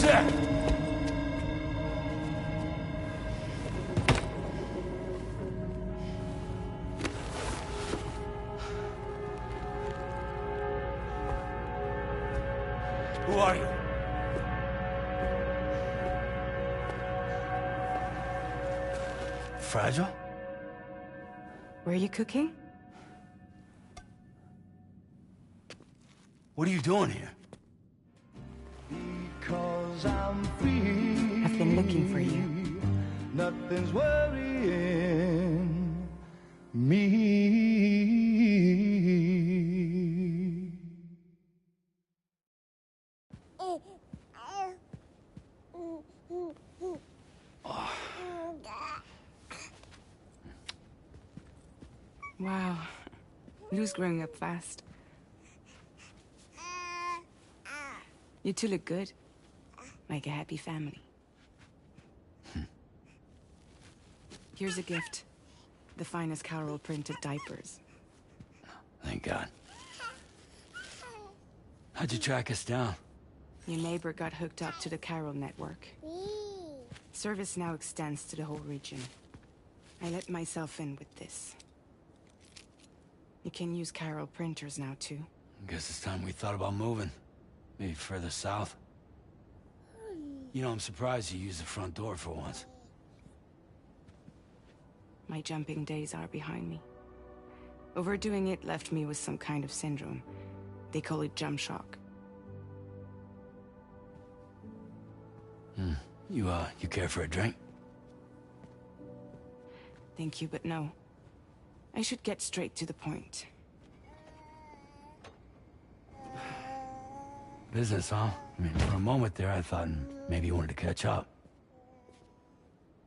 Shit! Who are you? Fragile? Were you cooking? What are you doing here? Because I'm free. I've been looking for you. Nothing's worrying me. Wow. Lou's growing up fast. You two look good. Like a happy family. Here's a gift. The finest Carol printed diapers. Thank God. How'd you track us down? Your neighbor got hooked up to the Carol network. Service now extends to the whole region. I let myself in with this. You can use Carol printers now, too. Guess it's time we thought about moving. Maybe further south. You know, I'm surprised you used the front door for once. My jumping days are behind me. Overdoing it left me with some kind of syndrome. They call it jump shock. You care for a drink? Thank you, but no. I should get straight to the point. Business, huh? I mean, for a moment there, I thought maybe you wanted to catch up.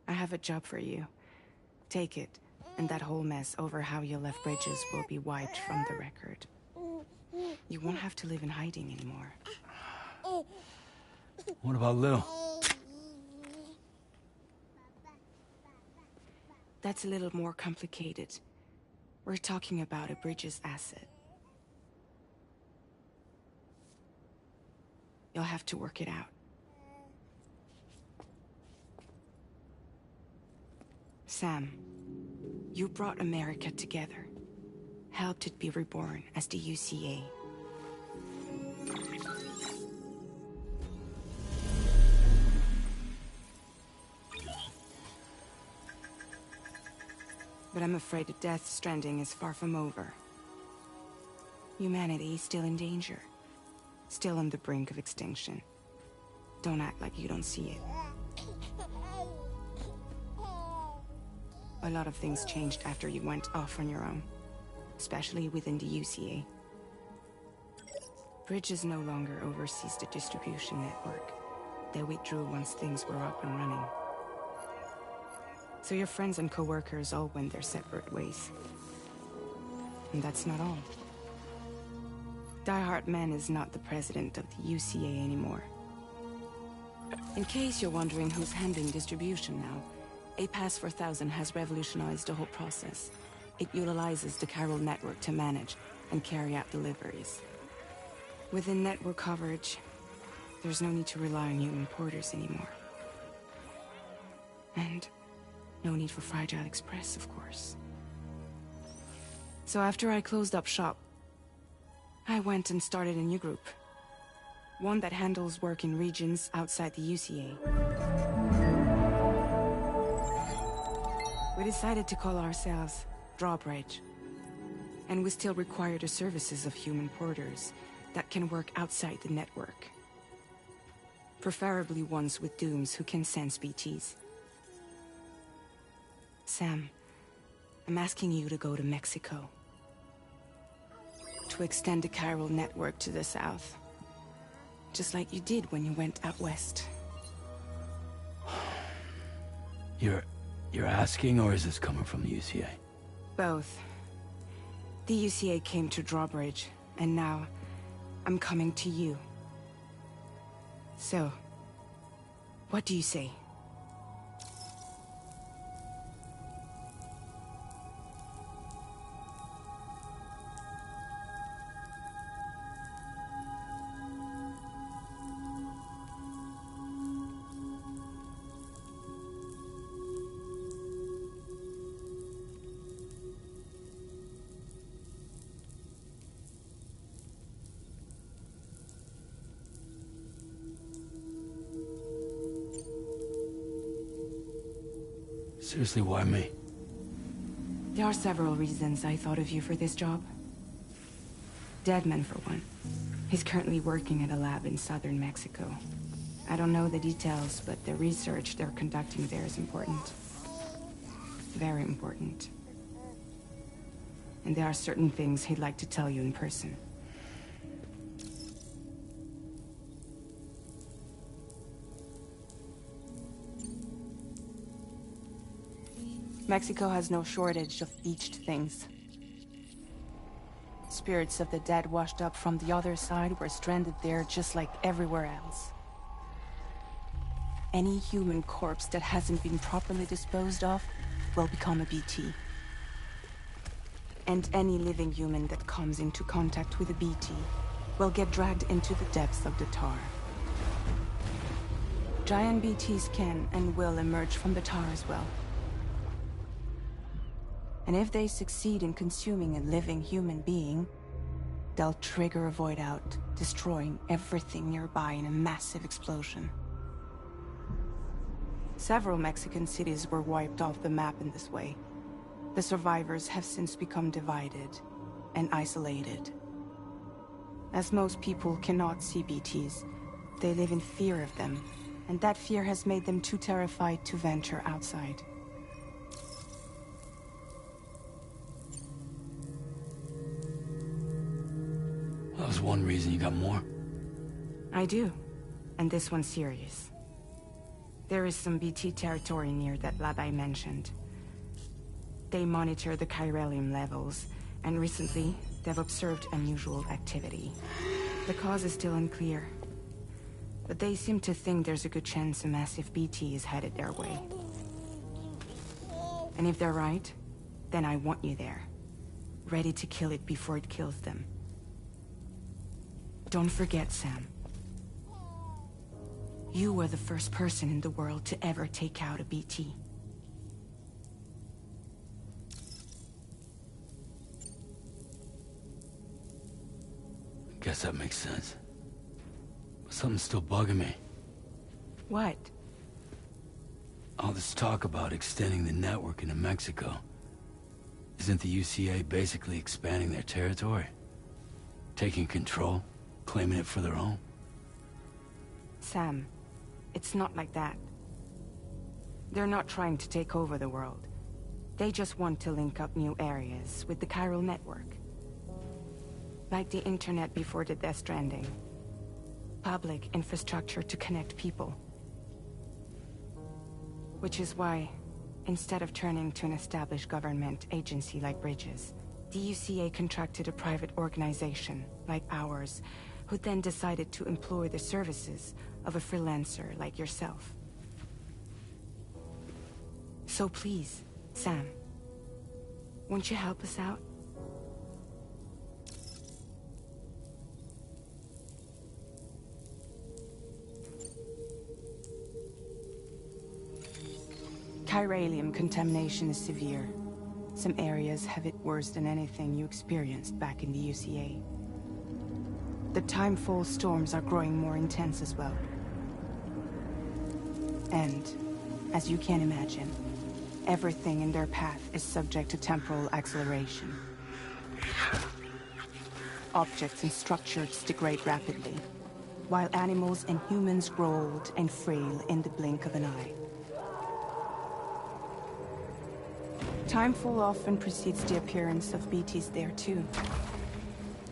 I have a job for you. Take it, and that whole mess over how you left Bridges will be wiped from the record. You won't have to live in hiding anymore. What about Lou? That's a little more complicated. We're talking about a Bridges asset. You'll have to work it out. Sam, you brought America together. Helped it be reborn as the UCA. But I'm afraid the death Stranding is far from over. Humanity is still in danger. Still on the brink of extinction. Don't act like you don't see it. A lot of things changed after you went off on your own. Especially within the UCA. Bridges no longer oversees the distribution network. They withdrew once things were up and running. So your friends and co-workers all went their separate ways. And that's not all. Die Hard Man is not the president of the UCA anymore. In case you're wondering who's handling distribution now, A Pass 4000 has revolutionized the whole process. It utilizes the Carol network to manage and carry out deliveries. Within network coverage, there's no need to rely on human porters anymore. And no need for Fragile Express, of course. So after I closed up shop, I went and started a new group. One that handles work in regions outside the UCA. We decided to call ourselves Drawbridge. And we still require the services of human porters that can work outside the network. Preferably ones with dooms who can sense BTs. Sam, I'm asking you to go to Mexico. To extend the Carol network to the south. Just like you did when you went out west. You're asking, or is this coming from the UCA? Both. The UCA came to Drawbridge, and now I'm coming to you. So, what do you say? Seriously, why me? There are several reasons I thought of you for this job. Deadman, for one. He's currently working at a lab in southern Mexico. I don't know the details, but the research they're conducting there is important. Very important. And there are certain things he'd like to tell you in person. Mexico has no shortage of beached things. Spirits of the dead washed up from the other side were stranded there just like everywhere else. Any human corpse that hasn't been properly disposed of will become a BT. And any living human that comes into contact with a BT will get dragged into the depths of the tar. Giant BTs can and will emerge from the tar as well. And if they succeed in consuming a living human being, they'll trigger a void out, destroying everything nearby in a massive explosion. Several Mexican cities were wiped off the map in this way. The survivors have since become divided and isolated. As most people cannot see BTs, they live in fear of them, and that fear has made them too terrified to venture outside. That was one reason. You got more? I do, and this one's serious. There is some BT territory near that lab I mentioned. They monitor the chiralium levels, and recently, they've observed unusual activity. The cause is still unclear, but they seem to think there's a good chance a massive BT is headed their way. And if they're right, then I want you there, ready to kill it before it kills them. Don't forget, Sam. You were the first person in the world to ever take out a BT. Guess that makes sense. But something's still bugging me. What? All this talk about extending the network into Mexico. Isn't the UCA basically expanding their territory? Taking control? Claiming it for their own? Sam, it's not like that. They're not trying to take over the world. They just want to link up new areas with the chiral network. Like the internet before the Death Stranding. Public infrastructure to connect people. Which is why, instead of turning to an established government agency like Bridges, the UCA contracted a private organization, like ours, who then decided to employ the services of a freelancer like yourself. So please, Sam, won't you help us out? Chiralium contamination is severe. Some areas have it worse than anything you experienced back in the UCA. The timefall storms are growing more intense as well. And, as you can imagine, everything in their path is subject to temporal acceleration. Objects and structures degrade rapidly, while animals and humans grow old and frail in the blink of an eye. Timefall often precedes the appearance of BTs there too.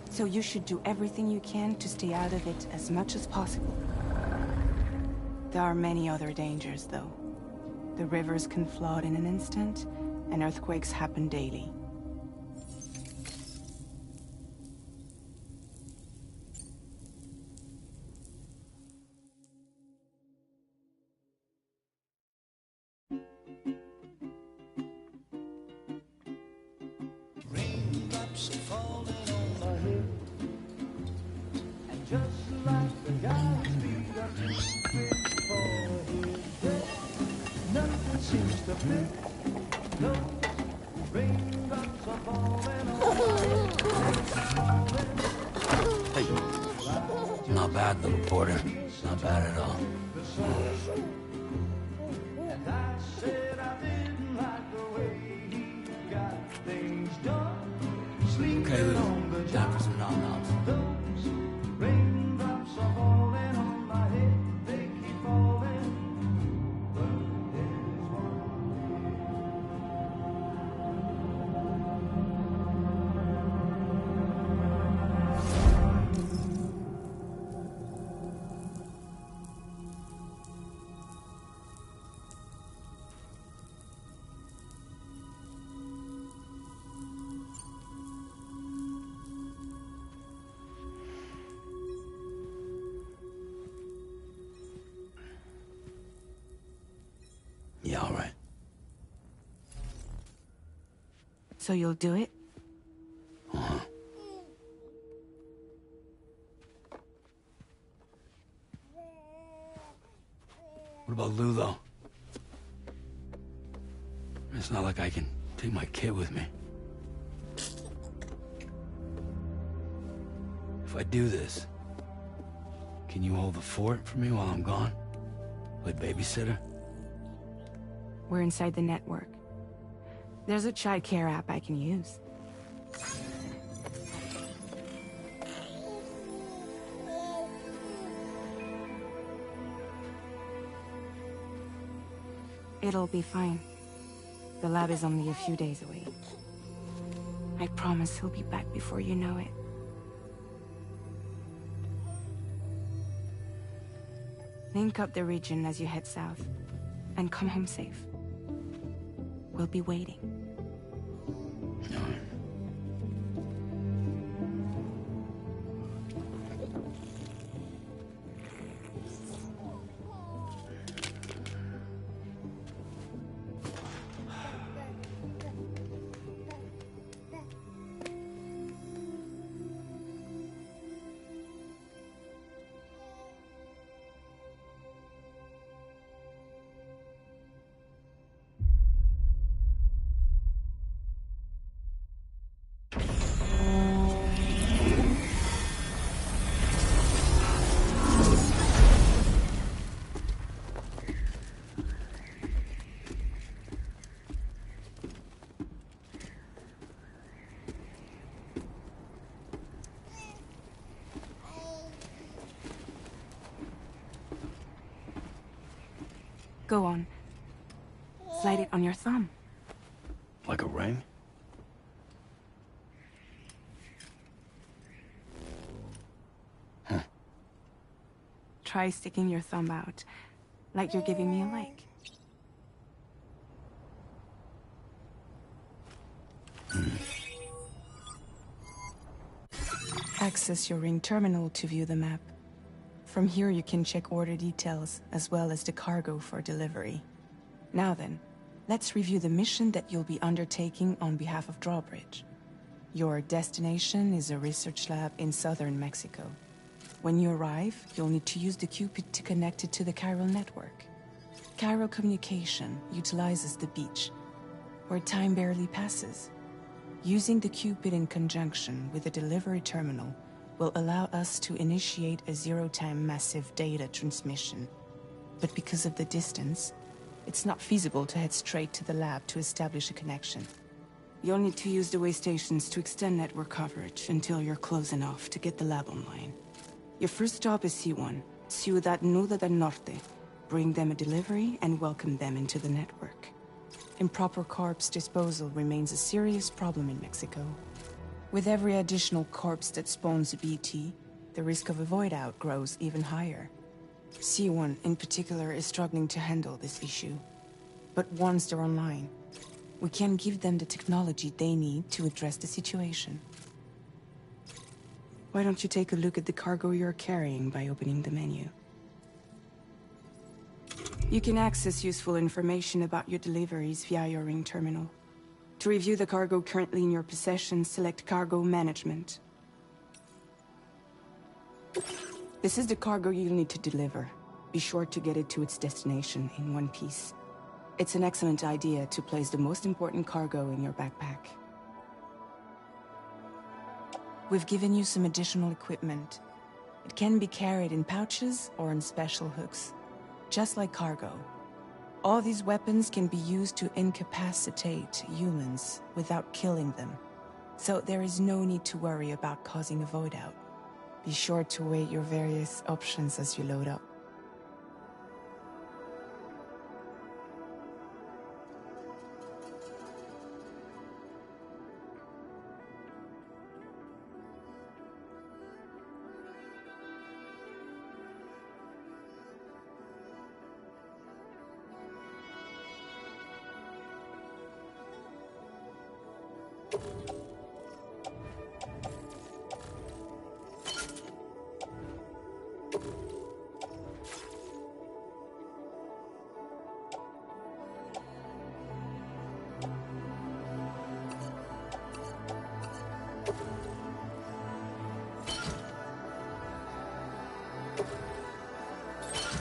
So you should do everything you can to stay out of it as much as possible. There are many other dangers, though. The rivers can flood in an instant, and earthquakes happen daily. Raindrops are falling on my head, and just like the guy's feet are moving for his death, nothing seems to fit. No, raindrops are falling on my head. Hey. Not bad, little porter. Not bad at all. And I said I didn't Okay, Lou. Time for some nom-noms. Those raindrops are falling on my head, they keep falling. But there's Yeah, all right. So you'll do it? Uh-huh. What about Lou, though? It's not like I can take my kid with me. If I do this, can you hold the fort for me while I'm gone? Play babysitter? We're inside the network. There's a child care app I can use. It'll be fine. The lab is only a few days away. I promise he'll be back before you know it. Link up the region as you head south, and come home safe. We'll be waiting. All right. Go on. Slide it on your thumb. Like a ring? Huh. Try sticking your thumb out, like you're giving me a like. Access your ring terminal to view the map. From here you can check order details, as well as the cargo for delivery. Now then, let's review the mission that you'll be undertaking on behalf of Drawbridge. Your destination is a research lab in southern Mexico. When you arrive, you'll need to use the Cupid to connect it to the chiral network. Chiral communication utilizes the beach, where time barely passes. Using the Cupid in conjunction with the delivery terminal will allow us to initiate a zero-time massive data transmission. But because of the distance, it's not feasible to head straight to the lab to establish a connection. You'll need to use the way stations to extend network coverage until you're close enough to get the lab online. Your first stop is C1, Ciudad Nuda del Norte. Bring them a delivery and welcome them into the network. Improper corpse disposal remains a serious problem in Mexico. With every additional corpse that spawns a BT, the risk of a void out grows even higher. C1 in particular is struggling to handle this issue. But once they're online, we can give them the technology they need to address the situation. Why don't you take a look at the cargo you're carrying by opening the menu? You can access useful information about your deliveries via your ring terminal. To review the cargo currently in your possession, select Cargo Management. This is the cargo you'll need to deliver. Be sure to get it to its destination in one piece. It's an excellent idea to place the most important cargo in your backpack. We've given you some additional equipment. It can be carried in pouches or in special hooks, just like cargo. All these weapons can be used to incapacitate humans without killing them. so there is no need to worry about causing a void out. Be sure to weigh your various options as you load up.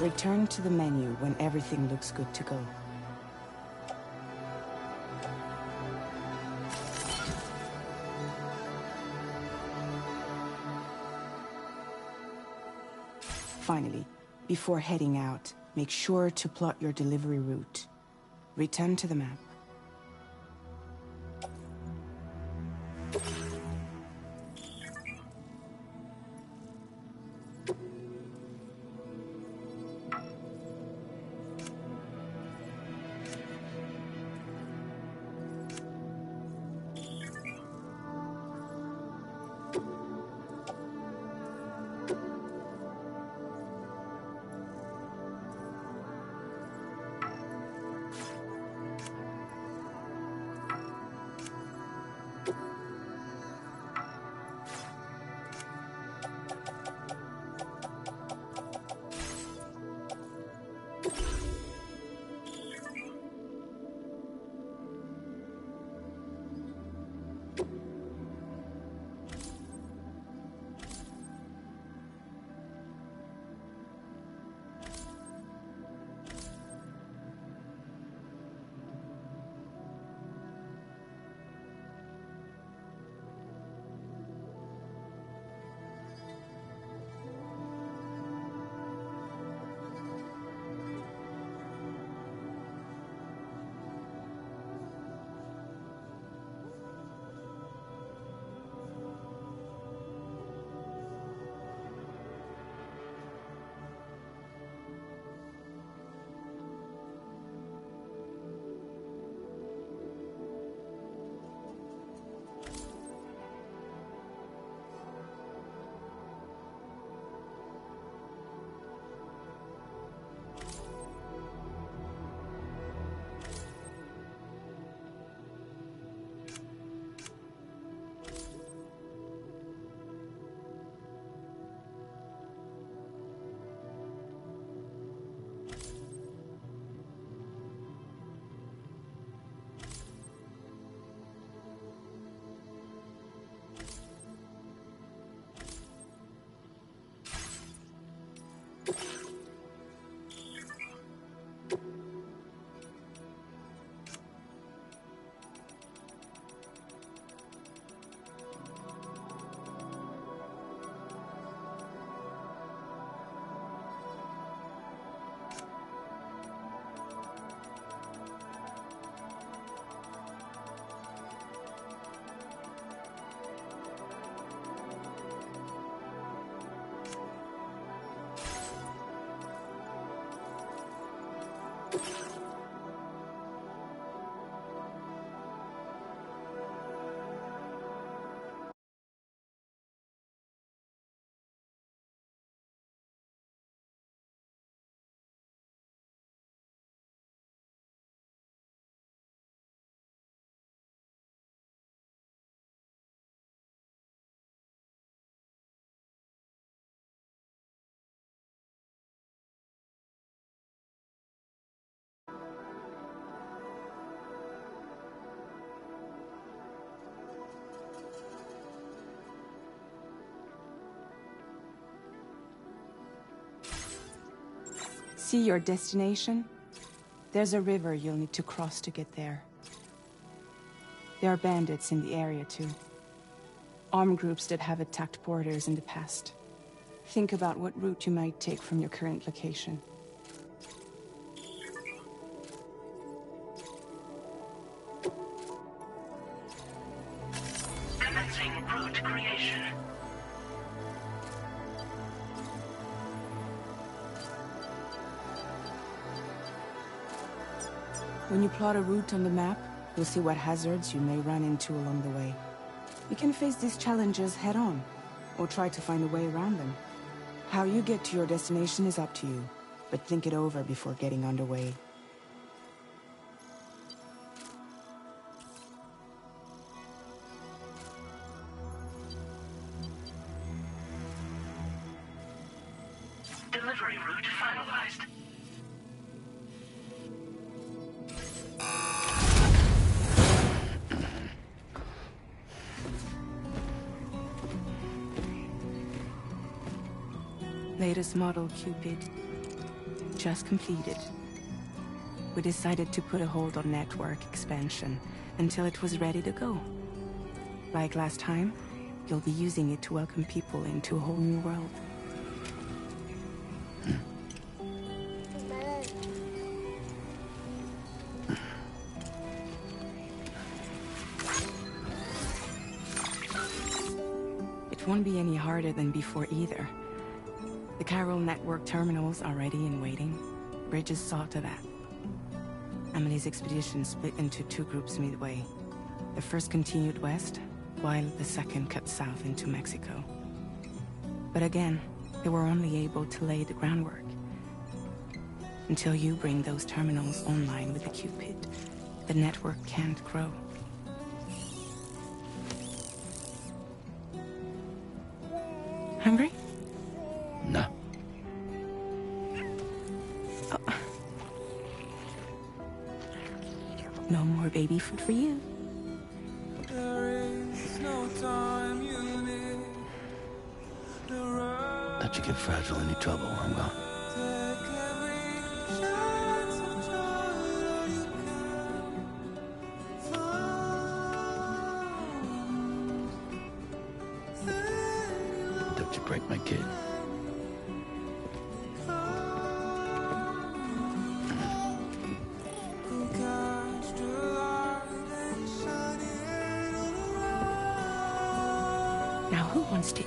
Return to the menu when everything looks good to go. Finally, before heading out, make sure to plot your delivery route. Return to the map. See your destination? There's a river you'll need to cross to get there. There are bandits in the area too. Armed groups that have attacked borders in the past. Think about what route you might take from your current location. Commencing route creation. When you plot a route on the map, you'll see what hazards you may run into along the way. You can face these challenges head-on, or try to find a way around them. How you get to your destination is up to you, but think it over before getting underway. Delivery route finalized. Latest model Cupid. Just completed. We decided to put a hold on network expansion until it was ready to go. Like last time, you'll be using it to welcome people into a whole new world. It won't be any harder than before either. The Chiral network terminals are ready and waiting. Bridges saw to that. Emily's expedition split into two groups midway. The first continued west, while the second cut south into Mexico. But again, they were only able to lay the groundwork. Until you bring those terminals online with the Cupid, the network can't grow. Hungry? No. Oh. No more baby food for you. Let you get fragile any trouble, I'm gone. Don't you break my kid. Now who wants to eat?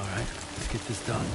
All right, let's get this done.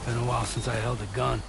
Been a while since I held a gun.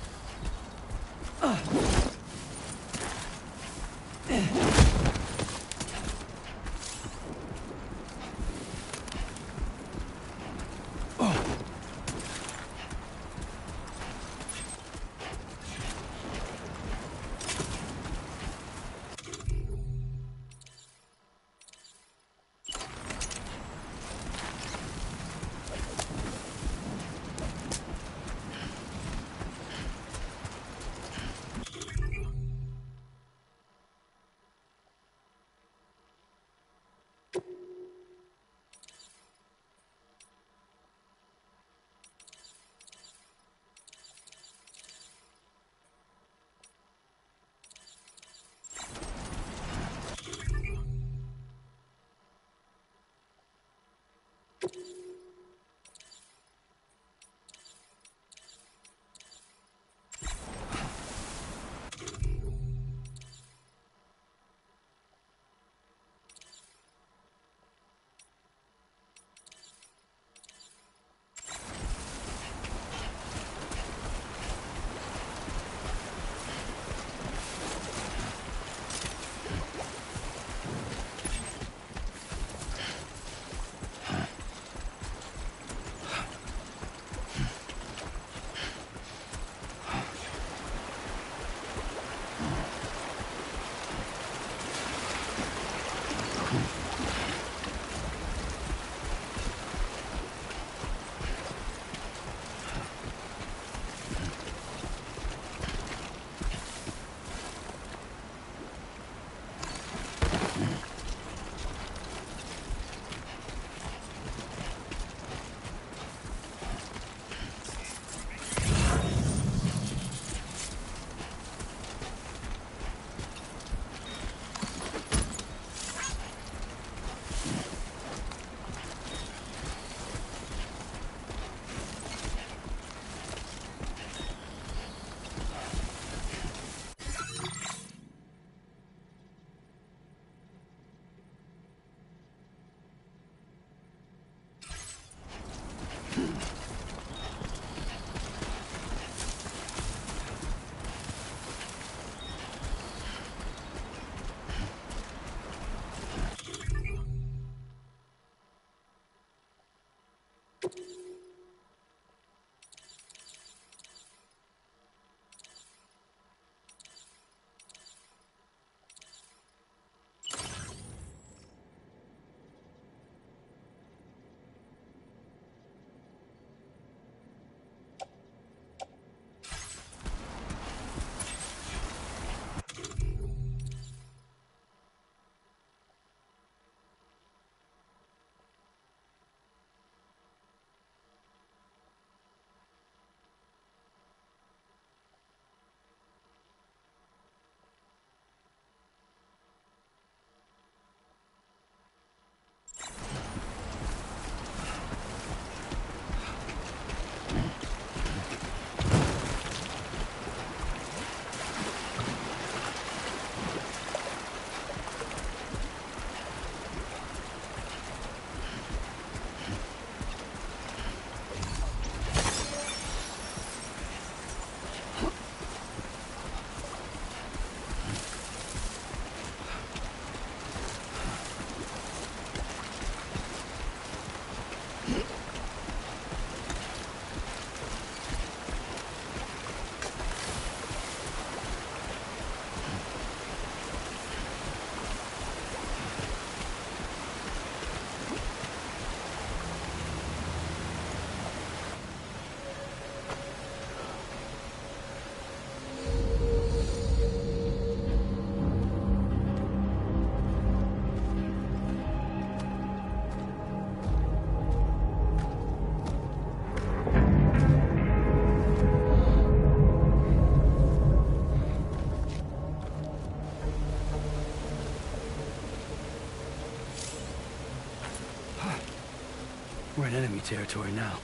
We're in enemy territory now.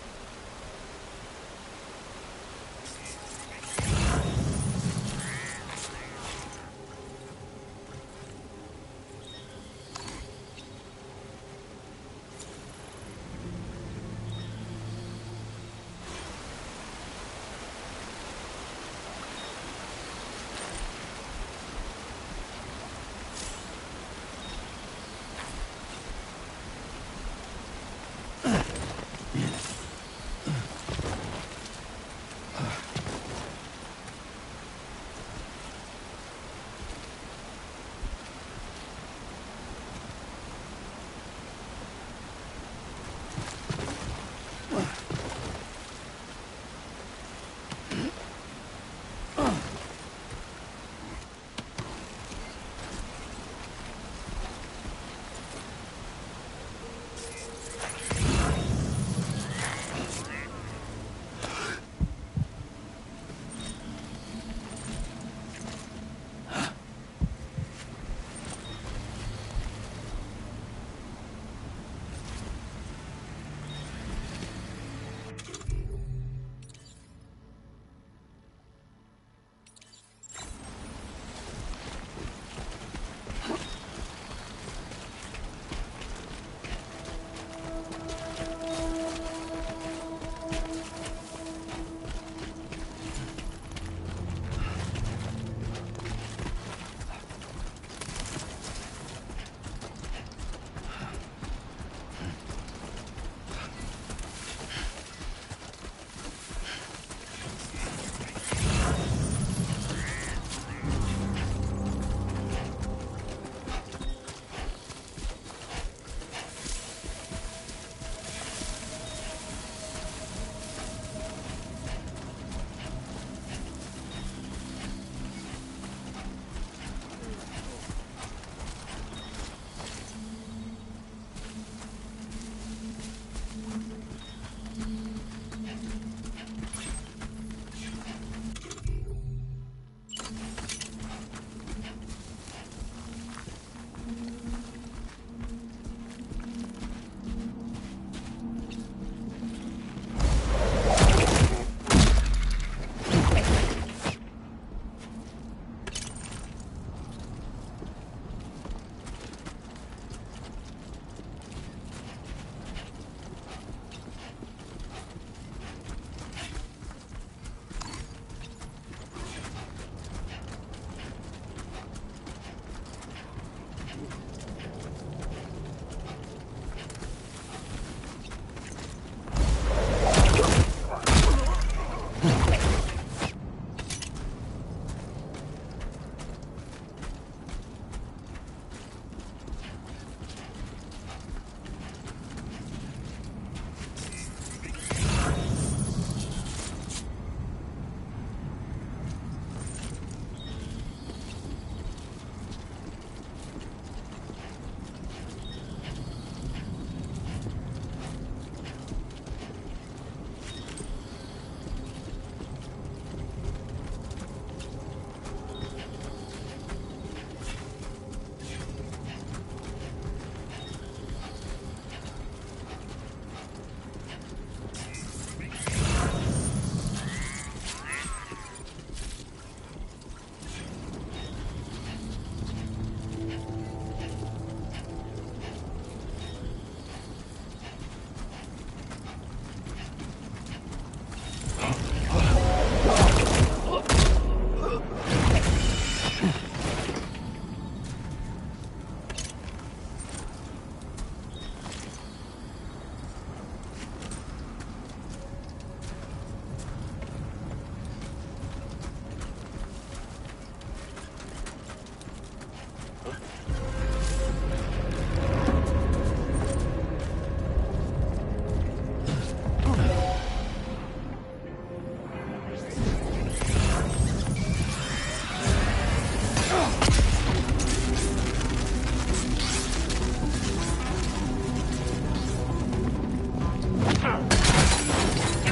You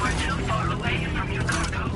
are too far away from your cargo.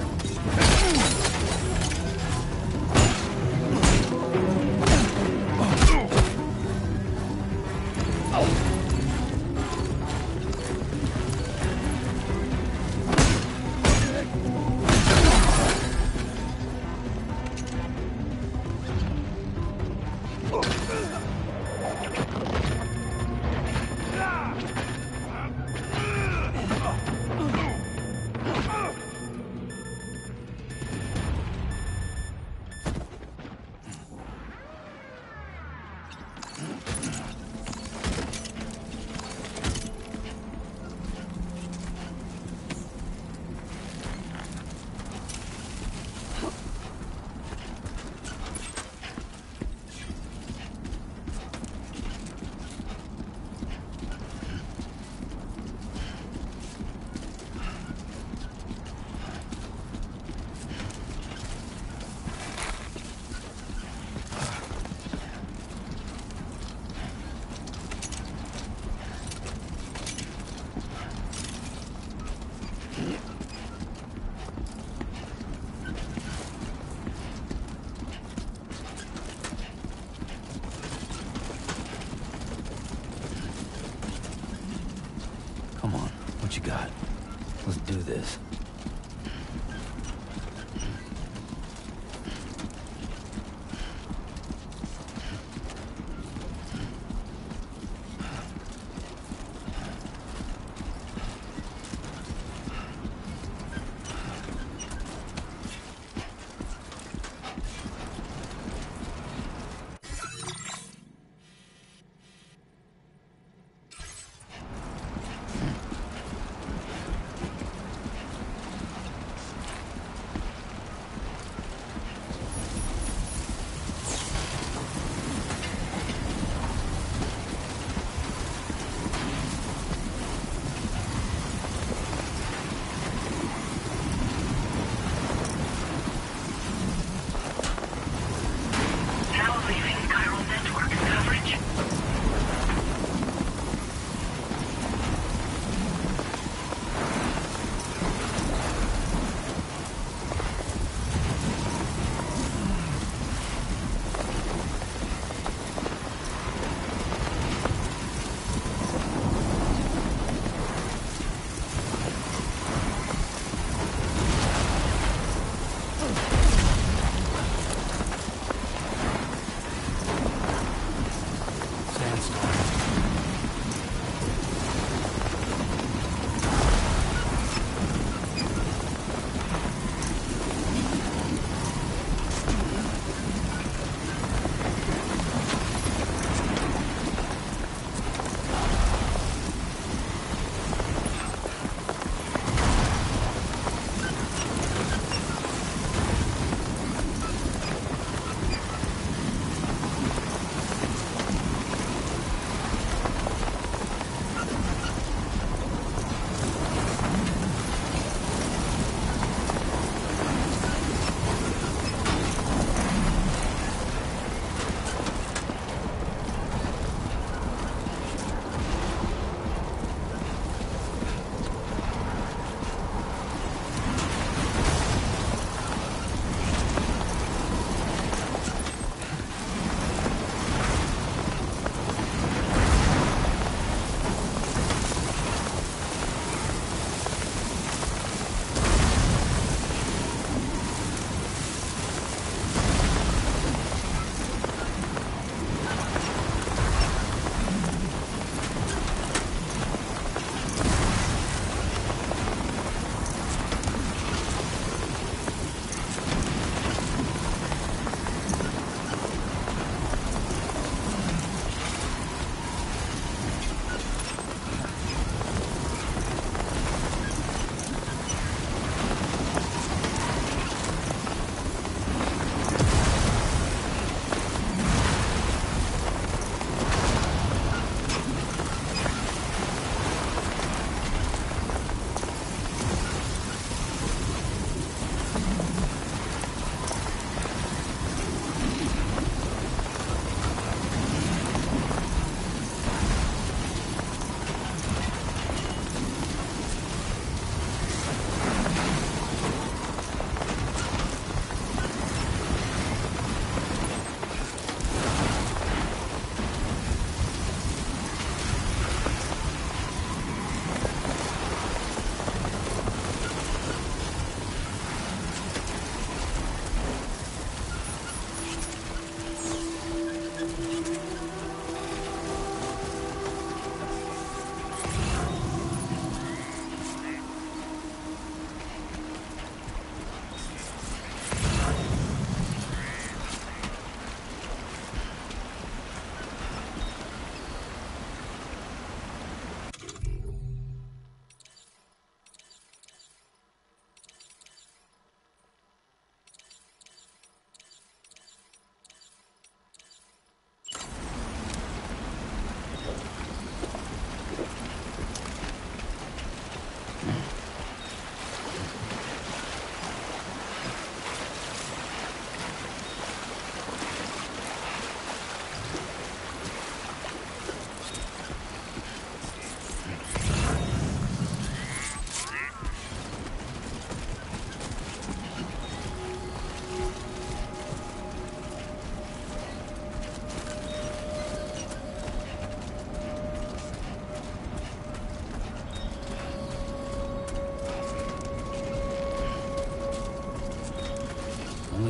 Come on, what you got? Let's do this.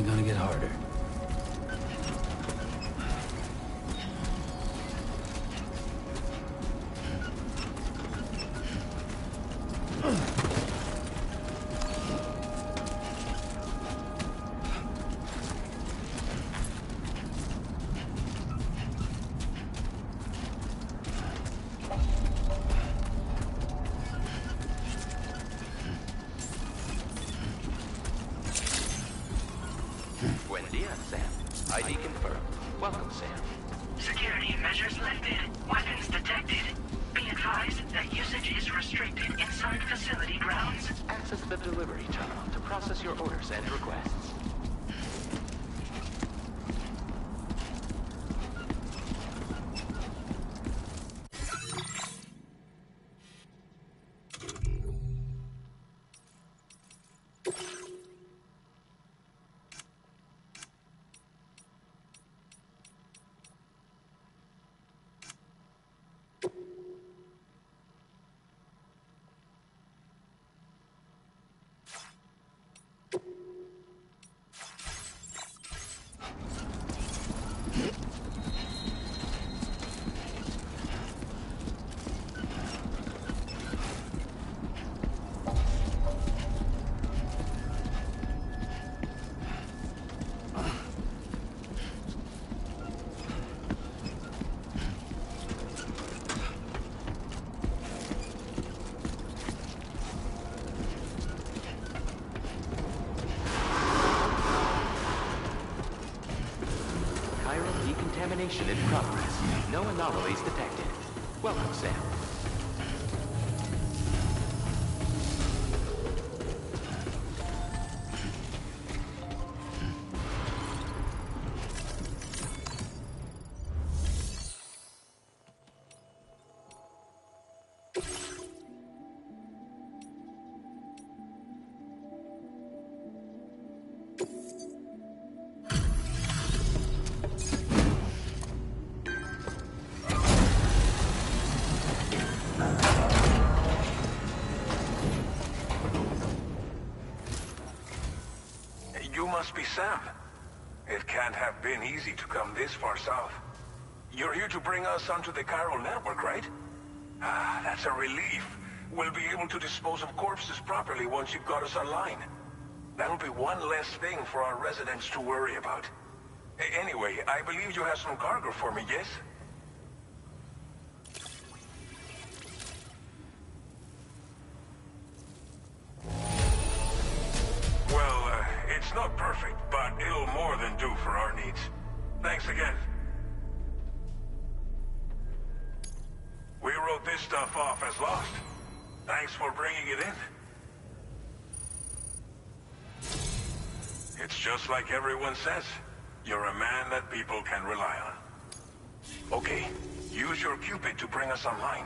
gonna get harder. Buen dia, Sam. ID confirmed. Welcome, Sam. Security measures lifted. Weapons detected. Be advised that usage is restricted inside facility grounds. Access the delivery terminal to process your orders and requests. Decontamination in progress. No anomalies detected. Welcome, Sam. You must be Sam. It can't have been easy to come this far south. You're here to bring us onto the chiral network, right? Ah, that's a relief. We'll be able to dispose of corpses properly once you've got us online. That'll be one less thing for our residents to worry about. Anyway, I believe you have some cargo for me, yes? Well, it's not perfect, but it'll more than do for our needs. Thanks again. We wrote this stuff off as lost. Thanks for bringing it in. It's just like everyone says. You're a man that people can rely on. Okay, use your Cupid to bring us online.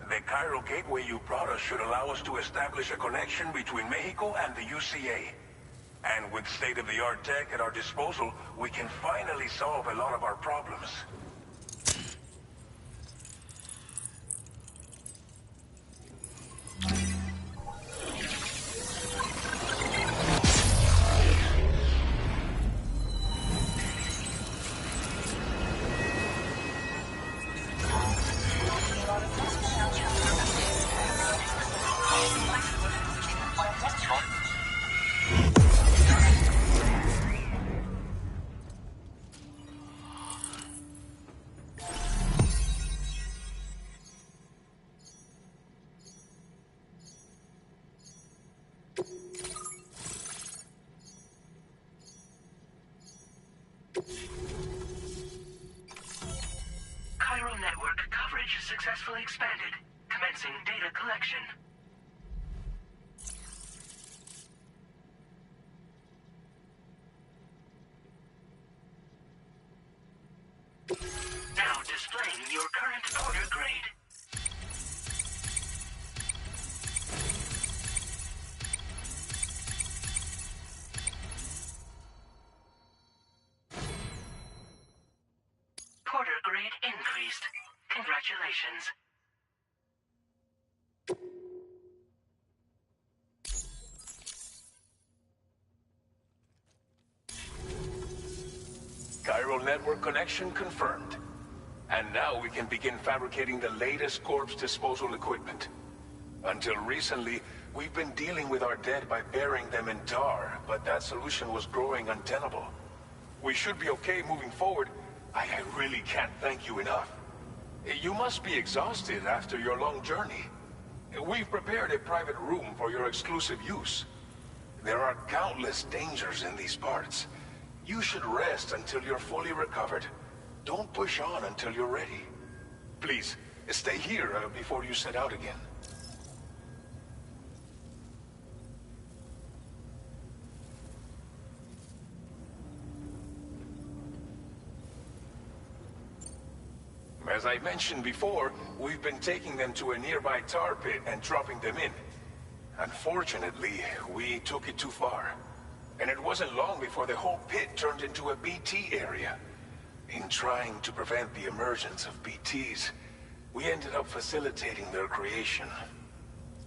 The chiral gateway you brought us should allow us to establish a connection between Mexico and the UCA. And with state-of-the-art tech at our disposal, we can finally solve a lot of our problems. Chiral network coverage successfully expanded. Commencing data collection. Now displaying your current order grade. Porter grade increased. Congratulations. Chiral network connection confirmed. And now we can begin fabricating the latest corpse disposal equipment. Until recently, we've been dealing with our dead by burying them in tar, but that solution was growing untenable. We should be okay moving forward. I really can't thank you enough. You must be exhausted after your long journey. We've prepared a private room for your exclusive use. There are countless dangers in these parts. You should rest until you're fully recovered. Don't push on until you're ready. Please, stay here before you set out again. As I mentioned before, we've been taking them to a nearby tar pit and dropping them in. Unfortunately, we took it too far. And it wasn't long before the whole pit turned into a BT area. In trying to prevent the emergence of BTs, we ended up facilitating their creation.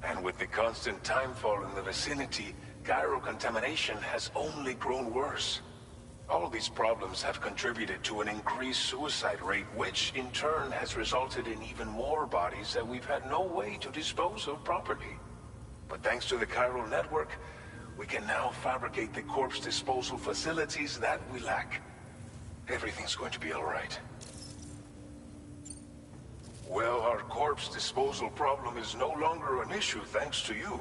And with the constant timefall in the vicinity, gyro contamination has only grown worse. All these problems have contributed to an increased suicide rate, which in turn has resulted in even more bodies that we've had no way to dispose of properly. But thanks to the chiral network, we can now fabricate the corpse disposal facilities that we lack. Everything's going to be all right. Well, our corpse disposal problem is no longer an issue thanks to you.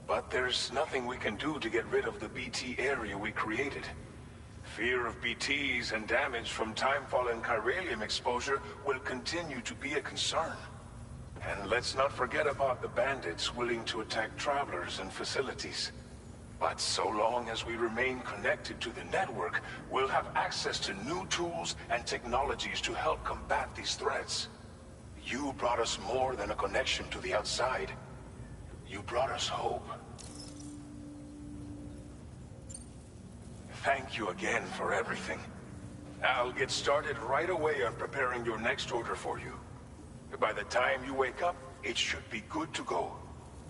But there's nothing we can do to get rid of the BT area we created. Fear of BTs and damage from timefall and chiralium exposure will continue to be a concern. And let's not forget about the bandits willing to attack travelers and facilities. But so long as we remain connected to the network, we'll have access to new tools and technologies to help combat these threats. You brought us more than a connection to the outside. You brought us hope. Thank you again for everything. I'll get started right away on preparing your next order for you. By the time you wake up, it should be good to go.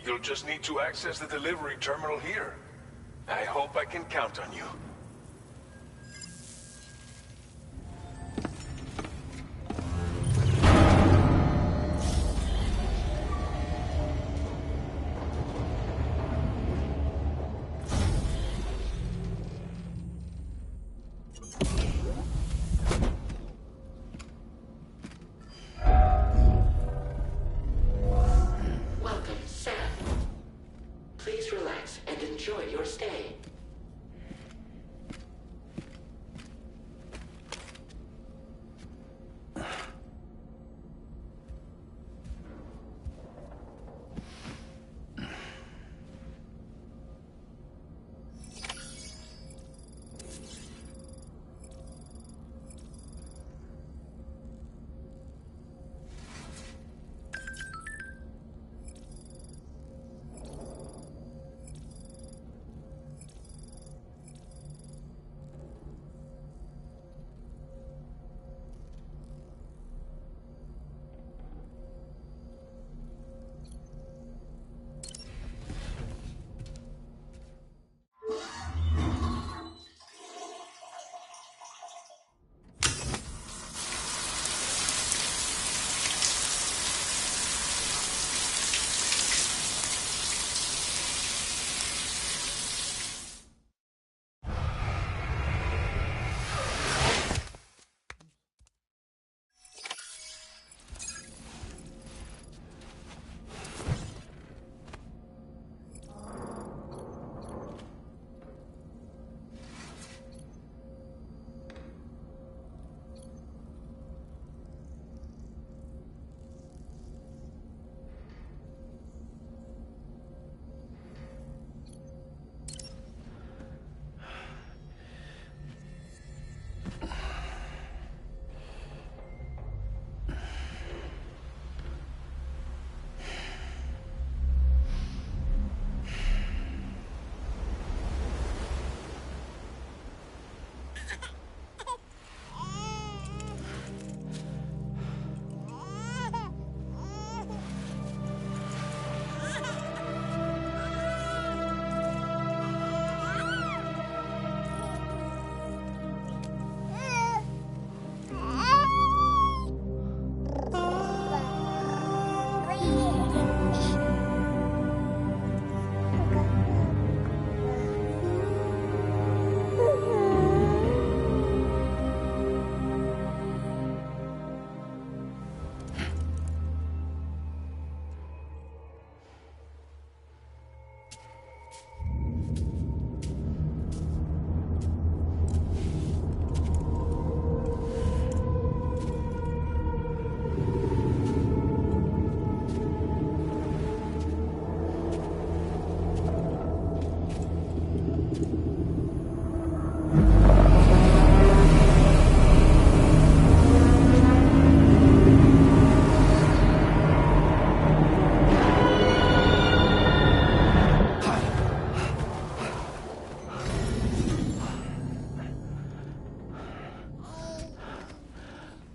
You'll just need to access the delivery terminal here. I hope I can count on you. Welcome, Sam. Please relax and enjoy your stay.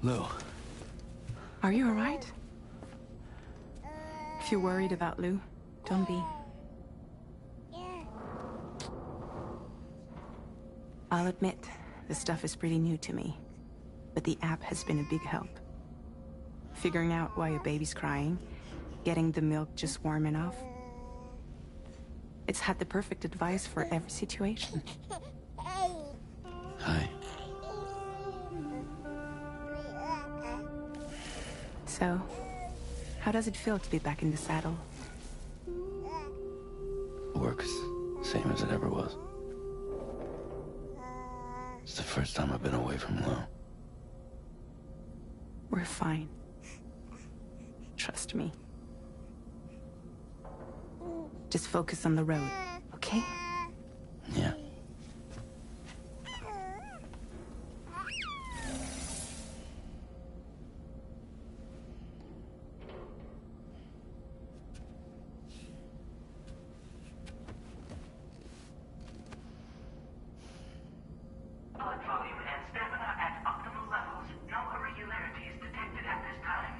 Lou. Are you alright? If you're worried about Lou, don't be. I'll admit, this stuff is pretty new to me, but the app has been a big help. Figuring out why a baby's crying, getting the milk just warm enough. It's had the perfect advice for every situation. Hi. So, how does it feel to be back in the saddle? Works same as it ever was. It's the first time I've been away from Lou. We're fine. Trust me. Just focus on the road, okay? Yeah. Blood volume and stamina at optimal levels. No irregularities detected at this time.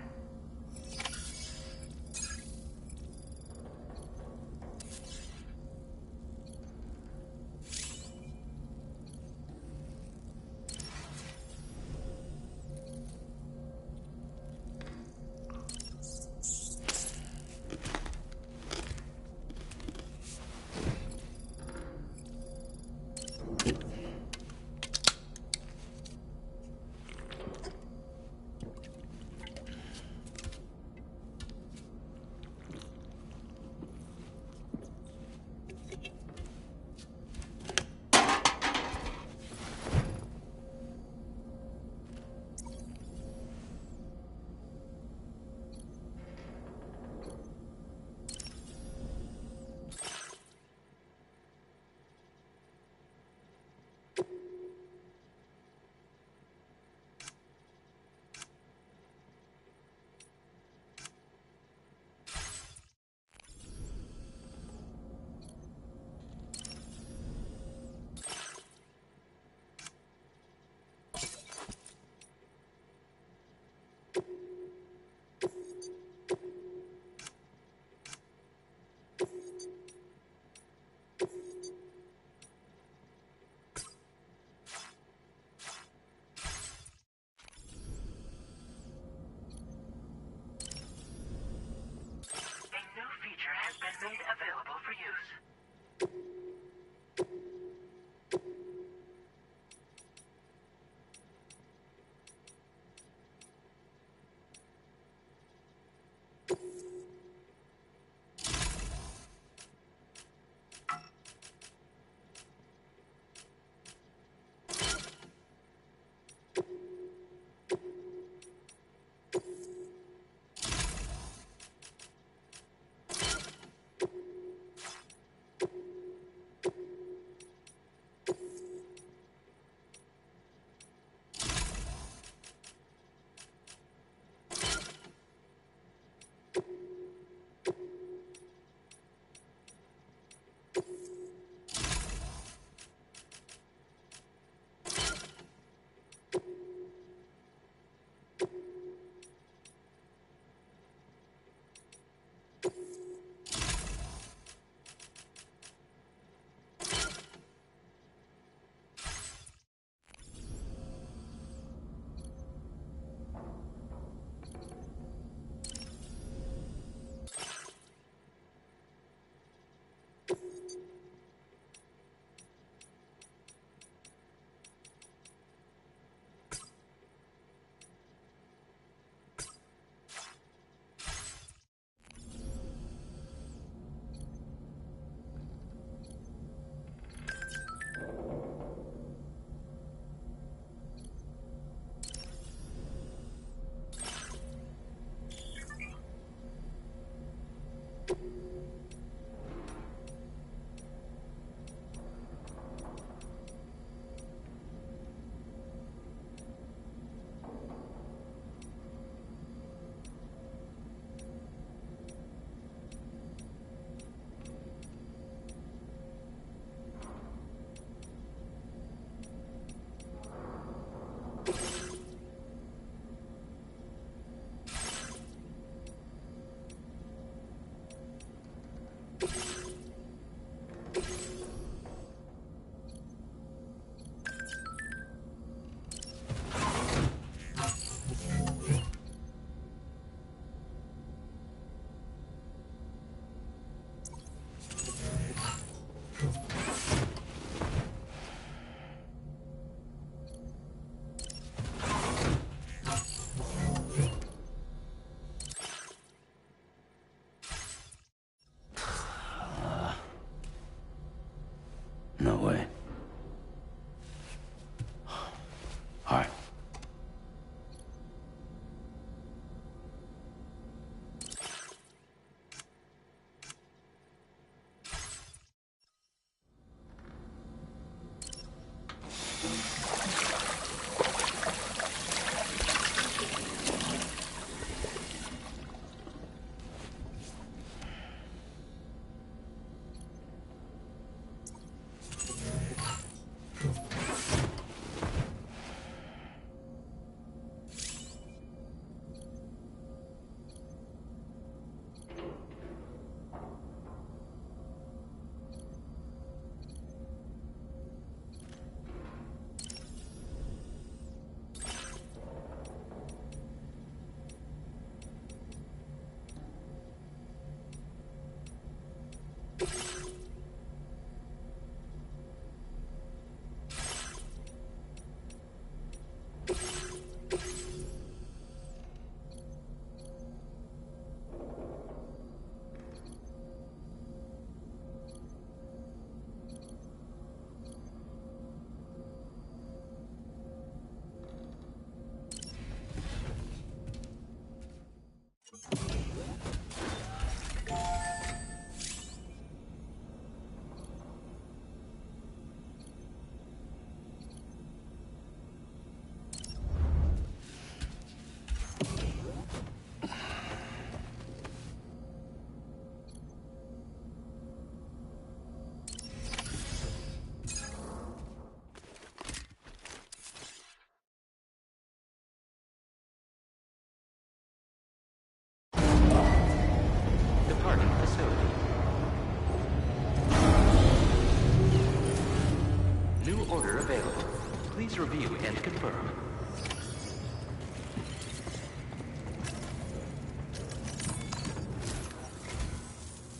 Please review and confirm.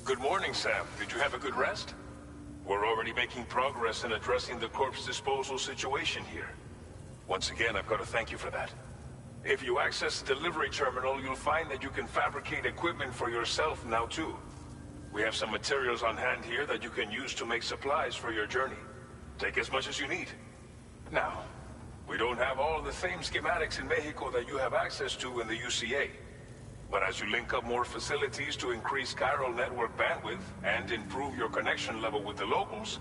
Good morning, Sam. Did you have a good rest? We're already making progress in addressing the corpse disposal situation here. Once again, I've got to thank you for that. If you access the delivery terminal, you'll find that you can fabricate equipment for yourself now too. We have some materials on hand here that you can use to make supplies for your journey. Take as much as you need. Now, we don't have all the same schematics in Mexico that you have access to in the UCA. But as you link up more facilities to increase chiral network bandwidth and improve your connection level with the locals,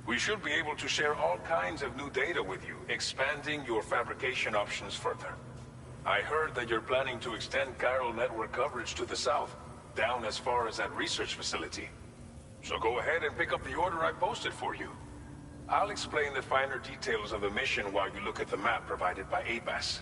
we should be able to share all kinds of new data with you, expanding your fabrication options further. I heard that you're planning to extend chiral network coverage to the south, down as far as that research facility. So go ahead and pick up the order I posted for you. I'll explain the finer details of the mission while you look at the map provided by ABAS.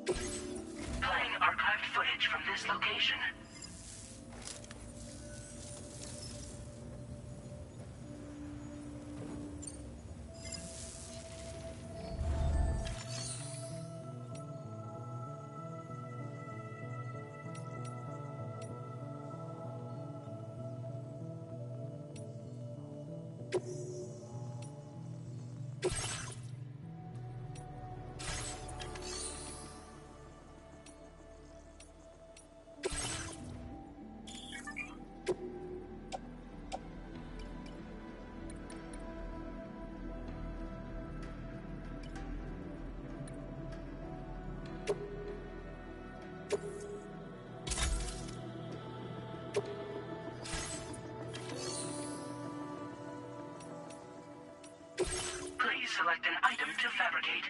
Playing archived footage from this location. Please select an item to fabricate.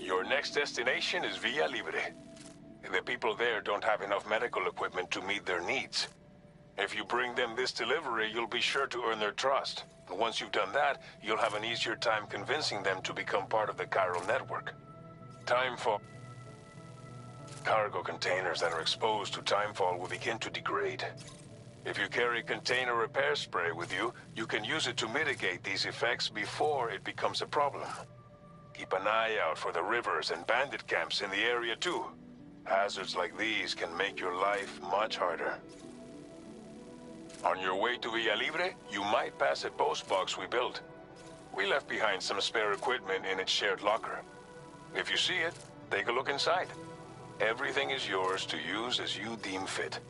Your next destination is Villa Libre. The people there don't have enough medical equipment to meet their needs. If you bring them this delivery, you'll be sure to earn their trust. And once you've done that, you'll have an easier time convincing them to become part of the chiral network. Timefall. Cargo containers that are exposed to timefall will begin to degrade. If you carry container repair spray with you, you can use it to mitigate these effects before it becomes a problem. Keep an eye out for the rivers and bandit camps in the area too. Hazards like these can make your life much harder. On your way to Villa Libre, you might pass a post box we built. We left behind some spare equipment in its shared locker. If you see it, take a look inside. Everything is yours to use as you deem fit.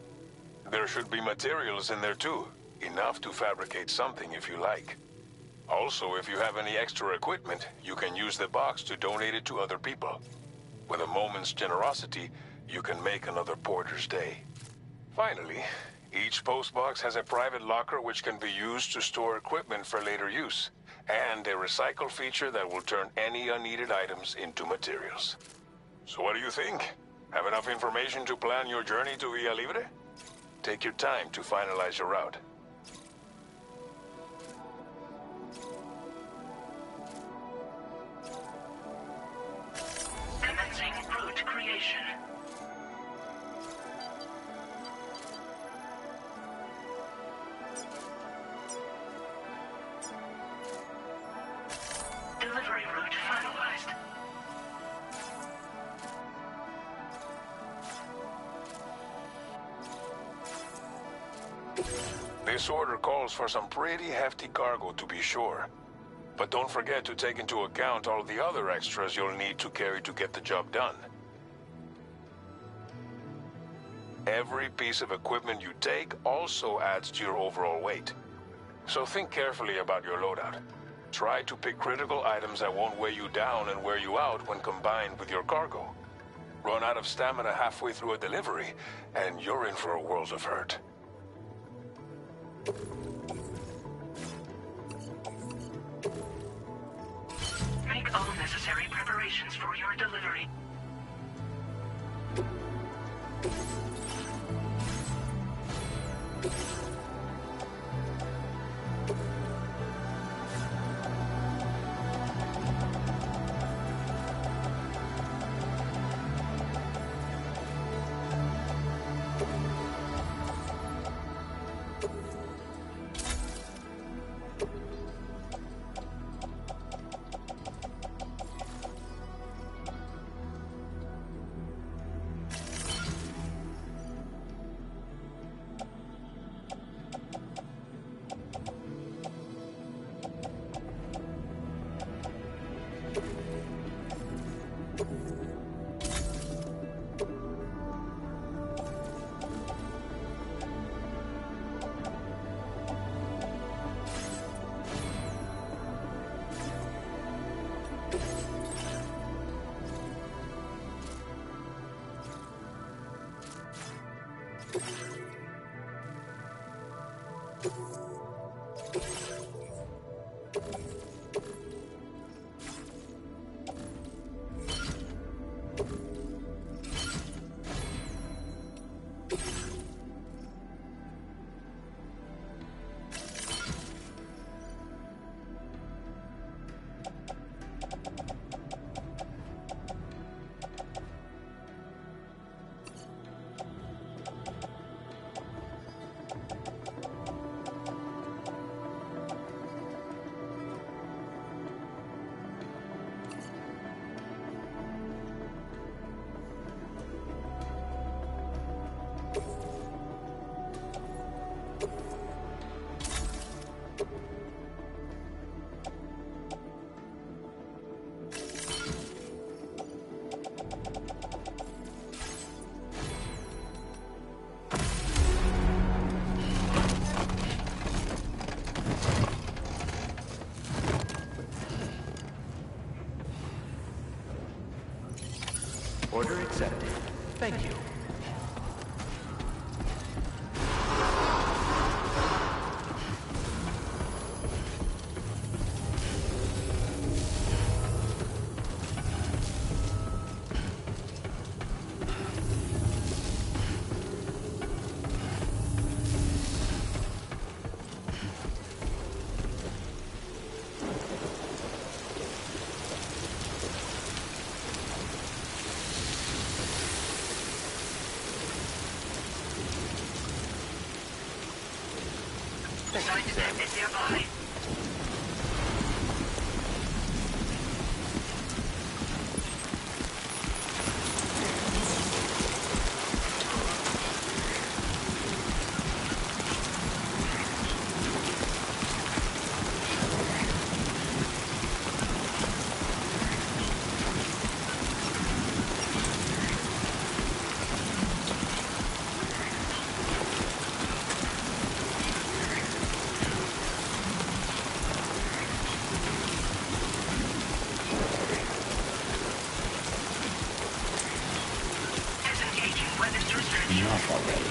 There should be materials in there too, enough to fabricate something if you like. Also, if you have any extra equipment, you can use the box to donate it to other people. With a moment's generosity, you can make another porter's day. Finally, each postbox has a private locker which can be used to store equipment for later use, and a recycle feature that will turn any unneeded items into materials. So what do you think? Have enough information to plan your journey to Villa Libre? Take your time to finalize your route. Commencing route creation. Delivery route finalized. This order calls for some pretty hefty cargo to be sure. But don't forget to take into account all the other extras you'll need to carry to get the job done. Every piece of equipment you take also adds to your overall weight. So think carefully about your loadout. Try to pick critical items that won't weigh you down and wear you out when combined with your cargo. Run out of stamina halfway through a delivery, and you're in for a world of hurt. Make all necessary preparations for your delivery. Order accepted. Thank you. Site detected nearby. Disengaging weapons restriction. Enough already.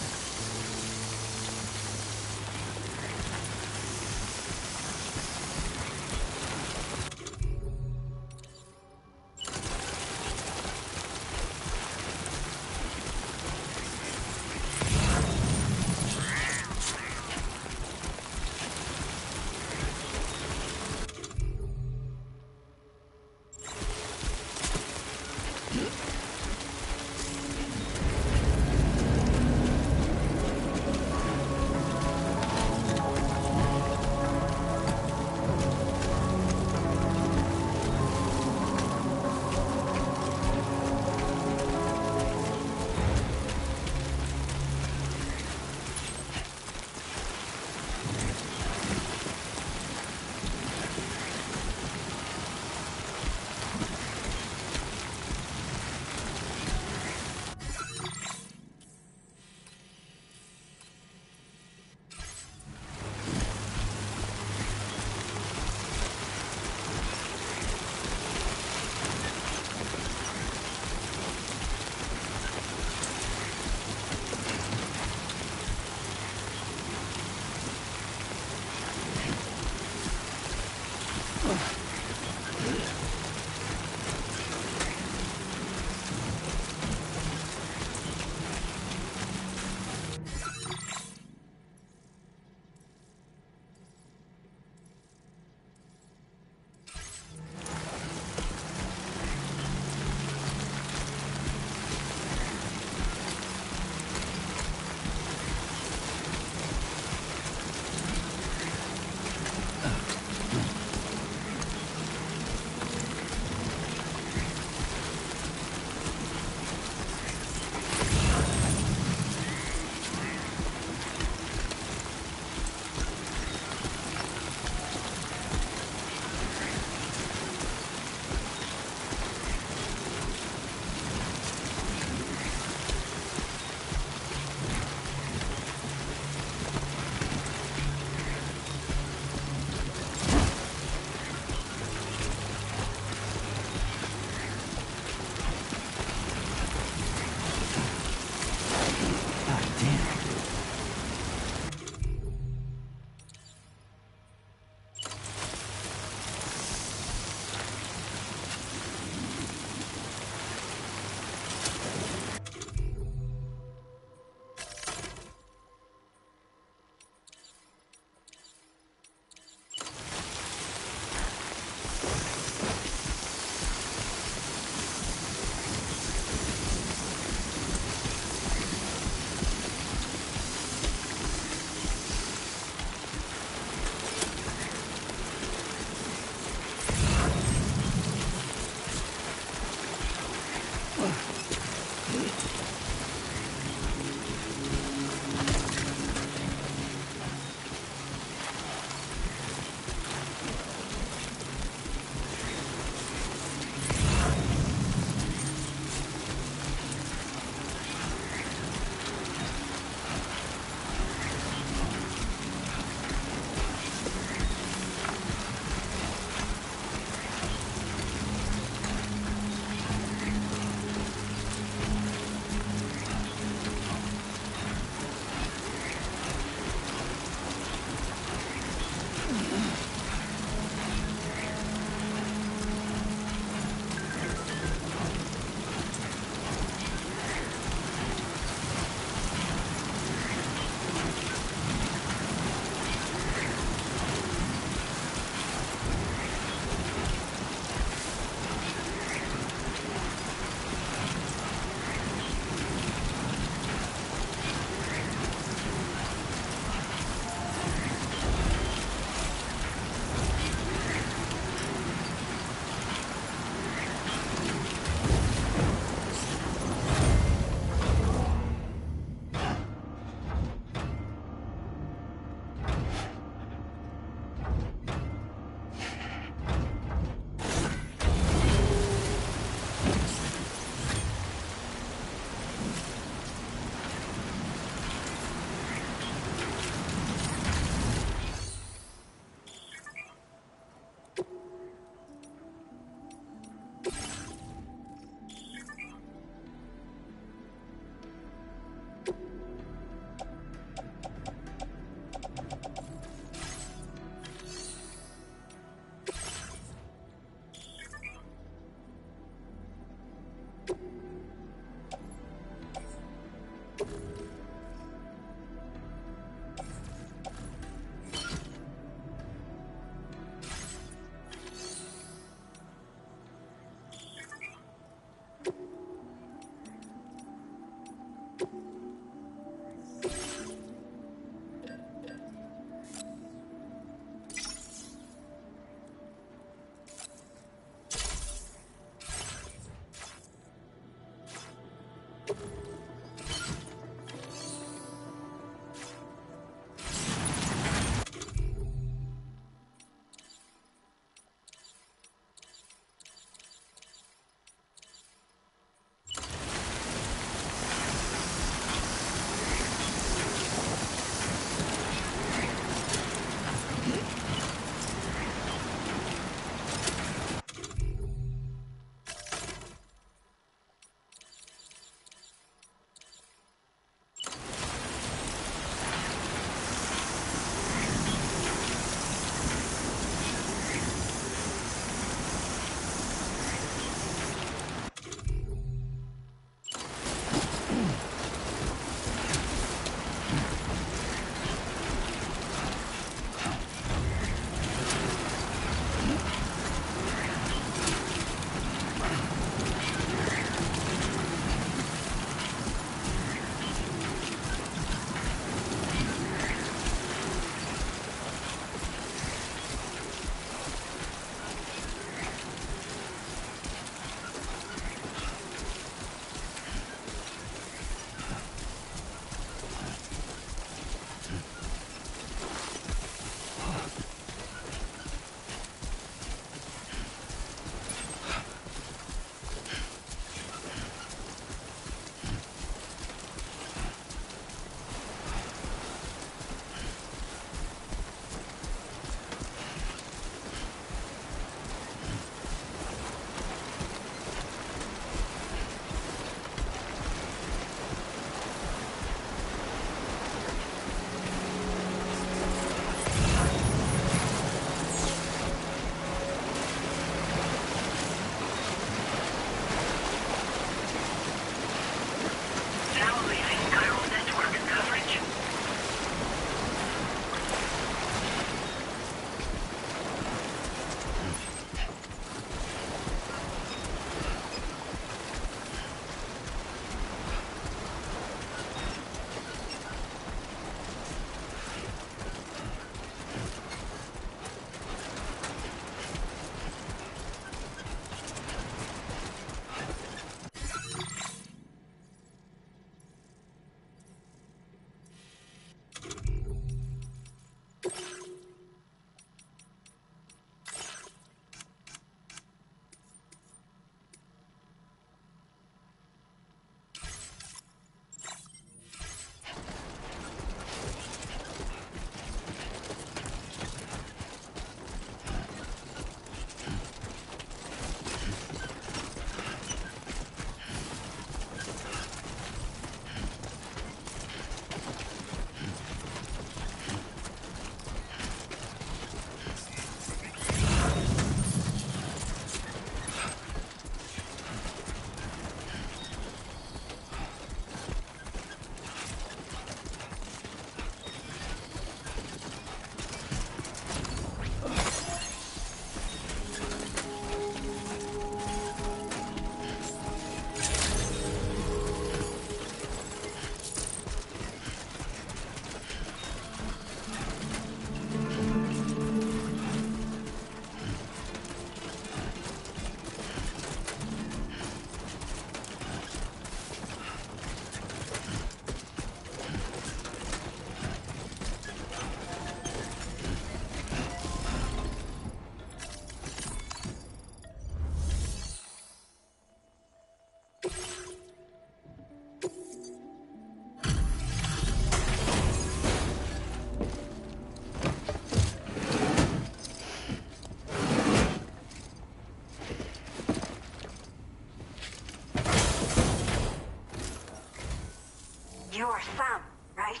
You're Sam, right?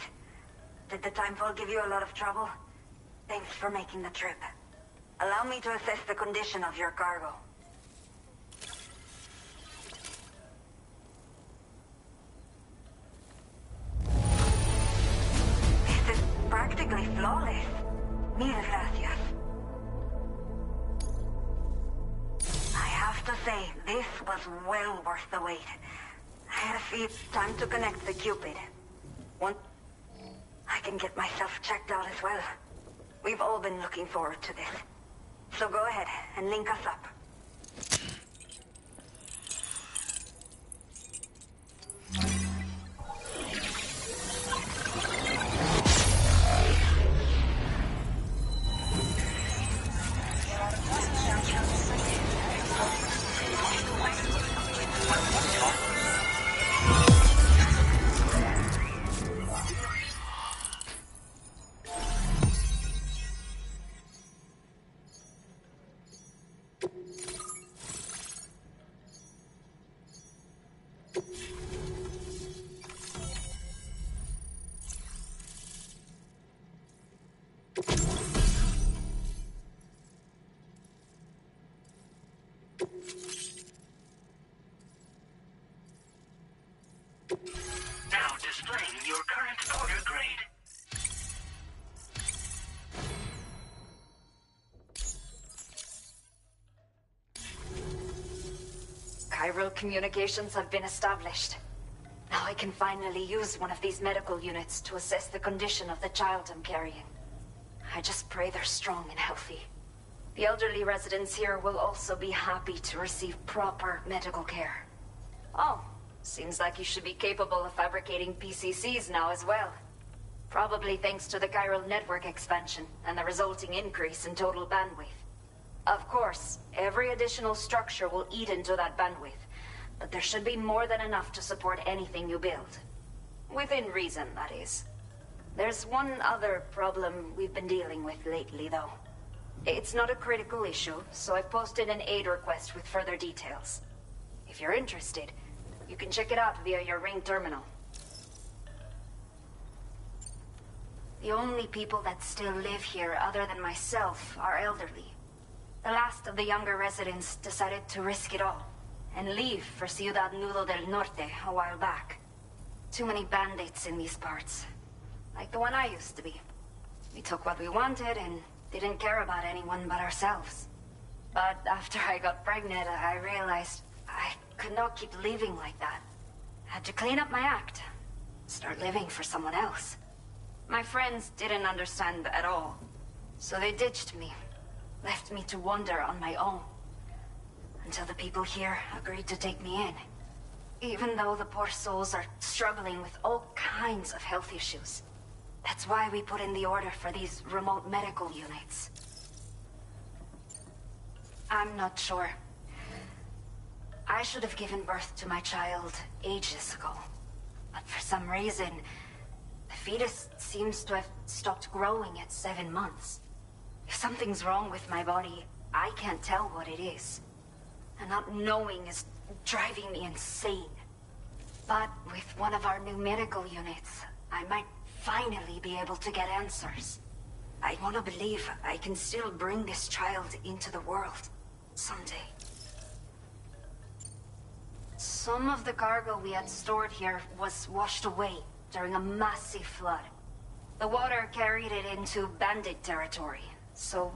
Did the Timefall give you a lot of trouble? Thanks for making the trip. Allow me to assess the condition of your cargo. This is practically flawless. Mil gracias. I have to say, this was well worth the wait. I had a feed. Time to connect the Cupid. I can get myself checked out as well. We've all been looking forward to this. So go ahead and link us up. Now displaying your current order grade. Chiral communications have been established. Now I can finally use one of these medical units to assess the condition of the child I'm carrying. I just pray they're strong and healthy. The elderly residents here will also be happy to receive proper medical care. Oh, seems like you should be capable of fabricating PCCs now as well. Probably thanks to the chiral network expansion and the resulting increase in total bandwidth. Of course, every additional structure will eat into that bandwidth, but there should be more than enough to support anything you build. Within reason, that is. There's one other problem we've been dealing with lately, though. It's not a critical issue, so I've posted an aid request with further details. If you're interested, you can check it out via your ring terminal. The only people that still live here other than myself are elderly. The last of the younger residents decided to risk it all and leave for Ciudad Nudo del Norte a while back. Too many bandits in these parts. Like the one I used to be. We took what we wanted and didn't care about anyone but ourselves. But after I got pregnant, I realized I could not keep living like that. Had to clean up my act. Start living for someone else. My friends didn't understand at all. So they ditched me. Left me to wander on my own. Until the people here agreed to take me in. Even though the poor souls are struggling with all kinds of health issues. That's why we put in the order for these remote medical units. I'm not sure. I should have given birth to my child ages ago. But for some reason, the fetus seems to have stopped growing at 7 months. If something's wrong with my body, I can't tell what it is. And not knowing is driving me insane. But with one of our new medical units, I might finally be able to get answers. I want to believe I can still bring this child into the world someday. Some of the cargo we had stored here was washed away during a massive flood. The water carried it into bandit territory, so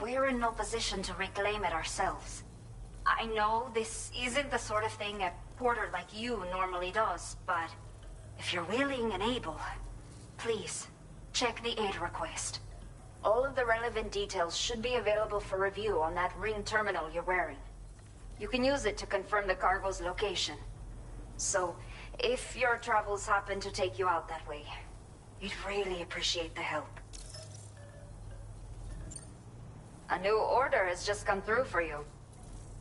we're in no position to reclaim it ourselves. I know this isn't the sort of thing a porter like you normally does, but if you're willing and able, please, check the aid request. All of the relevant details should be available for review on that ring terminal you're wearing. You can use it to confirm the cargo's location. So, if your travels happen to take you out that way, we'd really appreciate the help. A new order has just come through for you.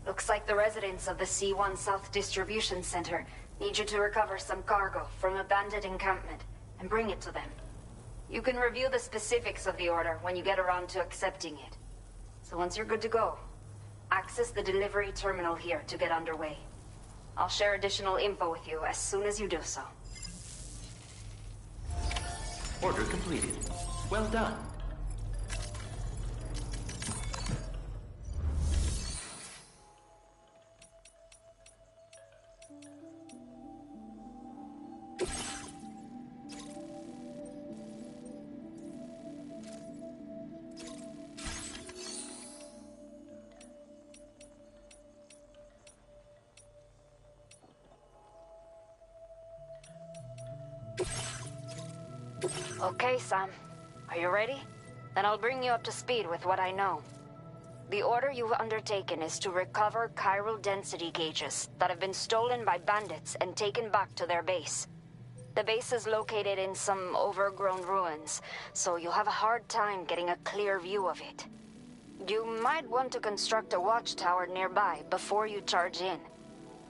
Looks like the residents of the C1 South Distribution Center need you to recover some cargo from a bandit encampment and bring it to them. You can review the specifics of the order when you get around to accepting it. So once you're good to go, access the delivery terminal here to get underway. I'll share additional info with you as soon as you do so. Order completed. Well done. Okay, Sam. Are you ready? Then I'll bring you up to speed with what I know. The order you've undertaken is to recover chiral density gauges that have been stolen by bandits and taken back to their base. The base is located in some overgrown ruins, so you'll have a hard time getting a clear view of it. You might want to construct a watchtower nearby before you charge in.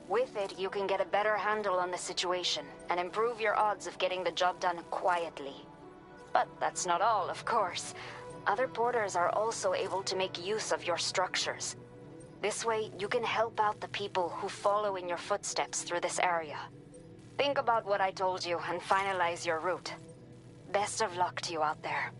With it, you can get a better handle on the situation and improve your odds of getting the job done quietly. But that's not all, of course. Other porters are also able to make use of your structures. This way, you can help out the people who follow in your footsteps through this area. Think about what I told you and finalize your route. Best of luck to you out there.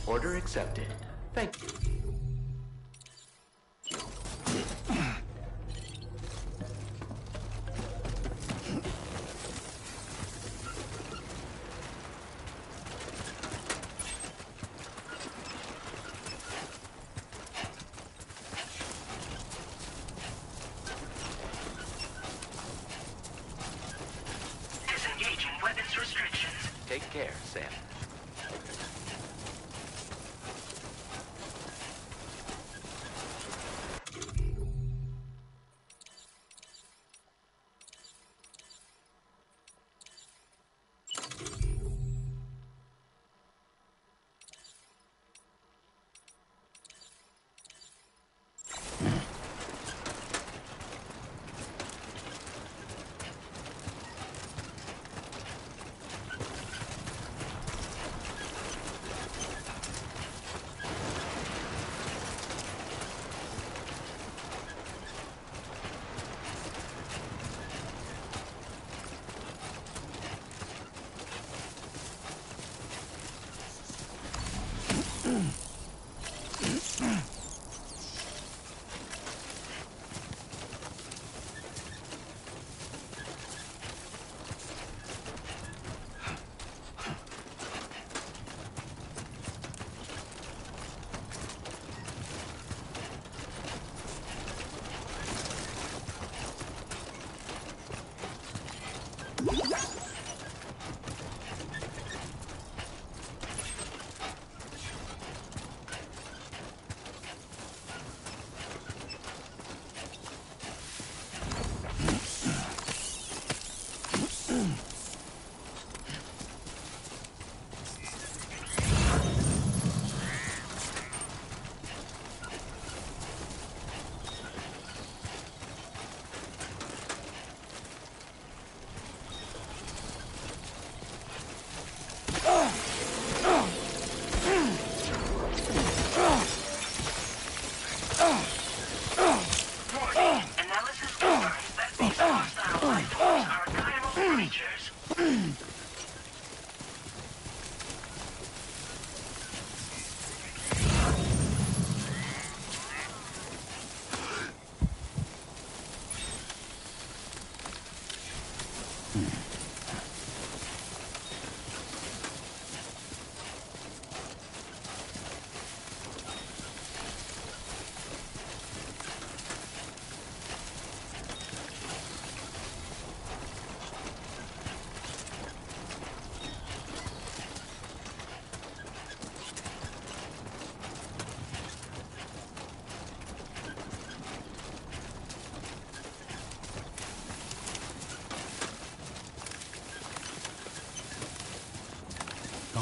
Order accepted. Thank you. Disengaging weapons restrictions. Take care, Sam.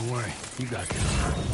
Don't worry, you got this.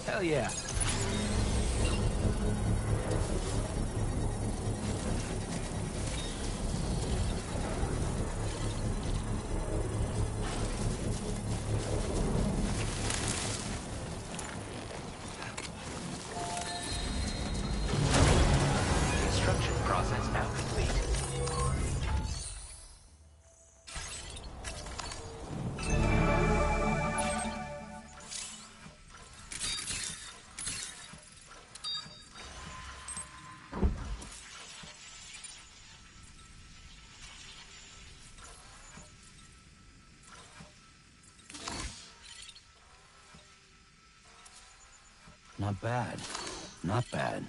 Hell yeah. Construction process now complete. Not bad. Not bad.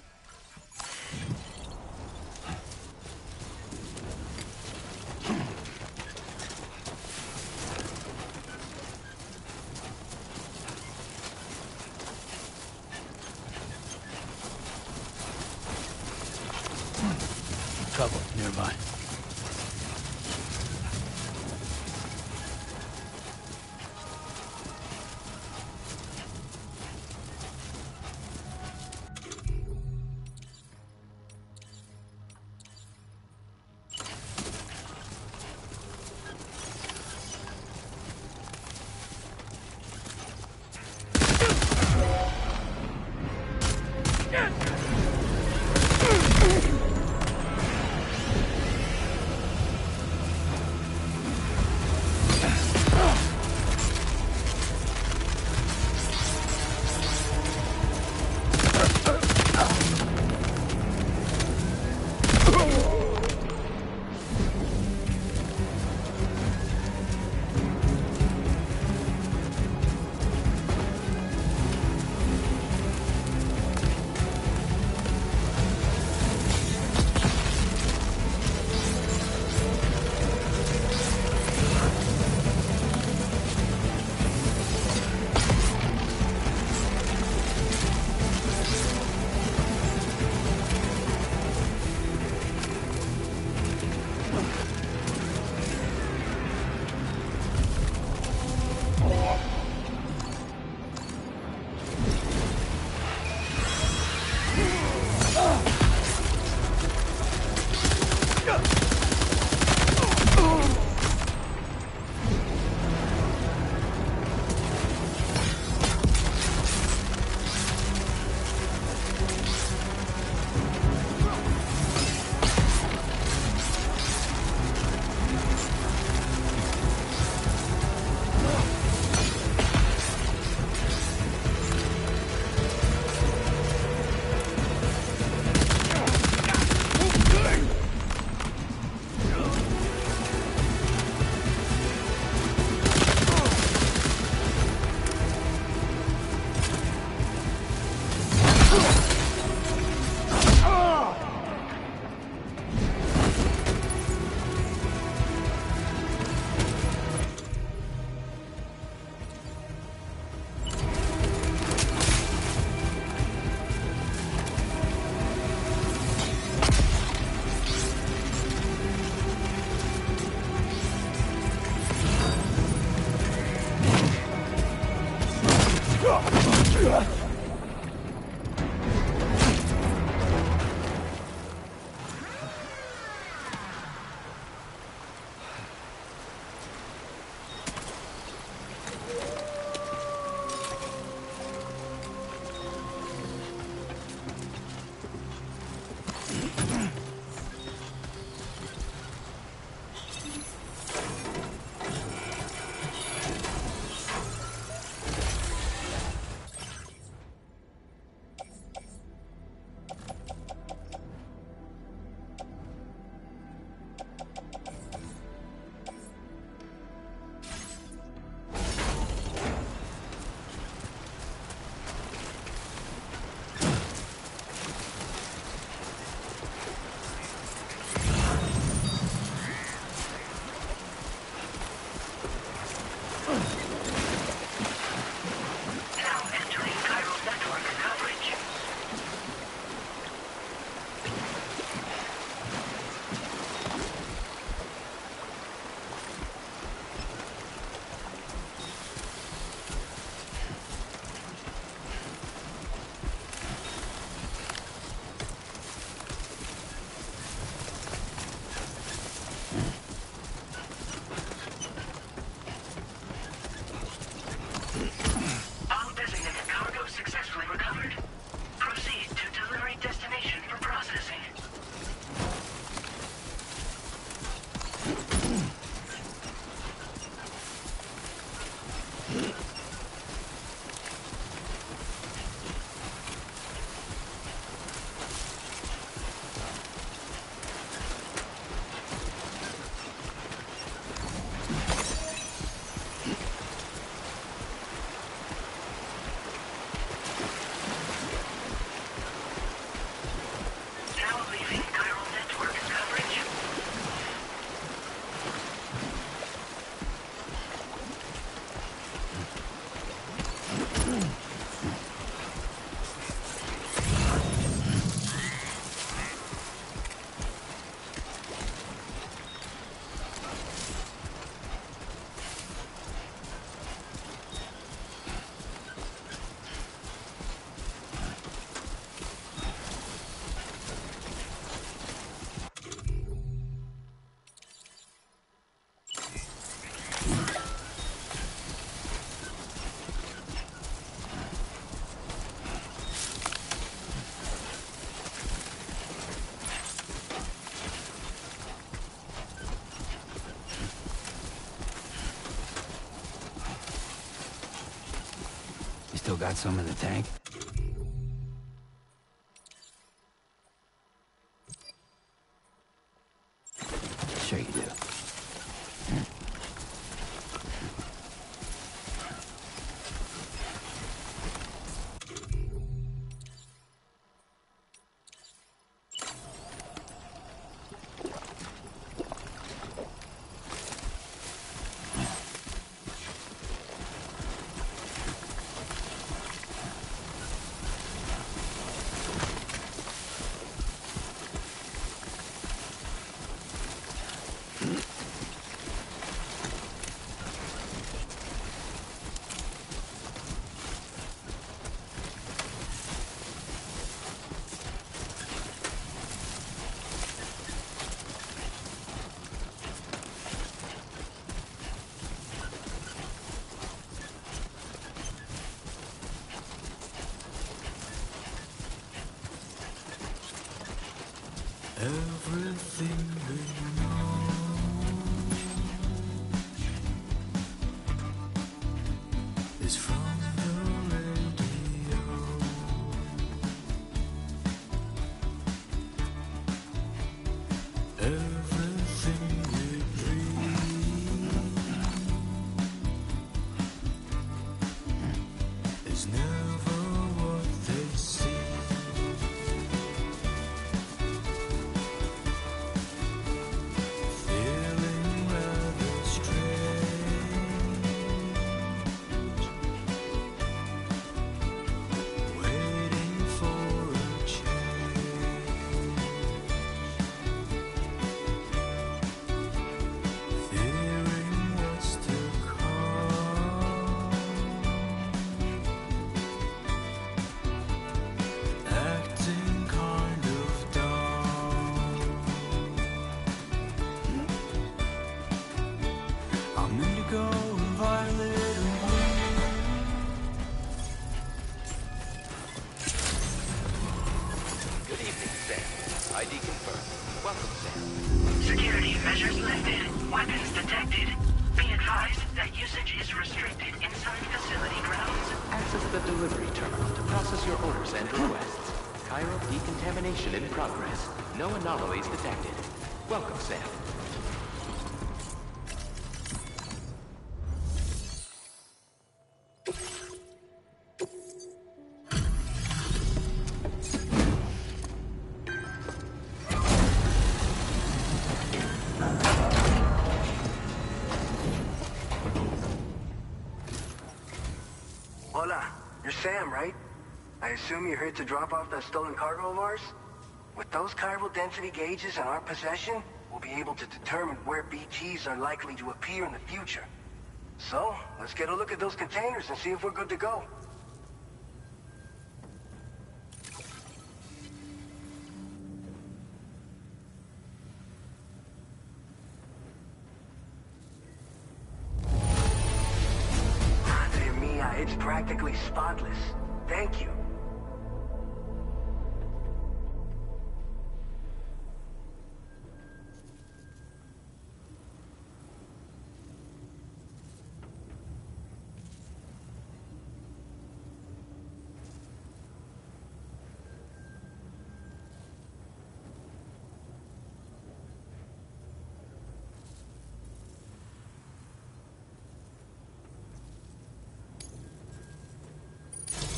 Trouble nearby. Still got some in the tank? Sure you do. Everything we know is from the radio. Everything we dream is never what they seem. Feeling rather strange. the delivery terminal to process your orders and requests. Chiral decontamination in progress. No anomalies detected. Welcome, Sam. Hola, you're Sam, right? I assume you're here to drop off that stolen cargo of ours? With those chiral density gauges in our possession, we'll be able to determine where BTs are likely to appear in the future. So, let's get a look at those containers and see if we're good to go. Madre mia, it's practically spotless. Thank you.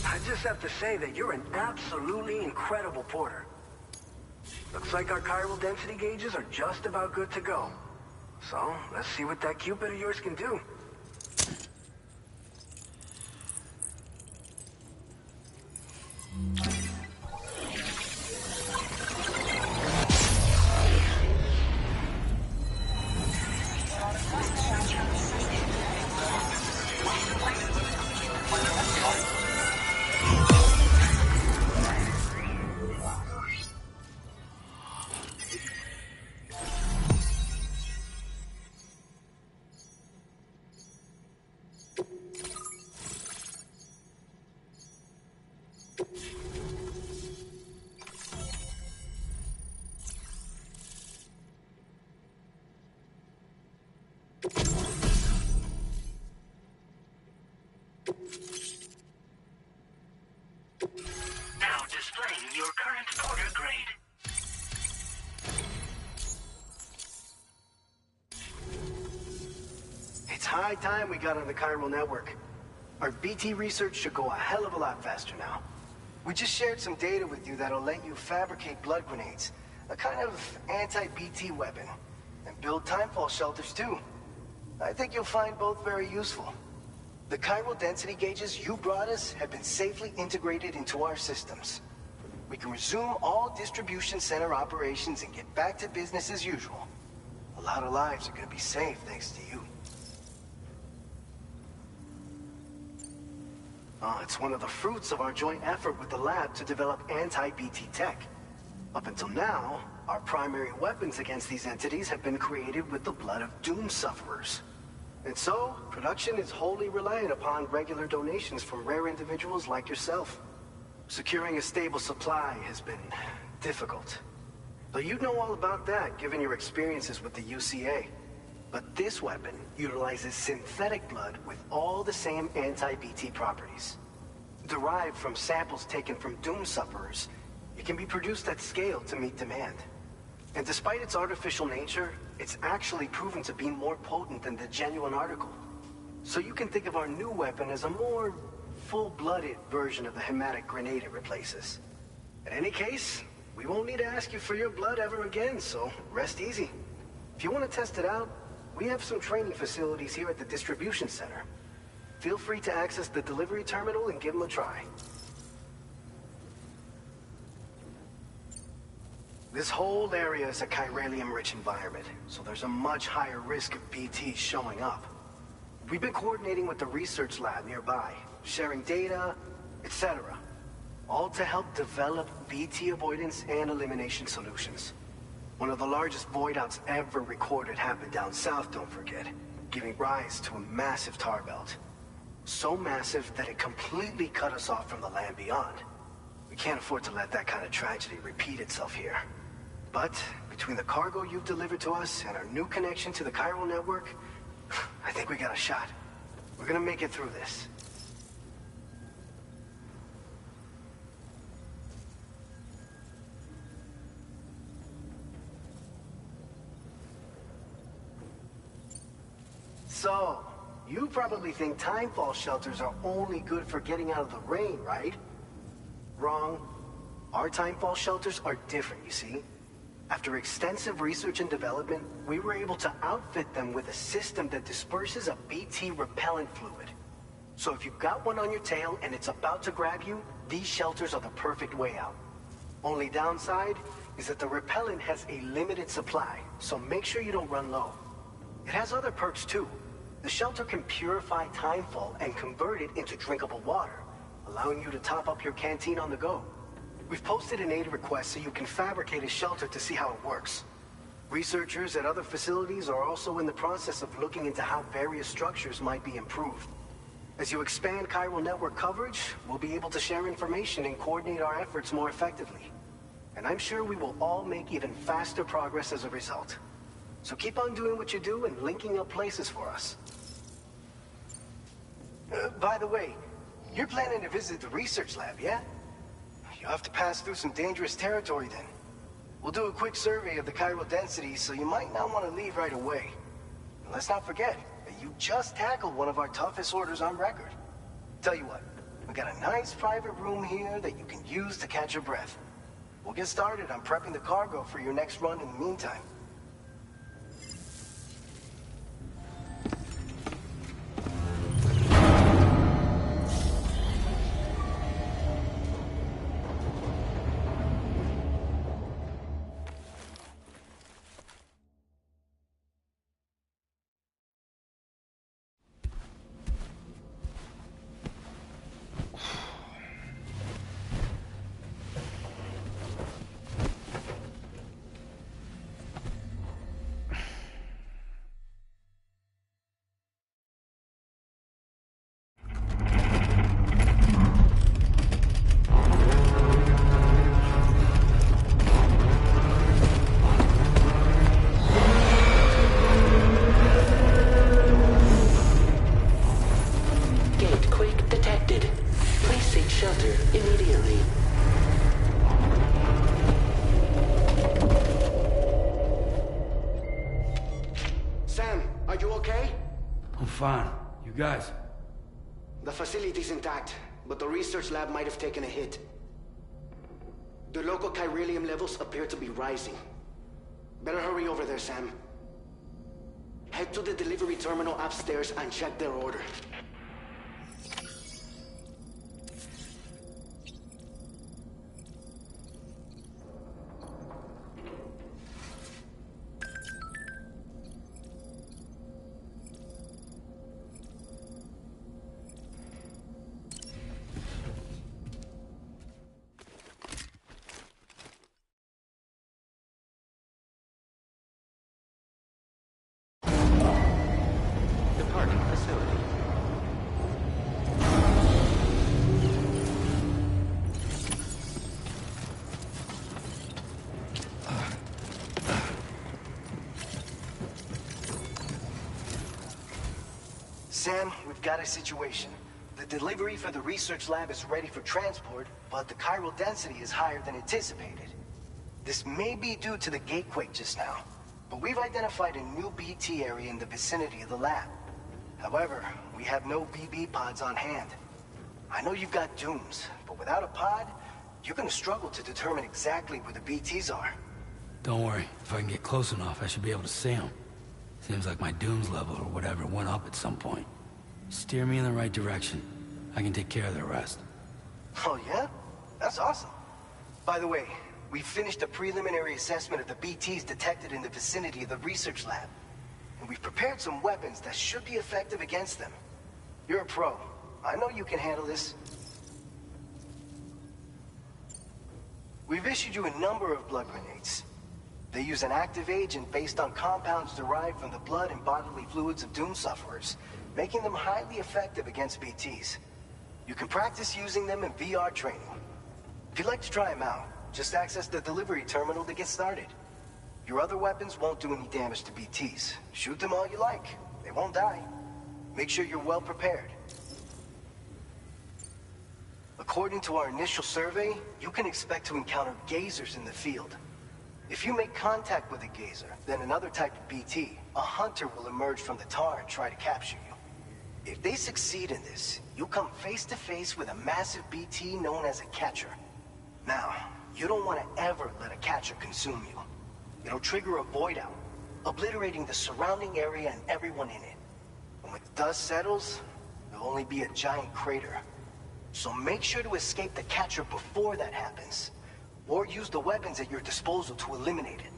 I just have to say that you're an absolutely incredible porter. Looks like our chiral density gauges are just about good to go. So, let's see what that Cupid of yours can do. Now displaying your current porter grade. It's high time we got on the chiral network. Our BT research should go a hell of a lot faster now. We just shared some data with you that'll let you fabricate blood grenades, a kind of anti-BT weapon, and build timefall shelters too. I think you'll find both very useful. The chiral density gauges you brought us have been safely integrated into our systems. We can resume all distribution center operations and get back to business as usual. A lot of lives are gonna be saved thanks to you. It's one of the fruits of our joint effort with the lab to develop anti-BT tech. Up until now, our primary weapons against these entities have been created with the blood of doom sufferers. And so, production is wholly reliant upon regular donations from rare individuals like yourself. Securing a stable supply has been difficult. Though you'd know all about that, given your experiences with the UCA. But this weapon utilizes synthetic blood with all the same anti-BT properties. Derived from samples taken from doom sufferers, it can be produced at scale to meet demand. And despite its artificial nature, it's actually proven to be more potent than the genuine article. So you can think of our new weapon as a more full-blooded version of the hematic grenade it replaces. In any case, we won't need to ask you for your blood ever again, so rest easy. If you want to test it out, we have some training facilities here at the distribution center. Feel free to access the delivery terminal and give them a try. This whole area is a chiralium-rich environment, so there's a much higher risk of BTs showing up. We've been coordinating with the research lab nearby, sharing data, etc. All to help develop BT avoidance and elimination solutions. One of the largest void outs ever recorded happened down south, don't forget, giving rise to a massive tar belt. So massive that it completely cut us off from the land beyond. We can't afford to let that kind of tragedy repeat itself here. But between the cargo you've delivered to us and our new connection to the chiral network, I think we got a shot. We're gonna make it through this. So, you probably think timefall shelters are only good for getting out of the rain, right? Wrong. Our timefall shelters are different, you see. After extensive research and development, we were able to outfit them with a system that disperses a BT repellent fluid. So if you've got one on your tail and it's about to grab you, these shelters are the perfect way out. Only downside is that the repellent has a limited supply, so make sure you don't run low. It has other perks too. The shelter can purify timefall and convert it into drinkable water, allowing you to top up your canteen on the go. We've posted an aid request so you can fabricate a shelter to see how it works. Researchers at other facilities are also in the process of looking into how various structures might be improved. As you expand chiral network coverage, we'll be able to share information and coordinate our efforts more effectively. And I'm sure we will all make even faster progress as a result. So keep on doing what you do and linking up places for us. By the way, you're planning to visit the research lab, yeah? You'll have to pass through some dangerous territory then. We'll do a quick survey of the chiral density, so you might not want to leave right away. And let's not forget that you just tackled one of our toughest orders on record. Tell you what, we got a nice private room here that you can use to catch your breath. We'll get started on prepping the cargo for your next run in the meantime. Fine. You guys? The facility's intact, but the research lab might have taken a hit. The local chiralium levels appear to be rising. Better hurry over there, Sam. Head to the delivery terminal upstairs and check their order. Sam, we've got a situation. The delivery for the research lab is ready for transport, but the chiral density is higher than anticipated. This may be due to the gatequake just now, but we've identified a new BT area in the vicinity of the lab. However, we have no BB pods on hand. I know you've got dooms, but without a pod, you're gonna struggle to determine exactly where the BTs are. Don't worry. If I can get close enough, I should be able to see them. Seems like my dooms level or whatever went up at some point. Steer me in the right direction. I can take care of the rest. Oh yeah? That's awesome. By the way, we finished a preliminary assessment of the BTs detected in the vicinity of the research lab. And we've prepared some weapons that should be effective against them. You're a pro. I know you can handle this. We've issued you a number of blood grenades. They use an active agent based on compounds derived from the blood and bodily fluids of Doom sufferers, making them highly effective against BTs. You can practice using them in VR training. If you'd like to try them out, just access the delivery terminal to get started. Your other weapons won't do any damage to BTs. Shoot them all you like. They won't die. Make sure you're well prepared. According to our initial survey, you can expect to encounter gazers in the field. If you make contact with a gazer, then another type of BT, a hunter will emerge from the tar and try to capture you. If they succeed in this, you'll come face to face with a massive BT known as a catcher. Now, you don't want to ever let a catcher consume you. It'll trigger a void out, obliterating the surrounding area and everyone in it. And when the dust settles, there'll only be a giant crater. So make sure to escape the catcher before that happens, or use the weapons at your disposal to eliminate it.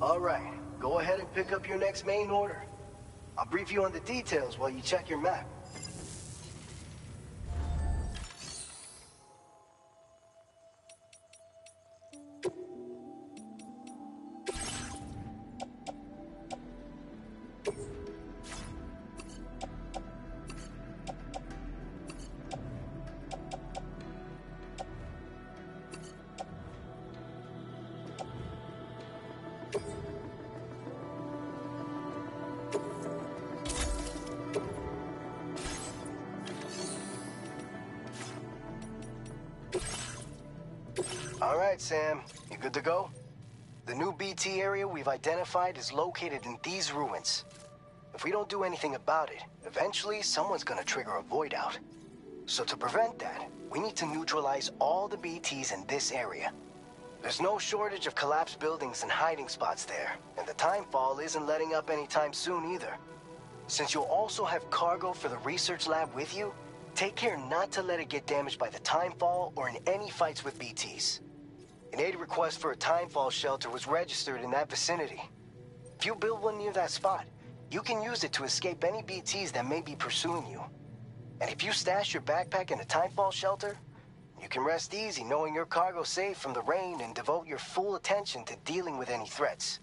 All right, go ahead and pick up your next main order. I'll brief you on the details while you check your map. All right, Sam. You good to go? The new BT area we've identified is located in these ruins. If we don't do anything about it, eventually someone's gonna trigger a void out. So to prevent that, we need to neutralize all the BTs in this area. There's no shortage of collapsed buildings and hiding spots there, and the timefall isn't letting up anytime soon either. Since you'll also have cargo for the research lab with you, take care not to let it get damaged by the timefall or in any fights with BTs. An aid request for a timefall shelter was registered in that vicinity. If you build one near that spot, you can use it to escape any BTs that may be pursuing you. And if you stash your backpack in a timefall shelter, you can rest easy knowing your cargo's safe from the rain and devote your full attention to dealing with any threats.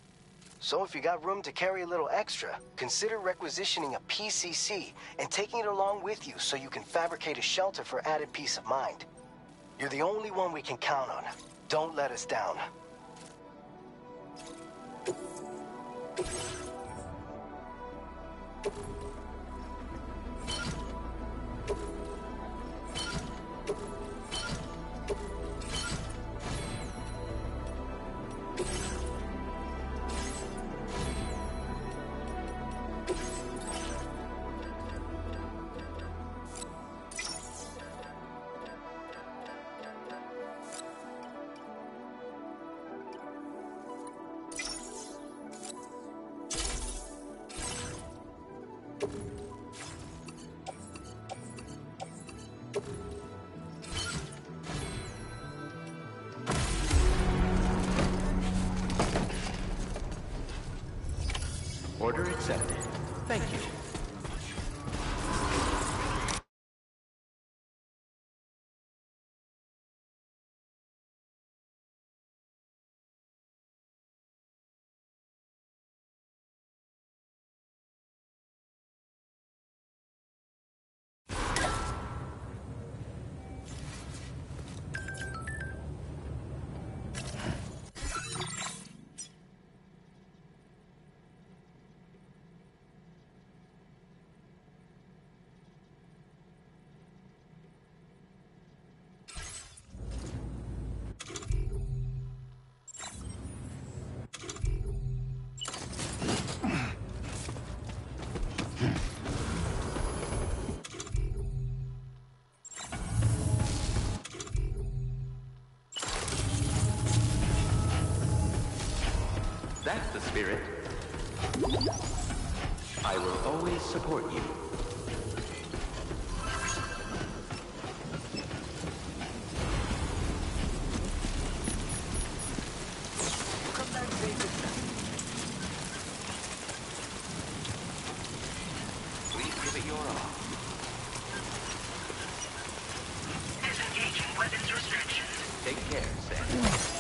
So if you got room to carry a little extra, consider requisitioning a PCC and taking it along with you so you can fabricate a shelter for added peace of mind. You're the only one we can count on. Don't let us down. Order accepted. Thank you. That's the spirit. I will always support you. Come back safe and sound. Please give it your all. Disengaging weapons restrictions. Take care, Sam.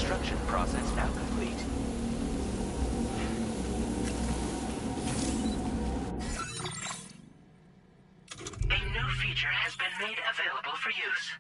Construction process now complete. A new feature has been made available for use.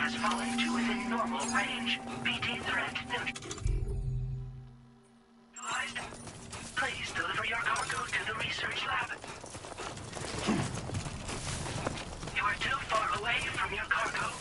has fallen to within normal range. BT threat neutralized. Please deliver your cargo to the research lab. You are too far away from your cargo.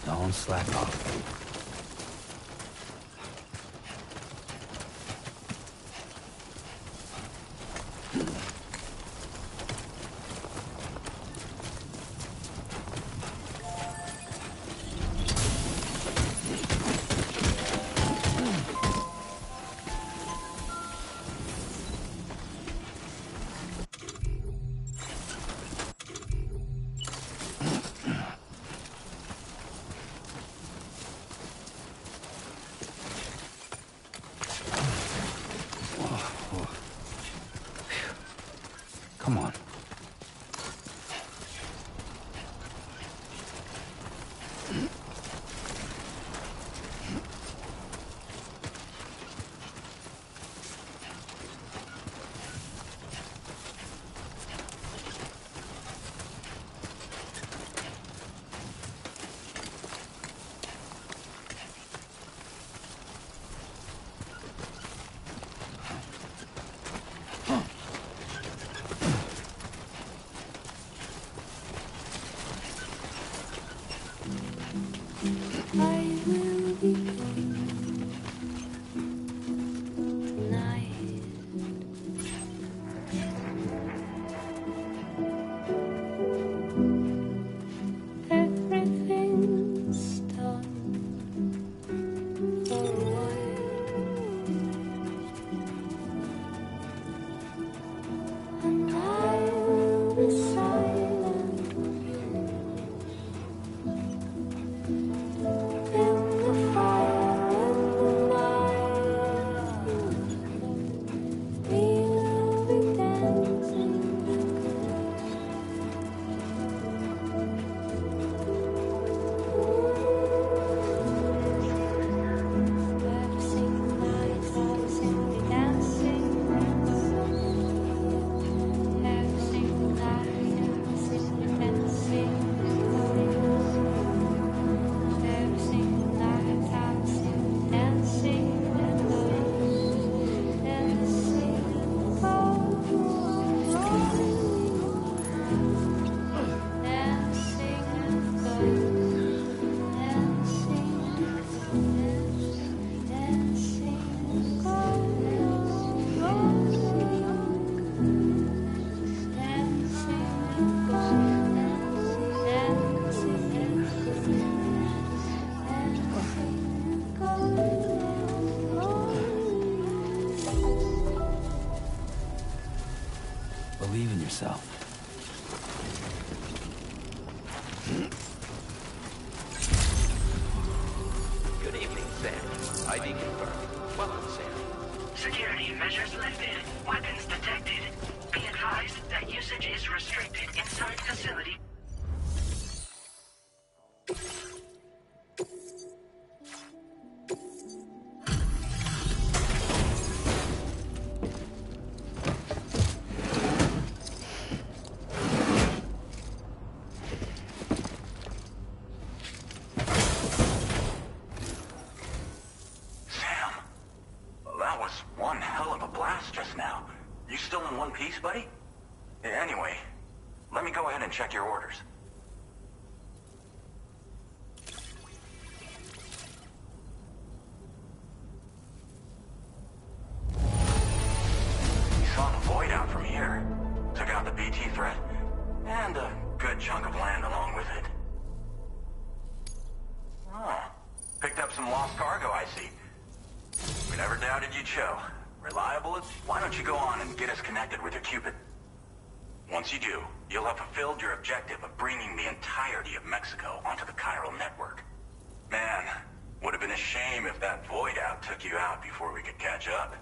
Don't slack off. Good evening, Sam. ID confirmed. Welcome, Sam. Security measures lifted. Weapons detected. Be advised that usage is restricted inside facility. Buddy? Anyway, let me go ahead and check your orders. You saw the void out from here. Took out the BT threat. And a good chunk of land along with it. Oh, picked up some lost cargo, I see. We never doubted you'd show. Reliable as... Why don't you go on and get us connected with your Cupid? Once you do, you'll have fulfilled your objective of bringing the entirety of Mexico onto the chiral network. Man, would have been a shame if that void out took you out before we could catch up.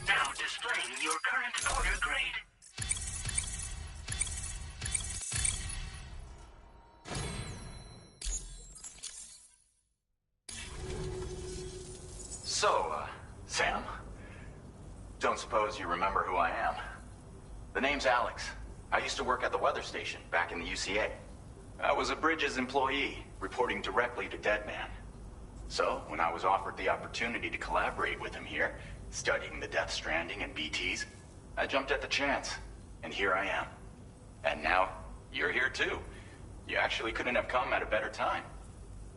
Now displaying your current order grade. So, Sam, don't suppose you remember who I am? The name's Alex. I used to work at the weather station back in the UCA. I was a Bridges employee, reporting directly to Deadman. So, when I was offered the opportunity to collaborate with him here, studying the Death Stranding and BTs, I jumped at the chance, and here I am. And now, you're here too. You actually couldn't have come at a better time.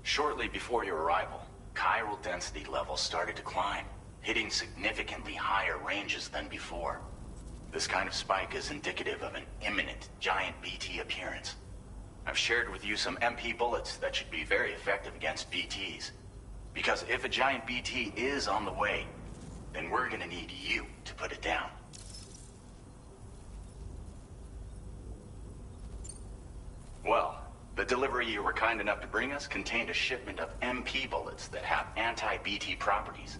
Shortly before your arrival, chiral density levels started to climb, hitting significantly higher ranges than before. This kind of spike is indicative of an imminent giant BT appearance. I've shared with you some MP bullets that should be very effective against BTs. Because if a giant BT is on the way, then we're gonna need you to put it down. Well, the delivery you were kind enough to bring us contained a shipment of MP bullets that have anti-BT properties.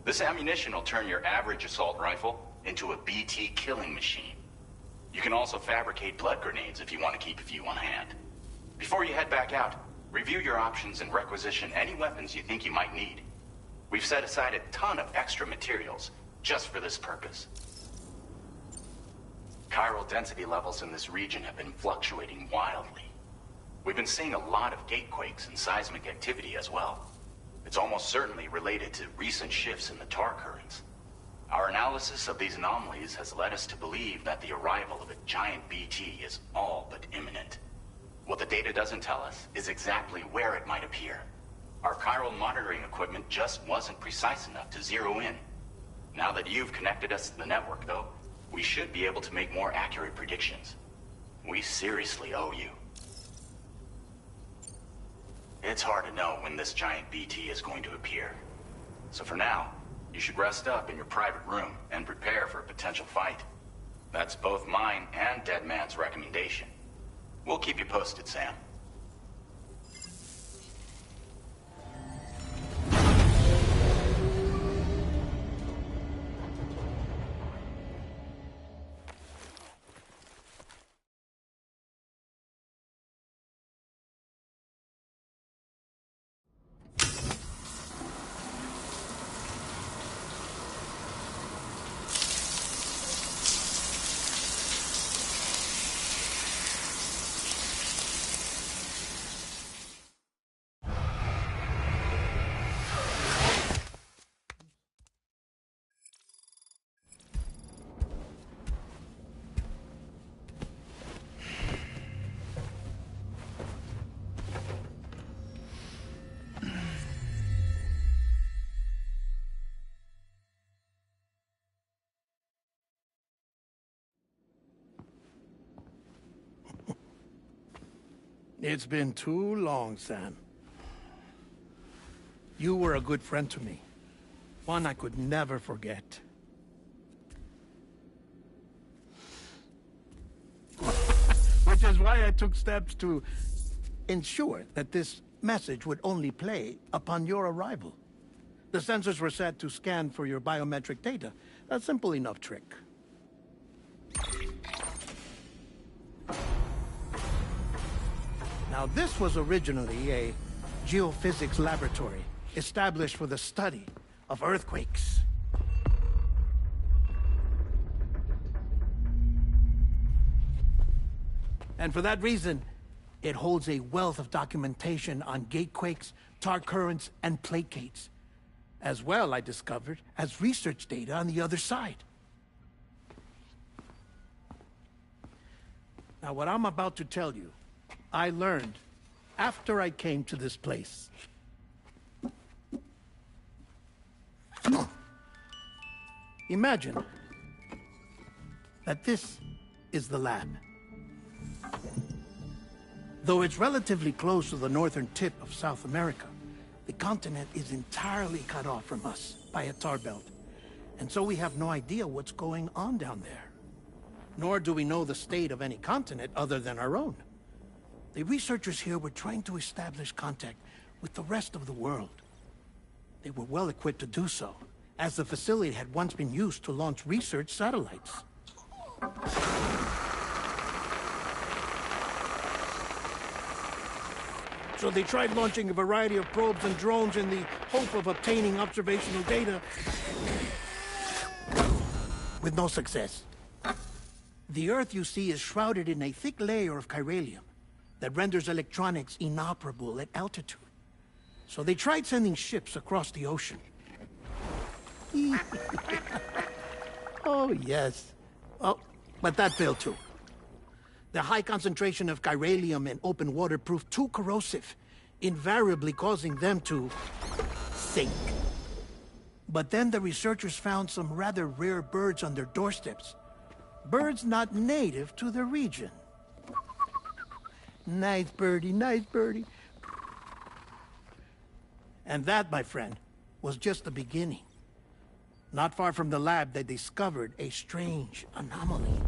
This ammunition will turn your average assault rifle into a BT killing machine. You can also fabricate blood grenades if you want to keep a few on hand. Before you head back out, review your options and requisition any weapons you think you might need. We've set aside a ton of extra materials just for this purpose. Chiral density levels in this region have been fluctuating wildly. We've been seeing a lot of gatequakes and seismic activity as well. It's almost certainly related to recent shifts in the tar currents. Our analysis of these anomalies has led us to believe that the arrival of a giant BT is all but imminent. What the data doesn't tell us is exactly where it might appear. Our chiral monitoring equipment just wasn't precise enough to zero in. Now that you've connected us to the network, though, we should be able to make more accurate predictions. We seriously owe you. It's hard to know when this giant BT is going to appear. So for now, you should rest up in your private room and prepare for a potential fight. That's both mine and Deadman's recommendation. We'll keep you posted, Sam. It's been too long, Sam. You were a good friend to me. One I could never forget. Which is why I took steps to ensure that this message would only play upon your arrival. The sensors were set to scan for your biometric data. A simple enough trick. Now, this was originally a geophysics laboratory established for the study of earthquakes. And for that reason, it holds a wealth of documentation on gatequakes, tar currents, and placates. As well, I discovered, as research data on the other side. Now, what I'm about to tell you, I learned after I came to this place. Imagine that this is the lab. Though it's relatively close to the northern tip of South America, the continent is entirely cut off from us by a tar belt. And so we have no idea what's going on down there. Nor do we know the state of any continent other than our own. The researchers here were trying to establish contact with the rest of the world. They were well equipped to do so, as the facility had once been used to launch research satellites. So they tried launching a variety of probes and drones in the hope of obtaining observational data, with no success. The Earth, you see, is shrouded in a thick layer of chiralium that renders electronics inoperable at altitude. So they tried sending ships across the ocean. Oh, yes. Oh, but that failed too. The high concentration of chiralium in open water proved too corrosive, invariably causing them to sink. But then the researchers found some rather rare birds on their doorsteps. Birds not native to the region. Nice birdie, nice birdie. And that, my friend, was just the beginning. Not far from the lab, they discovered a strange anomaly.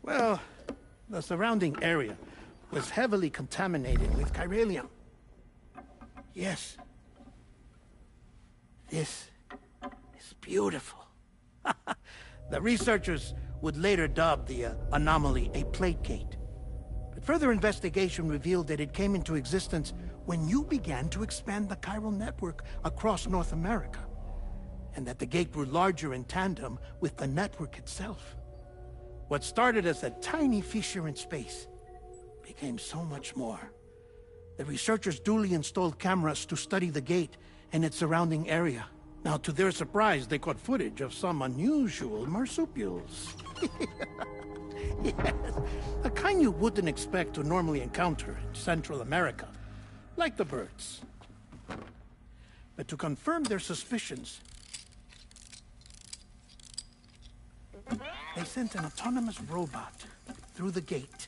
Well, the surrounding area was heavily contaminated with chiralium. Yes. This is beautiful. The researchers would later dub the anomaly a plate gate. But further investigation revealed that it came into existence when you began to expand the chiral network across North America, and that the gate grew larger in tandem with the network itself. What started as a tiny fissure in space became so much more. The researchers duly installed cameras to study the gate and its surrounding area. Now, to their surprise, they caught footage of some unusual marsupials. Yes, a kind you wouldn't expect to normally encounter in Central America, like the birds. But to confirm their suspicions, they sent an autonomous robot through the gate.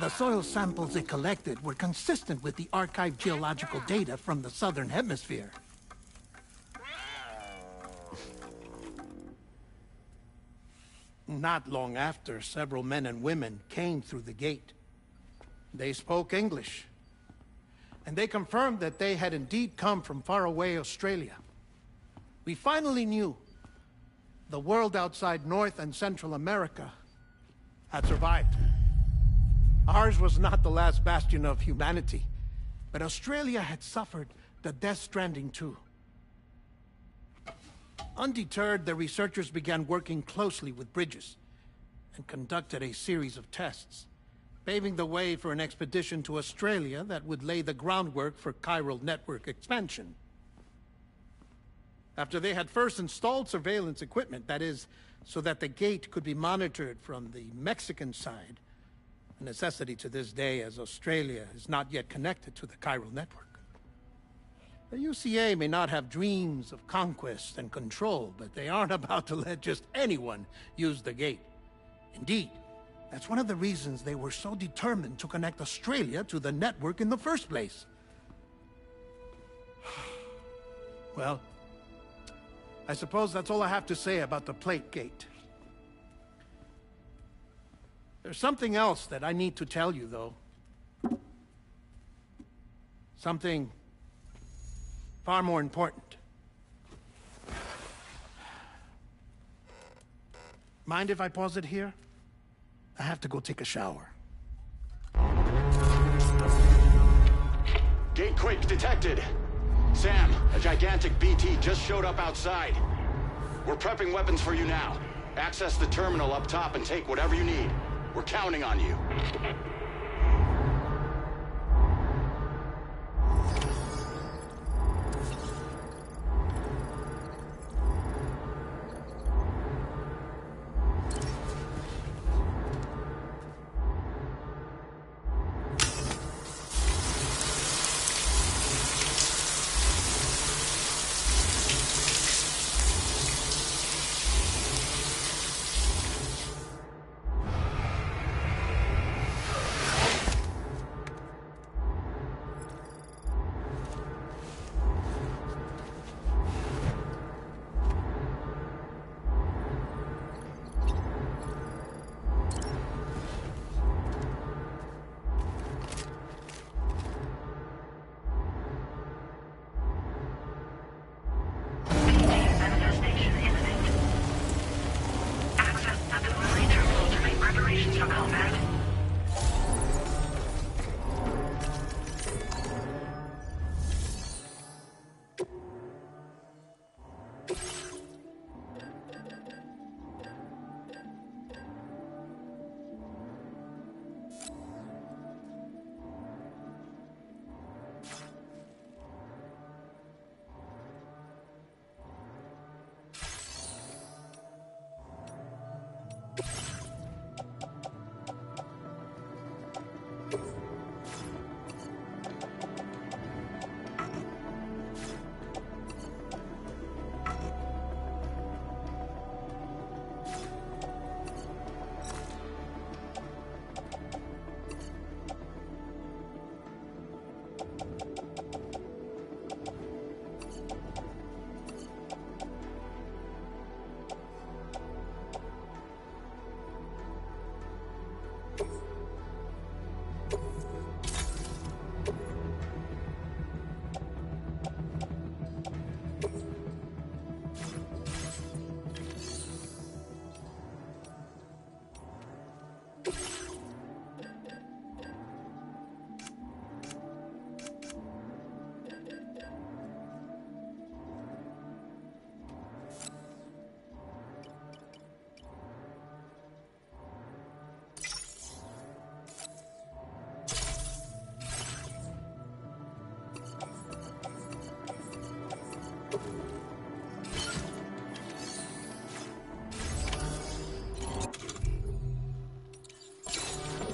The soil samples it collected were consistent with the archived geological data from the southern hemisphere. Not long after, several men and women came through the gate. They spoke English, and they confirmed that they had indeed come from faraway Australia. We finally knew the world outside North and Central America had survived. Ours was not the last bastion of humanity, but Australia had suffered the death stranding too. Undeterred, the researchers began working closely with Bridges and conducted a series of tests, paving the way for an expedition to Australia that would lay the groundwork for chiral network expansion. After they had first installed surveillance equipment, that is, so that the gate could be monitored from the Mexican side, a necessity to this day as Australia is not yet connected to the chiral network. The UCA may not have dreams of conquest and control, but they aren't about to let just anyone use the gate. Indeed, that's one of the reasons they were so determined to connect Australia to the network in the first place. Well, I suppose that's all I have to say about the Plate Gate. There's something else that I need to tell you, though. Something far more important. Mind if I pause it here? I have to go take a shower. Gate quake detected. Sam, a gigantic BT just showed up outside. We're prepping weapons for you now. Access the terminal up top and take whatever you need. We're counting on you. Manifestation imminent. Access the delivery terminal to make preparations for combat.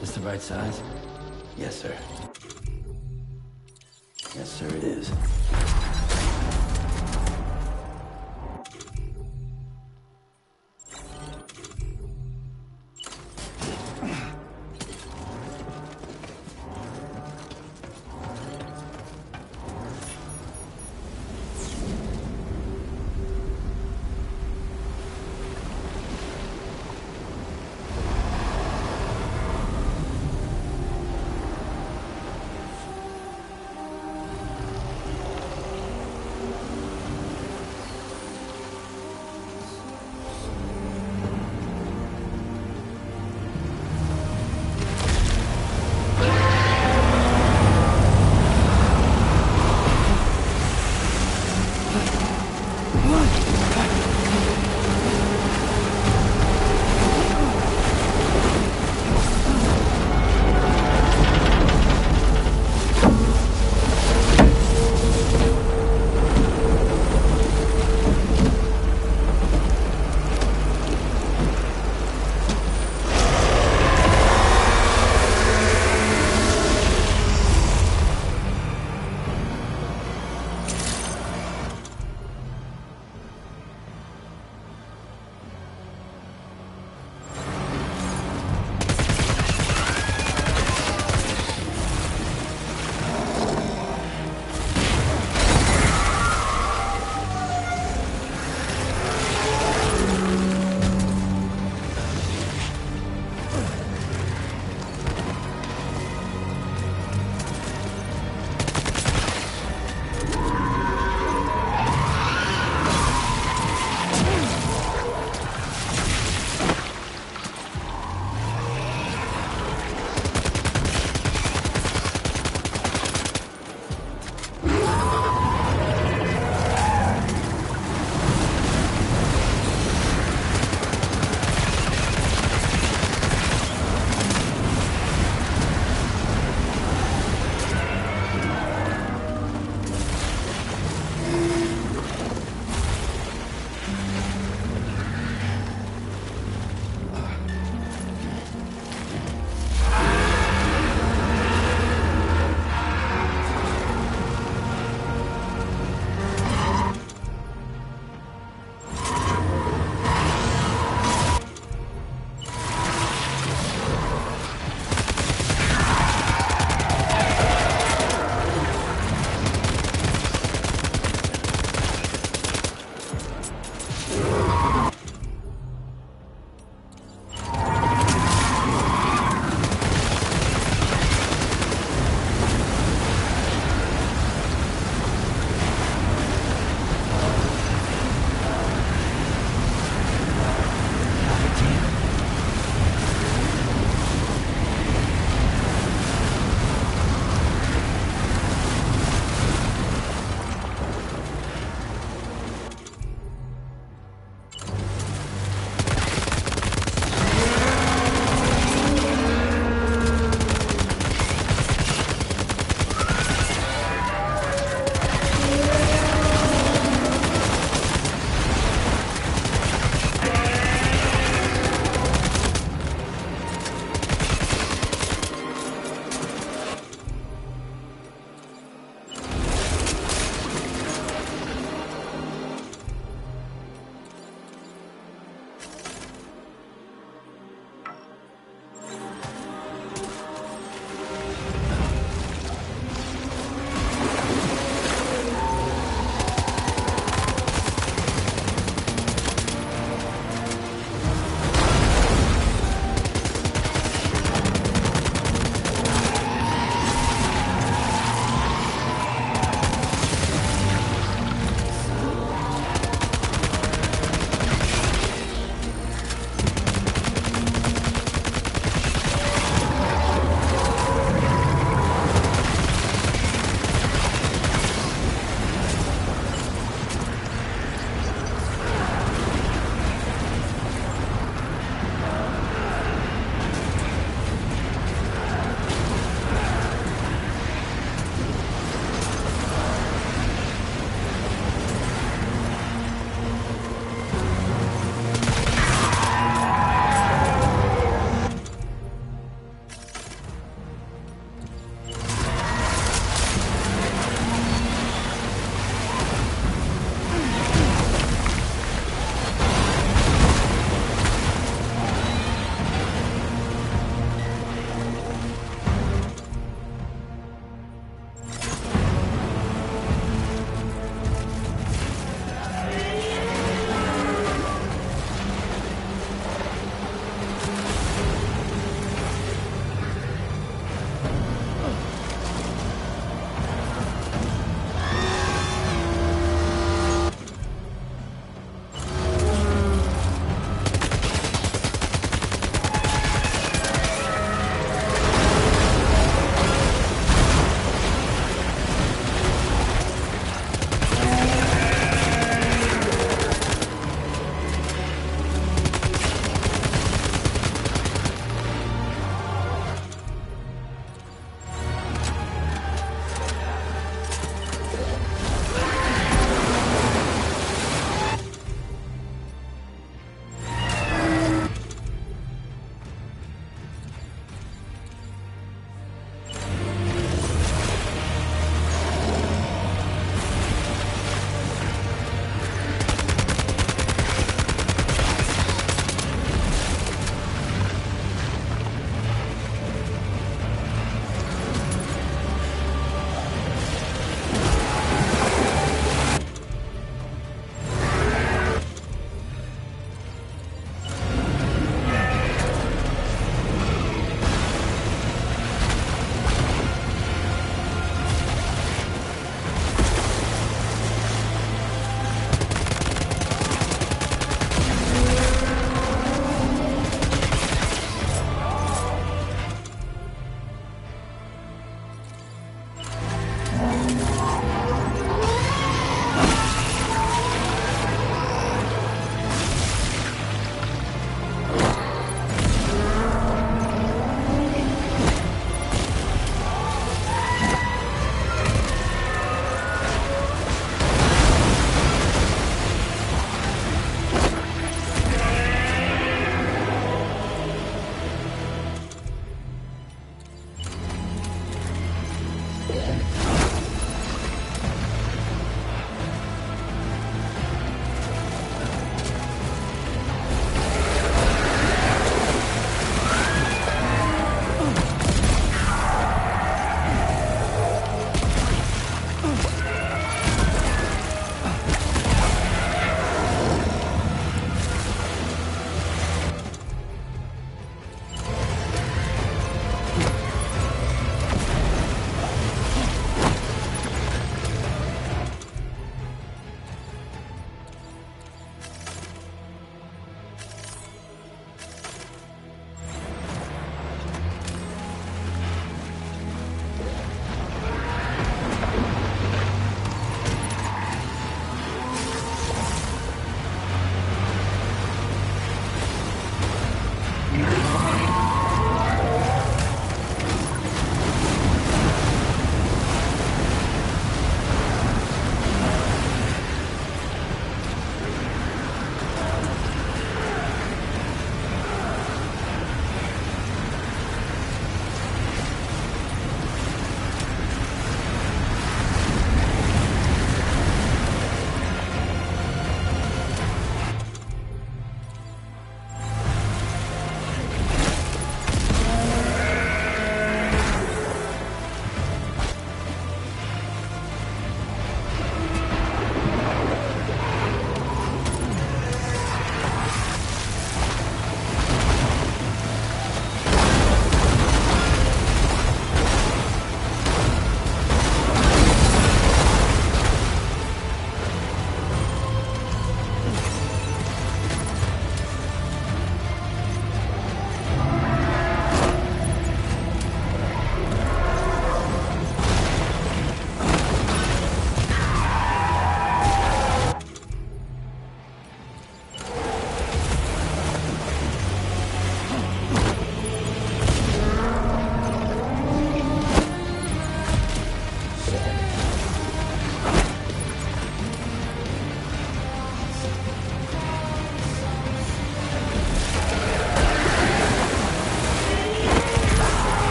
This the right size? Yes, sir. Yes, sir, it is.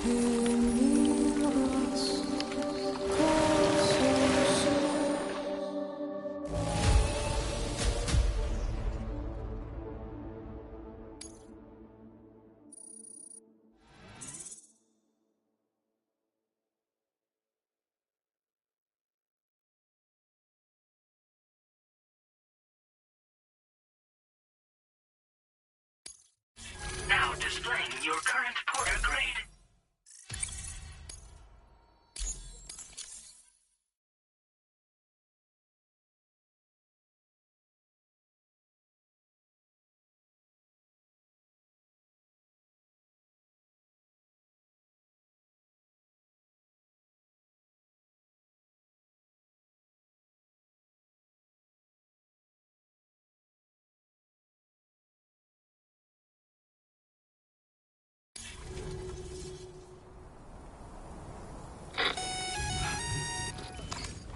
Now displaying your current porter grade.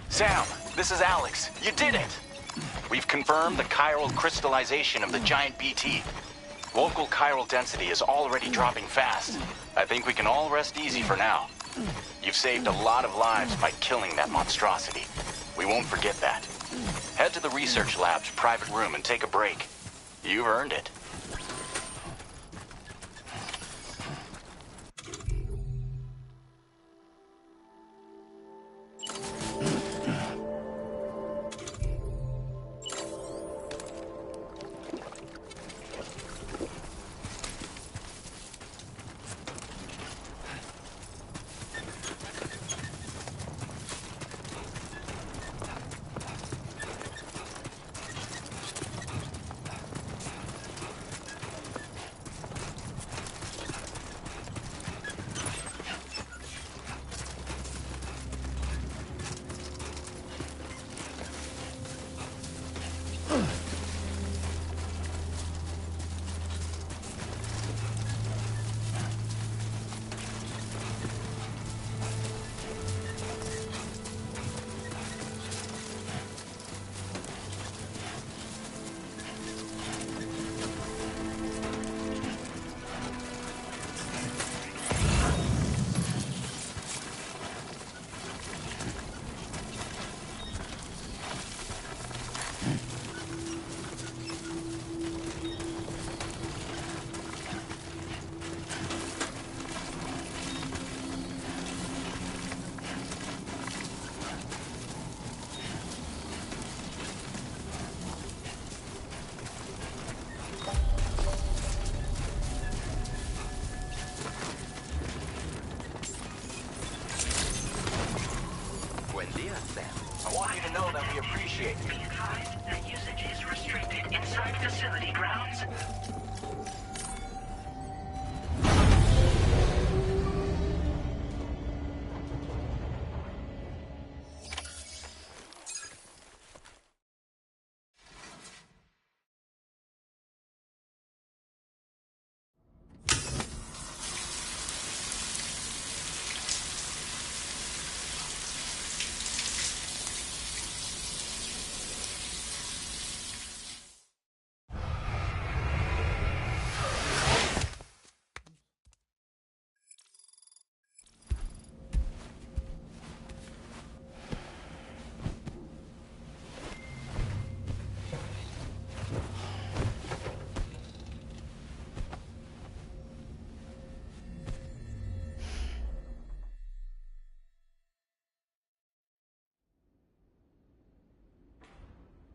Sam, this is Alex. You did it! We've confirmed the chiral crystallization of the giant BT. Local chiral density is already dropping fast. I think we can all rest easy for now. You've saved a lot of lives by killing that monstrosity. We won't forget that. Head to the research lab's private room and take a break. You've earned it. I want you to know that we appreciate it. Be advised that usage is restricted inside facility grounds.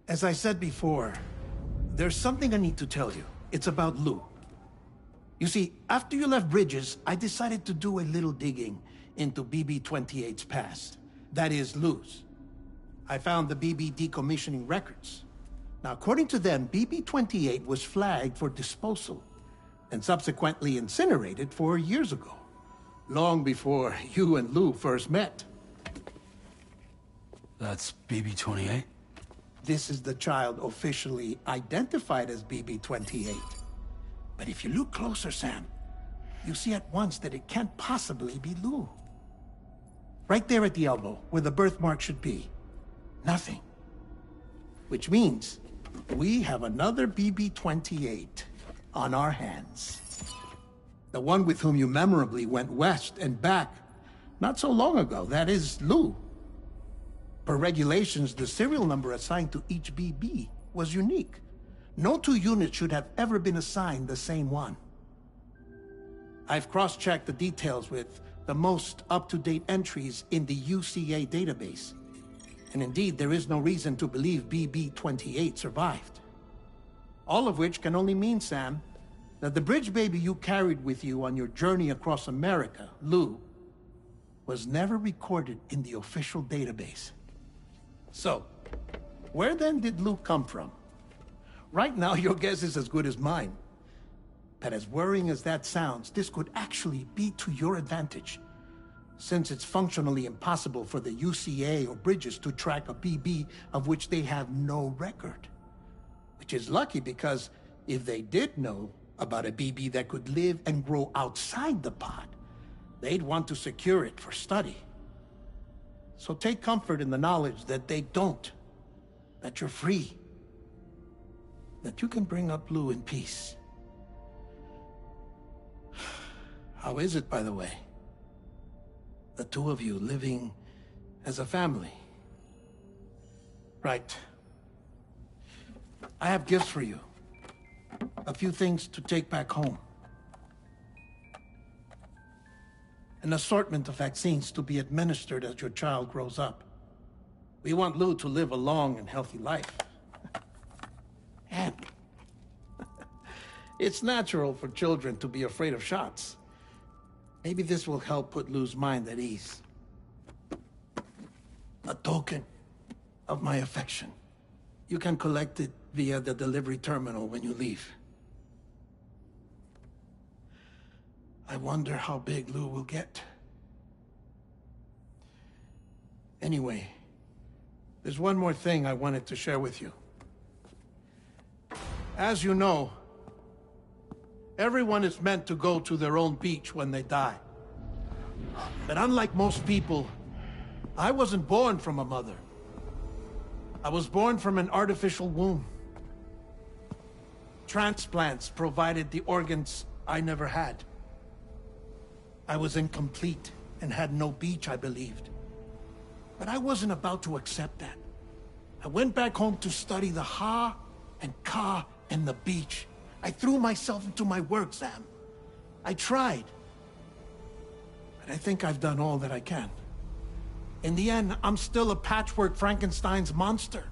As I said before, there's something I need to tell you. It's about Lou. You see, after you left Bridges, I decided to do a little digging into BB-28's past. That is, Lou's. I found the BB decommissioning records. Now, according to them, BB-28 was flagged for disposal and subsequently incinerated 4 years ago, long before you and Lou first met. That's BB-28? This is the child officially identified as BB-28. But if you look closer, Sam, you see at once that it can't possibly be Lou. Right there at the elbow, where the birthmark should be. Nothing. Which means we have another BB-28 on our hands. The one with whom you memorably went west and back not so long ago. That is Lou. Per regulations, the serial number assigned to each BB was unique. No two units should have ever been assigned the same one. I've cross-checked the details with the most up-to-date entries in the UCA database. And indeed, there is no reason to believe BB-28 survived. All of which can only mean, Sam, that the bridge baby you carried with you on your journey across America, Lou, was never recorded in the official database. So, where then did Lou come from? Right now, your guess is as good as mine. But as worrying as that sounds, this could actually be to your advantage, since it's functionally impossible for the UCA or Bridges to track a BB of which they have no record. Which is lucky, because if they did know about a BB that could live and grow outside the pod, they'd want to secure it for study. So take comfort in the knowledge that they don't, that you're free, that you can bring up Lou in peace. How is it, by the way? The two of you living as a family. Right. I have gifts for you. A few things to take back home. An assortment of vaccines to be administered as your child grows up. We want Lou to live a long and healthy life. And it's natural for children to be afraid of shots. Maybe this will help put Lou's mind at ease. A token of my affection. You can collect it via the delivery terminal when you leave. I wonder how big Lou will get. Anyway, there's one more thing I wanted to share with you. As you know, everyone is meant to go to their own beach when they die. But unlike most people, I wasn't born from a mother. I was born from an artificial womb. Transplants provided the organs I never had. I was incomplete and had no beach, I believed. But I wasn't about to accept that. I went back home to study the Ha and Ka and the beach. I threw myself into my work, Sam. I tried. But I think I've done all that I can. In the end, I'm still a patchwork Frankenstein's monster.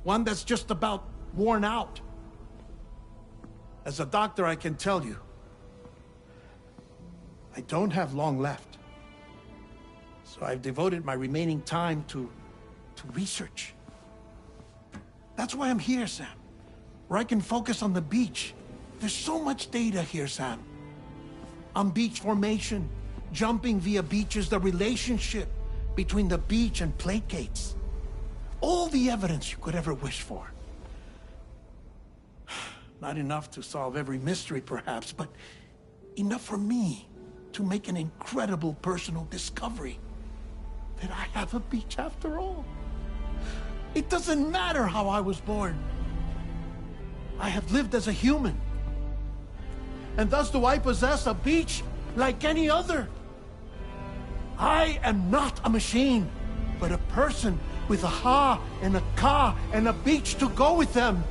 One that's just about worn out. As a doctor, I can tell you, I don't have long left. So I've devoted my remaining time to research. That's why I'm here, Sam. Where I can focus on the beach. There's so much data here, Sam. On beach formation, jumping via beaches, the relationship between the beach and placates. All the evidence you could ever wish for. Not enough to solve every mystery, perhaps, but enough for me to make an incredible personal discovery. That I have a beach after all. It doesn't matter how I was born. I have lived as a human. And thus do I possess a beach like any other. I am not a machine, but a person with a Ha and a Ka and a beach to go with them.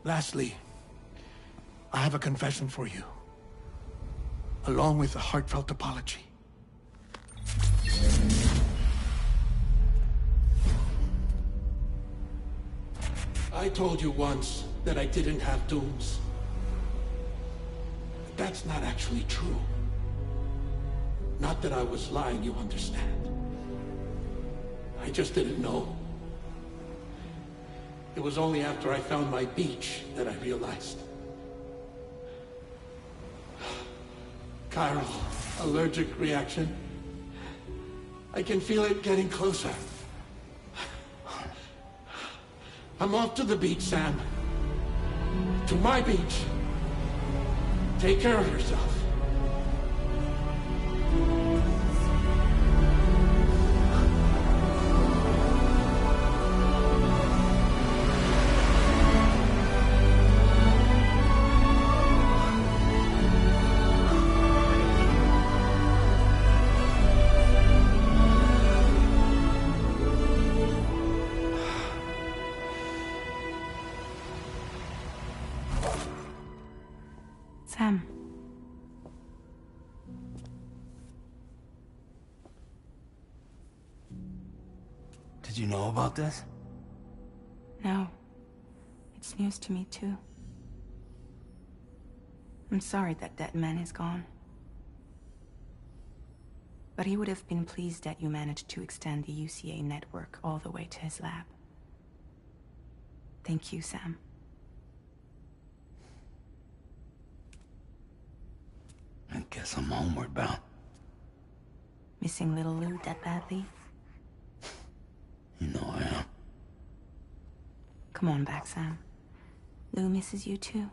Lastly, I have a confession for you, along with a heartfelt apology. I told you once that I didn't have dooms. But that's not actually true. Not that I was lying, you understand. I just didn't know. It was only after I found my beach that I realized. Chiral allergic reaction. I can feel it getting closer. I'm off to the beach, Sam. To my beach. Take care of yourself. Sam. Did you know about this? No. It's news to me, too. I'm sorry that man is gone. But he would have been pleased that you managed to extend the UCA network all the way to his lab. Thank you, Sam. I guess I'm homeward bound. Missing little Lou that badly? You know I am. Come on back, Sam. Lou misses you too.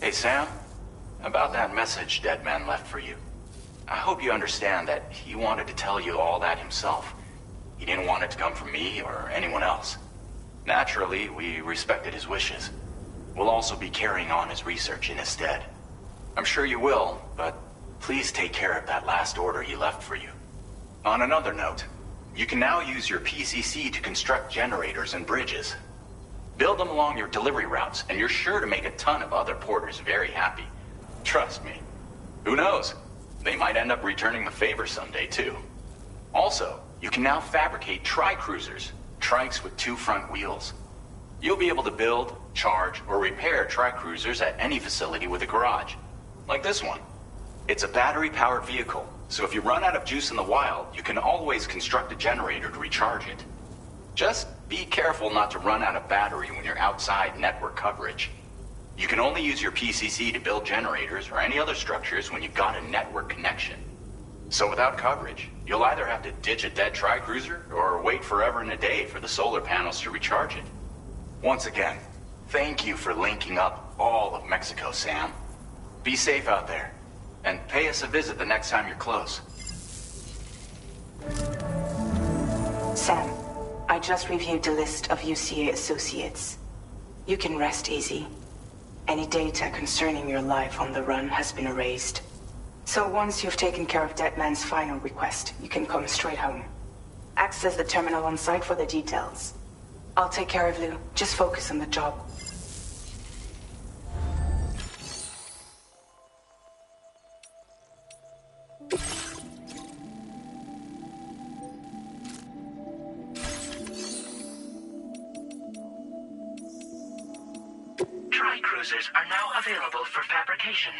Hey, Sam. About that message Deadman left for you. I hope you understand that he wanted to tell you all that himself. He didn't want it to come from me or anyone else. Naturally, we respected his wishes. We'll also be carrying on his research in his stead. I'm sure you will, but please take care of that last order he left for you. On another note, you can now use your PCC to construct generators and bridges. Build them along your delivery routes, and you're sure to make a ton of other porters very happy. Trust me. Who knows? They might end up returning the favor someday, too. Also, you can now fabricate tri-cruisers, trikes with 2 front wheels. You'll be able to build, charge, or repair tri-cruisers at any facility with a garage. Like this one. It's a battery-powered vehicle, so if you run out of juice in the wild, you can always construct a generator to recharge it. Just be careful not to run out of battery when you're outside network coverage. You can only use your PCC to build generators or any other structures when you've got a network connection. So without coverage, you'll either have to ditch a dead tri-cruiser or wait forever and a day for the solar panels to recharge it. Once again, thank you for linking up all of Mexico, Sam. Be safe out there, and pay us a visit the next time you're close. Sam, I just reviewed the list of UCA associates. You can rest easy. Any data concerning your life on the run has been erased. So once you've taken care of Deadman's final request, you can come straight home. Access the terminal on site for the details. I'll take care of Lou. Just focus on the job. Tri-cruisers are now available for fabrication.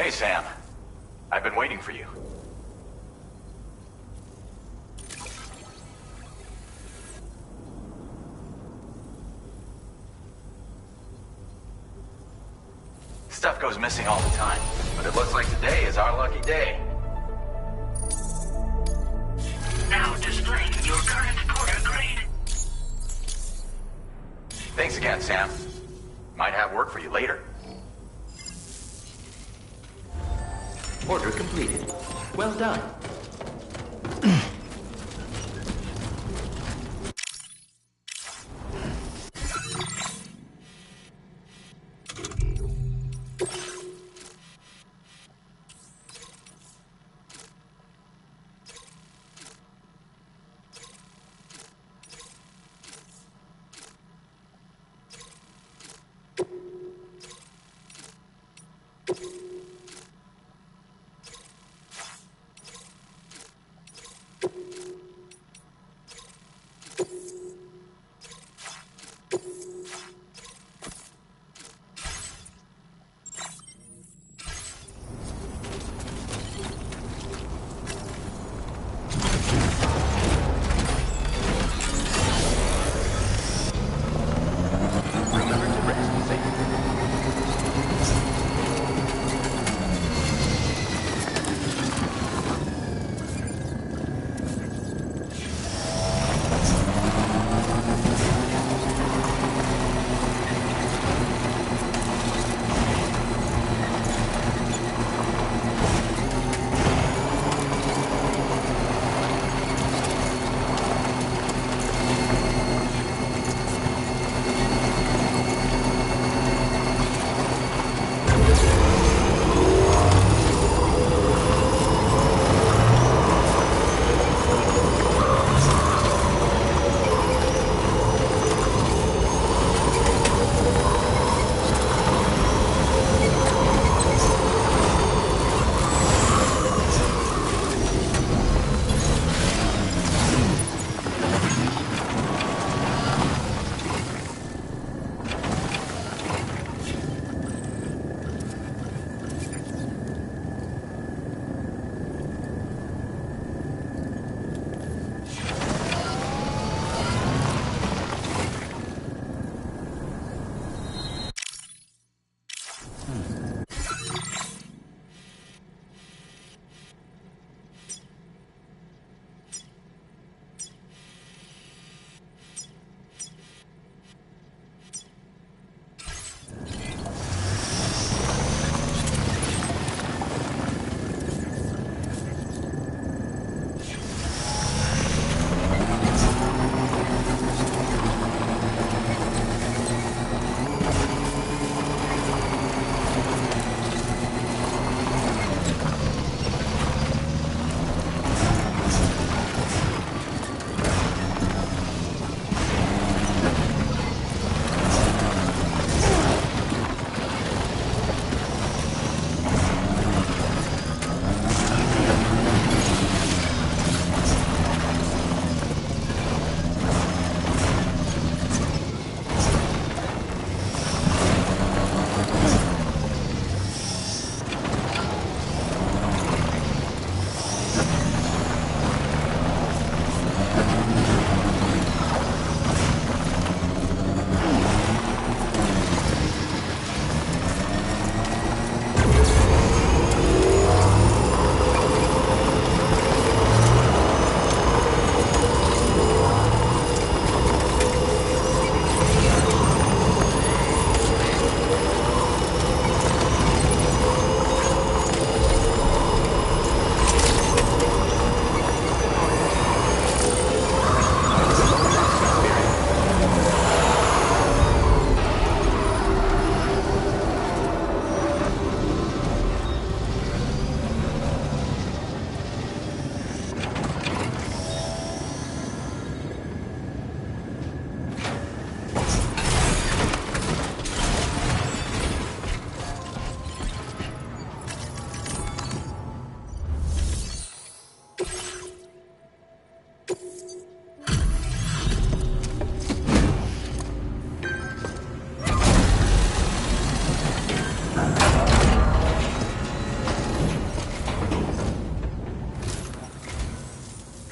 Hey, Sam. I've been waiting for you. Stuff goes missing all the time, but it looks like today is our lucky day. Now displaying your current porter grade. Thanks again, Sam. Might have work for you later. Order completed. Well done.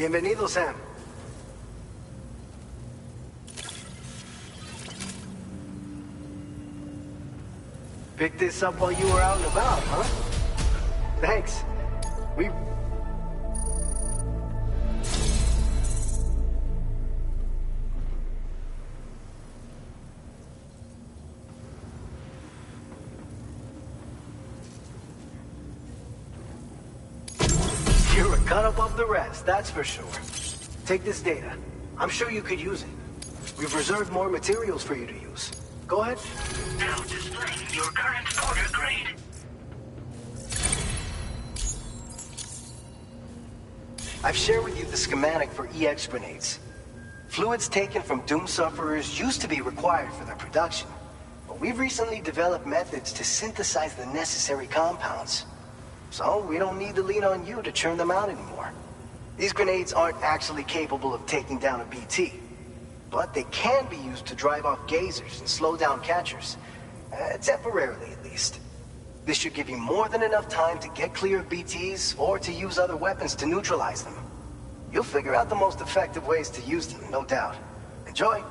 Bienvenido, Sam. Picked this up while you were out and about, huh? Thanks. We... You're a cut above the rest, that's for sure. Take this data. I'm sure you could use it. We've reserved more materials for you to use. Go ahead. Now displaying your current order grade. I've shared with you the schematic for EX grenades. Fluids taken from Doom sufferers used to be required for their production, but we've recently developed methods to synthesize the necessary compounds. So we don't need to lean on you to churn them out anymore. These grenades aren't actually capable of taking down a BT, but they can be used to drive off gazers and slow down catchers. Temporarily, at least. This should give you more than enough time to get clear of BTs or to use other weapons to neutralize them. You'll figure out the most effective ways to use them, no doubt. Enjoy.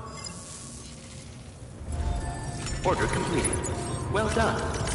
Order completed. Well done.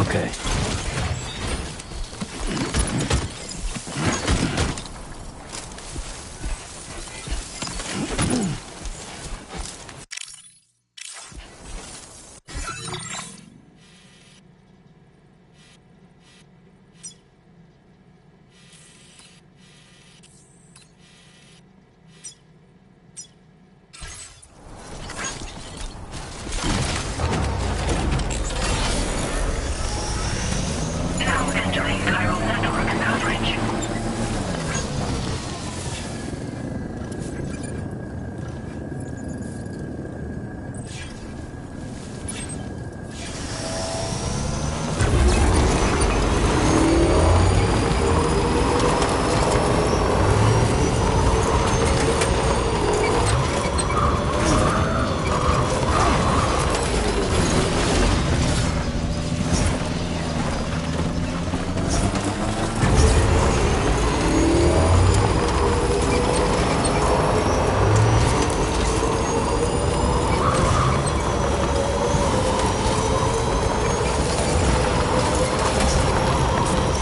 Okay. Now entering chiral network coverage.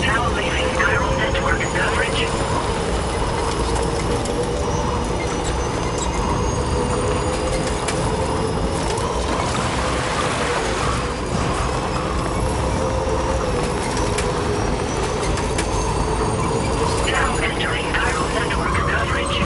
Now leaving chiral network coverage. Now entering chiral network coverage.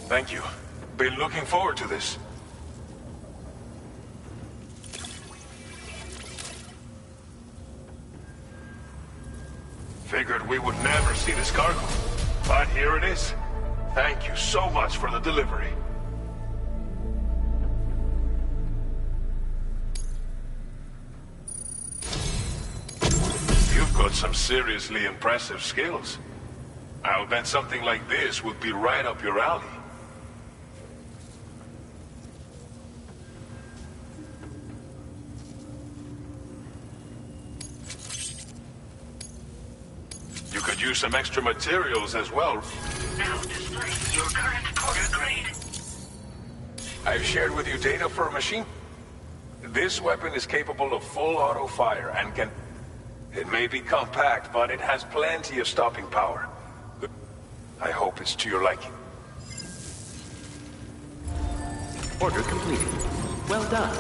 Thank you. Been looking forward to this. Figured we would never see this cargo. But here it is. Thank you so much for the delivery. You've got some seriously impressive skills. I'll bet something like this would be right up your alley. You could use some extra materials as well. Now displaying your current quarter grade. I've shared with you data for a machine. This weapon is capable of full auto fire and can... It may be compact, but it has plenty of stopping power. I hope it's to your liking. Order completed. Well done.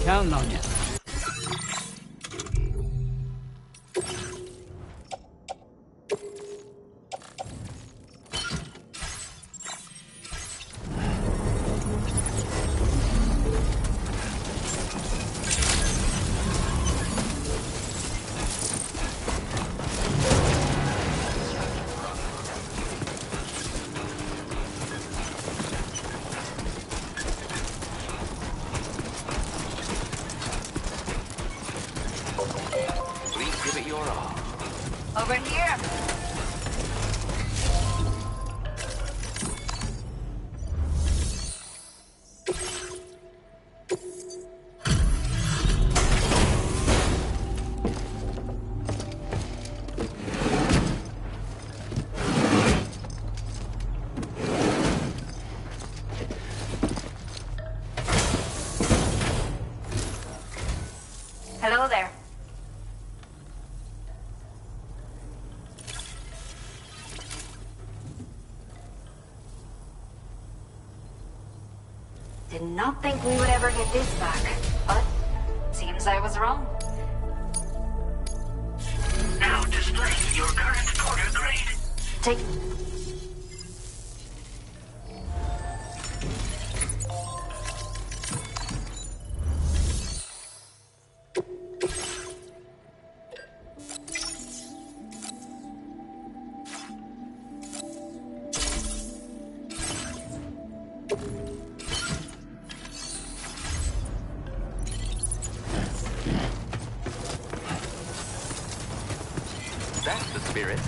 Counting on you. Please give it your all. Over here. Hello there. Did not think we would ever get this back, but seems I was wrong. Now displaying your current quarter grade. Take... That's the spirit.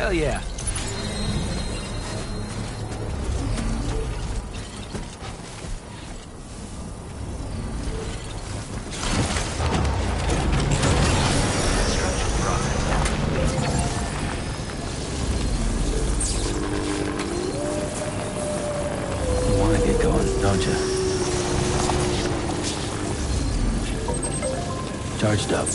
Hell yeah. You want to get going, don't you? Charged up.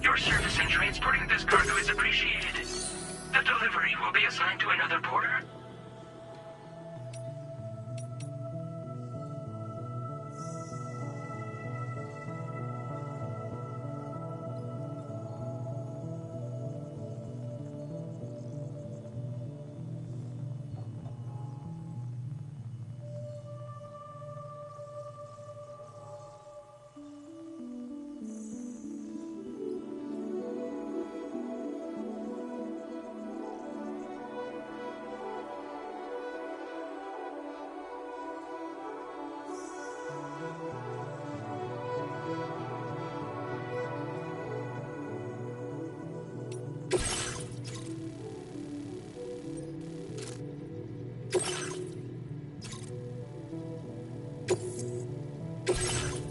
Your service in transporting this cargo is appreciated. The delivery will be assigned to another porter.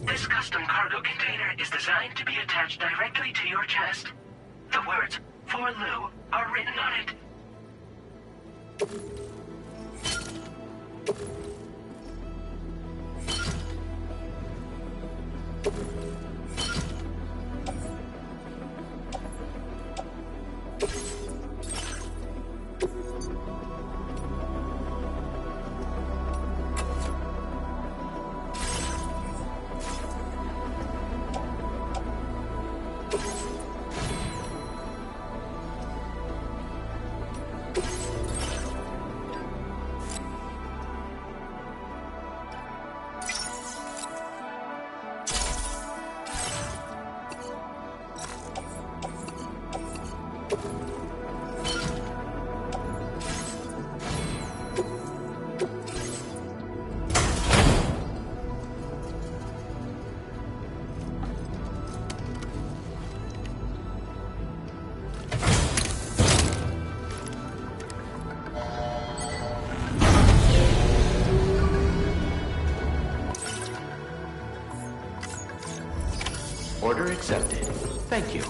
This custom cargo container is designed to be attached directly to your chest. The words, "For Lou," are written on it. Order accepted. Thank you.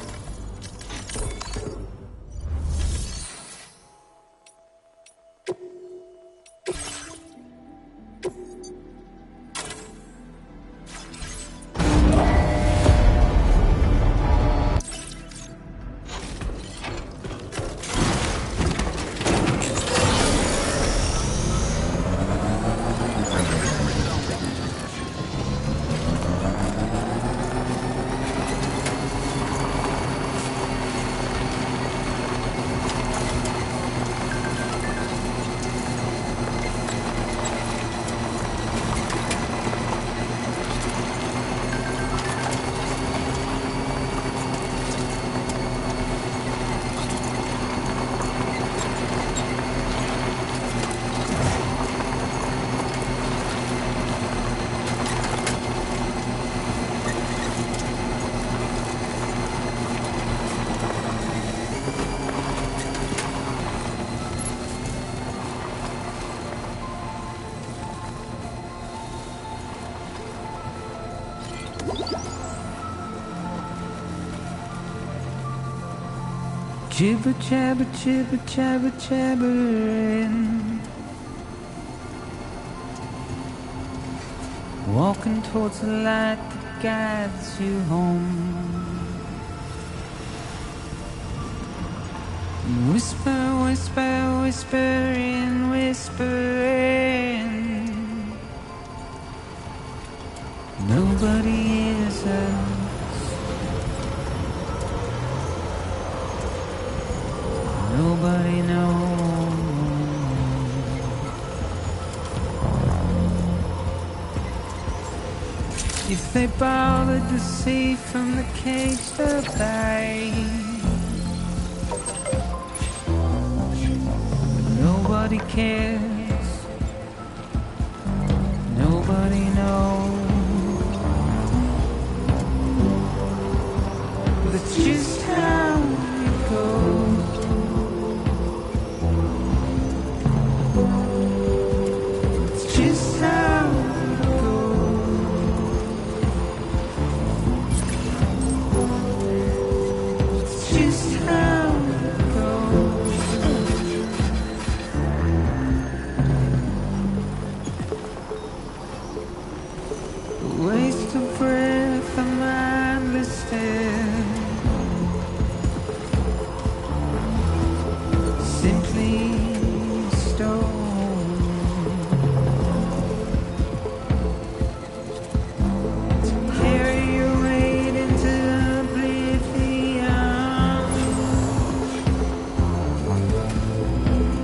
Jibber jabber, jibber jabber, jabbering. Walking towards the light that guides you home. Whisper, whisper, whispering, whispering. Nobody hears us. Nobody knows. If they bothered to see from the cage of light, nobody cares. Nobody knows. That's just how it goes. It's just how it goes. It's just how it goes. A waste of breath, a mindless stare. Simply stone to carry your weight into oblivion,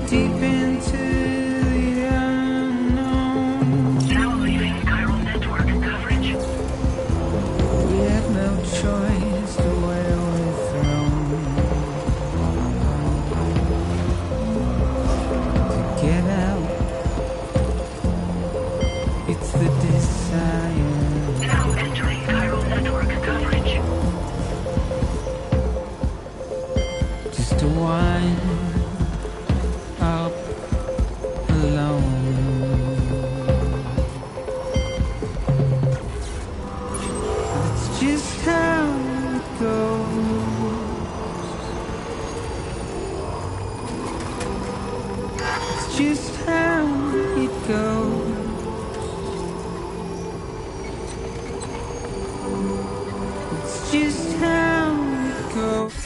deep into the unknown. Now leaving chiral network coverage. We have no choice to where we're thrown. Get out. It's the desire. Now entering chiral network coverage. Just to wind up alone. It's just how it goes. It's just how it goes. It's just how it goes.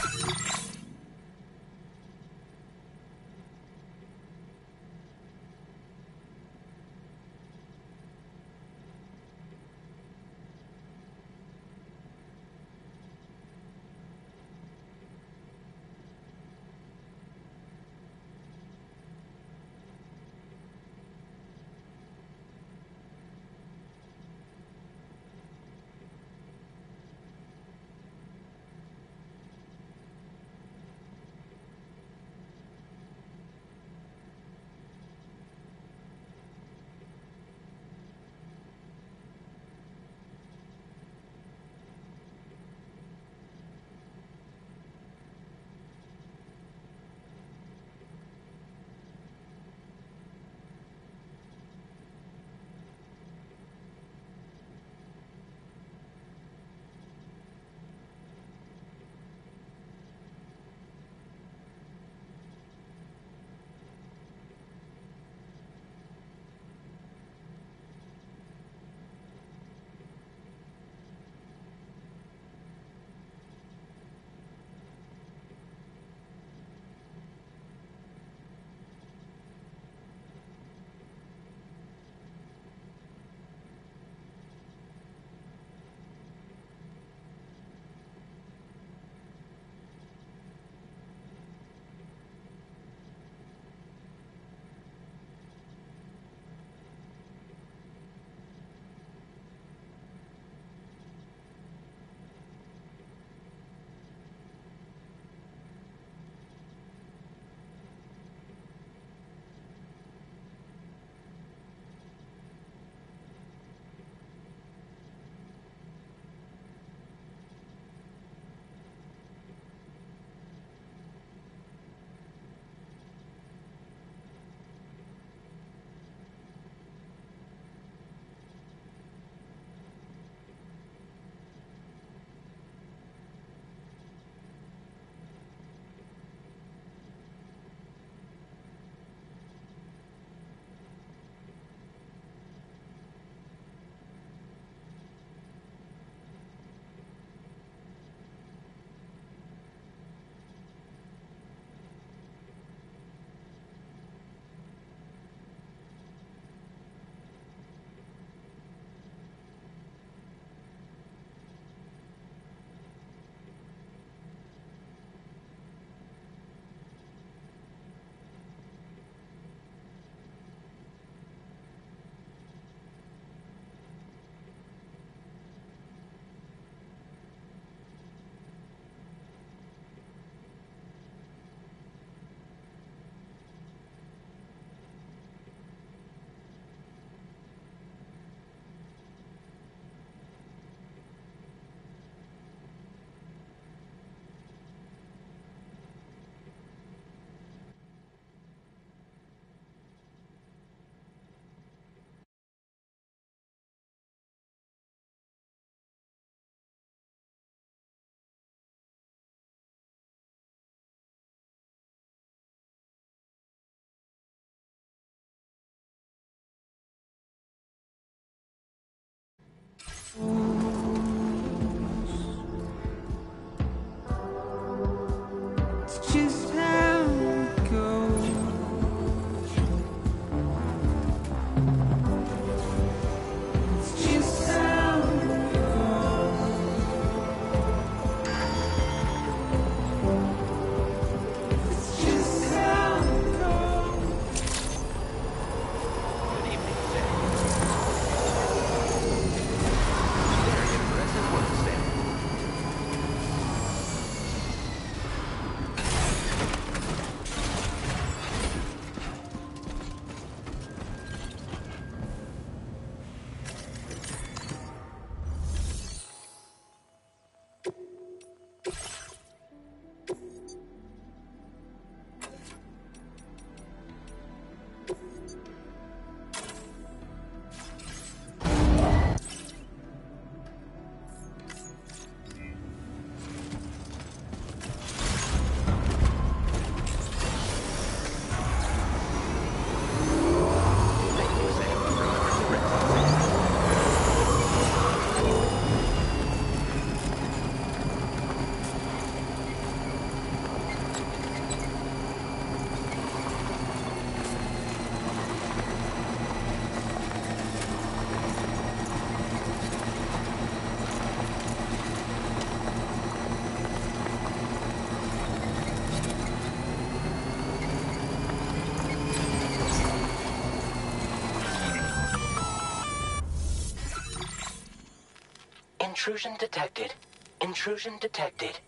Intrusion detected. Intrusion detected.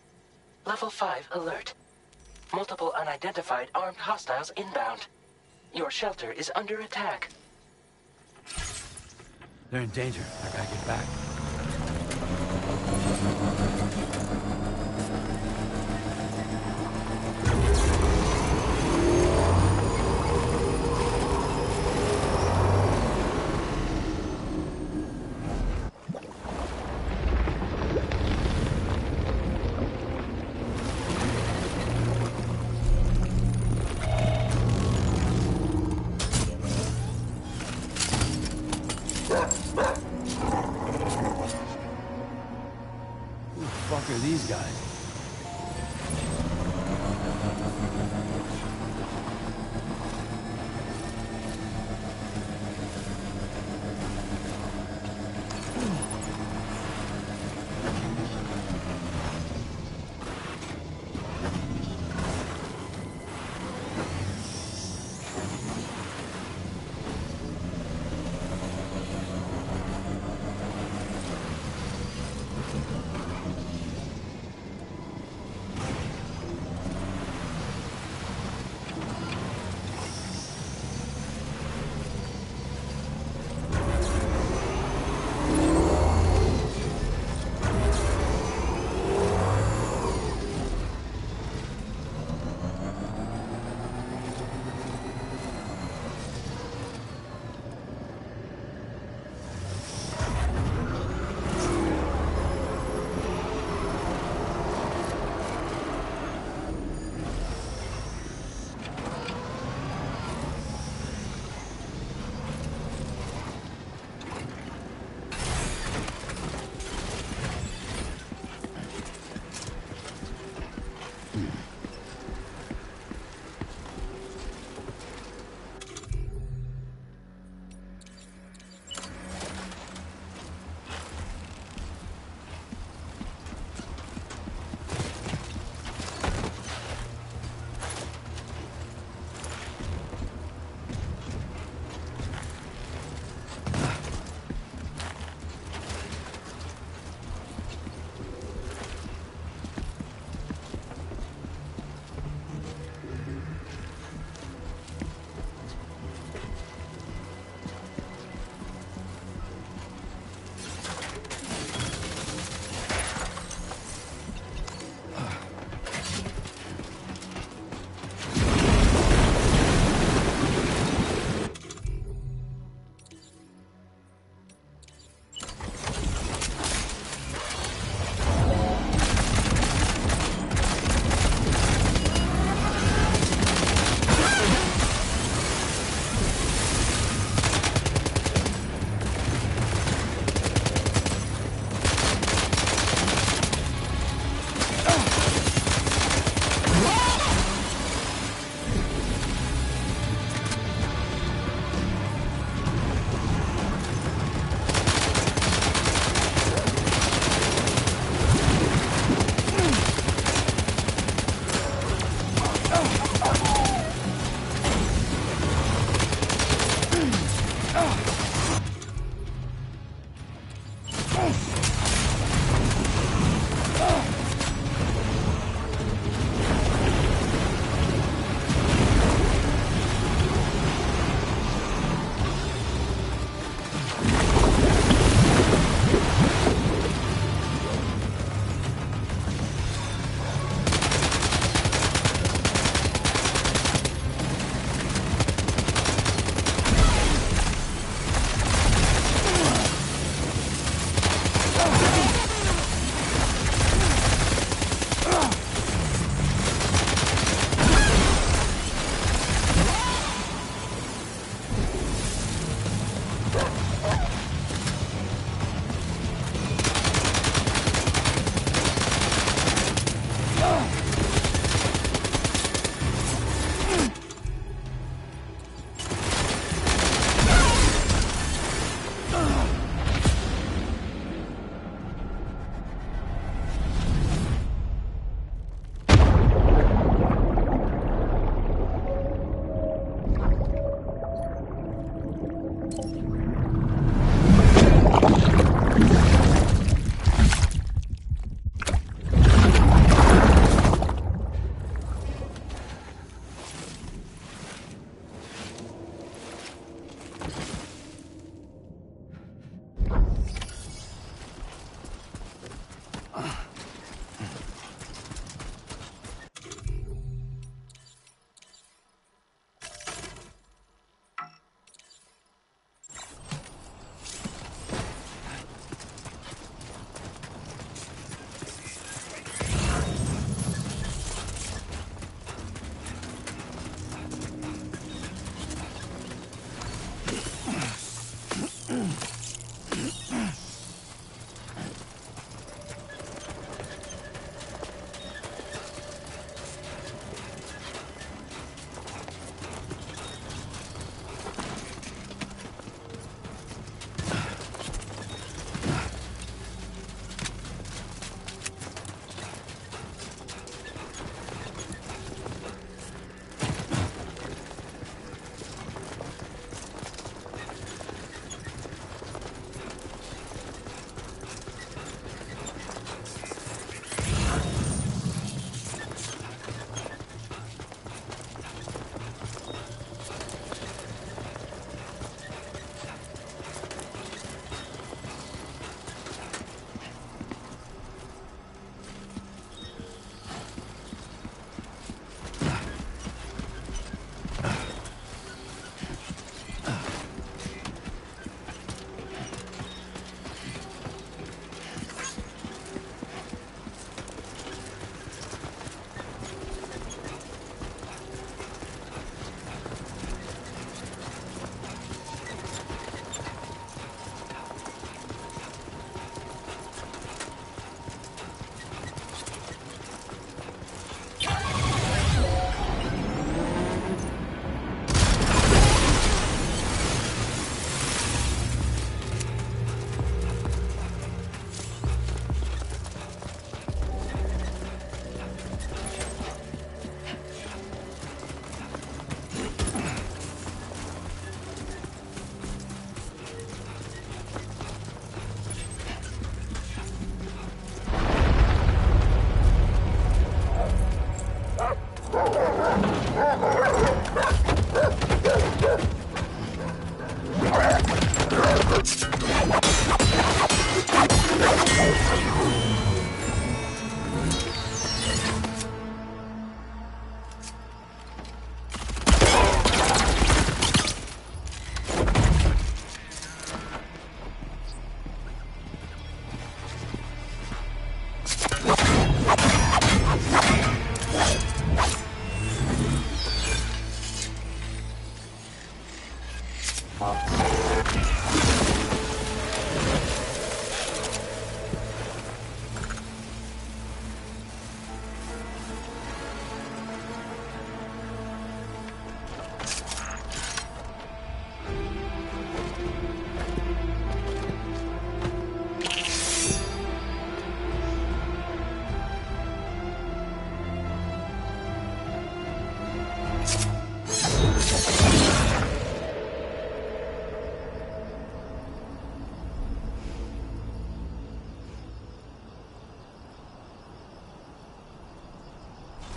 Level 5 alert. Multiple unidentified armed hostiles inbound. Your shelter is under attack. They're in danger. I gotta get back. Who the fuck are these guys?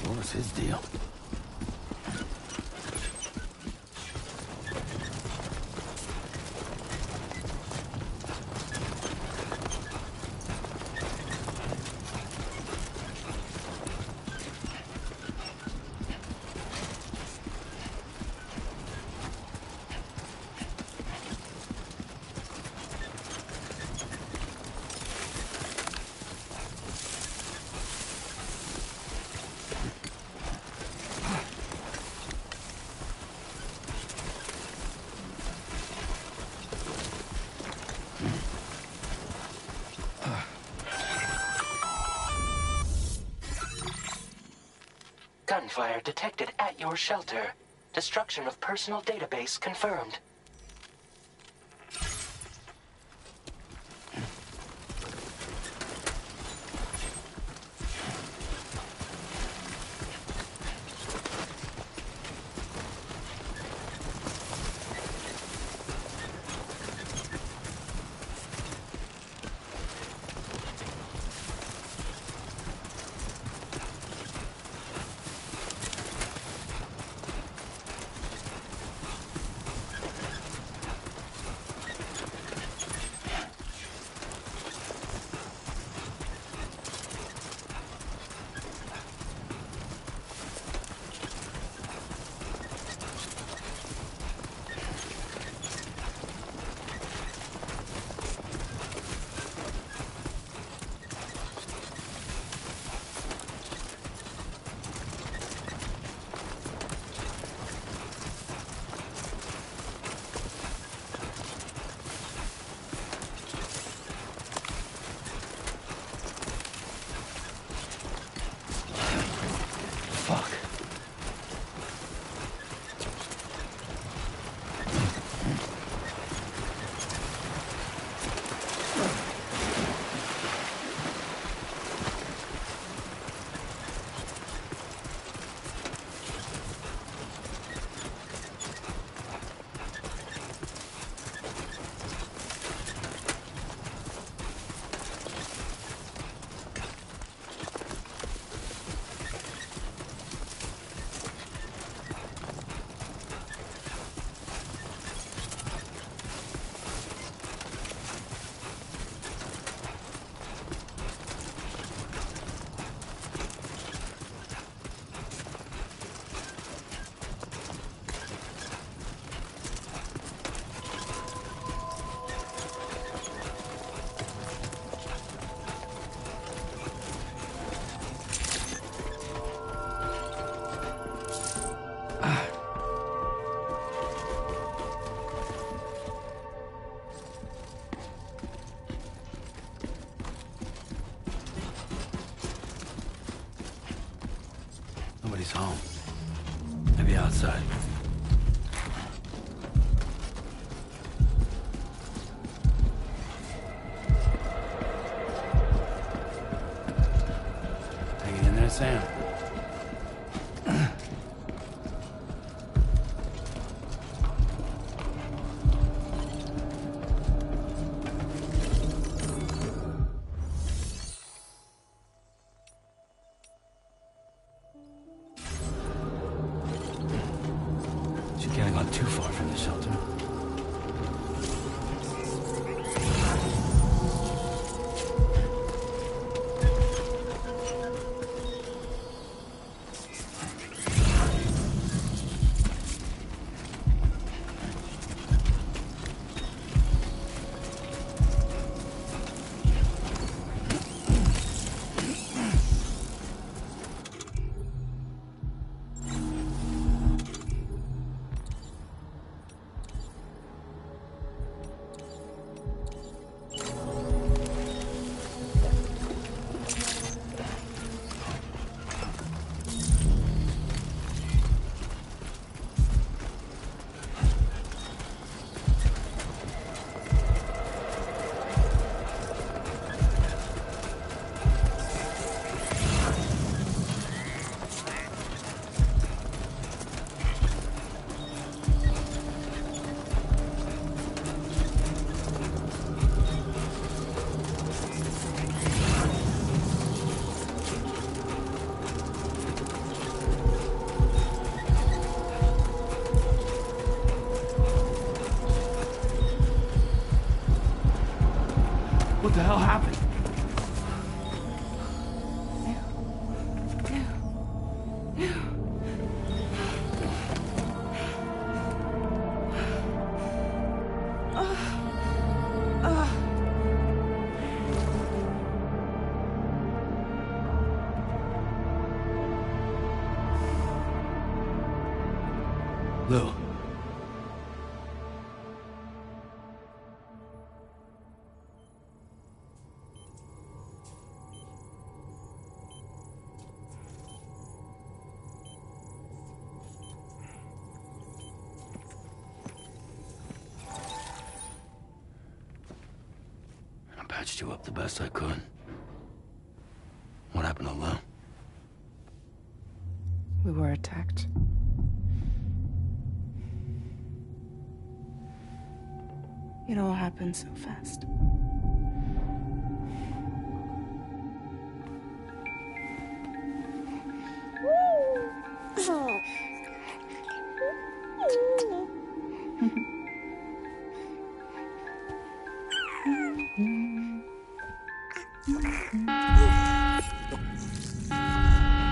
What was his deal? Gunfire detected at your shelter. Destruction of personal database confirmed. Nobody's home. Maybe outside. Hanging in there, Sam? She can't have gone too far from the shelter. Lou. I patched you up the best I could. What happened to Lou? We were attacked. It all happened so fast.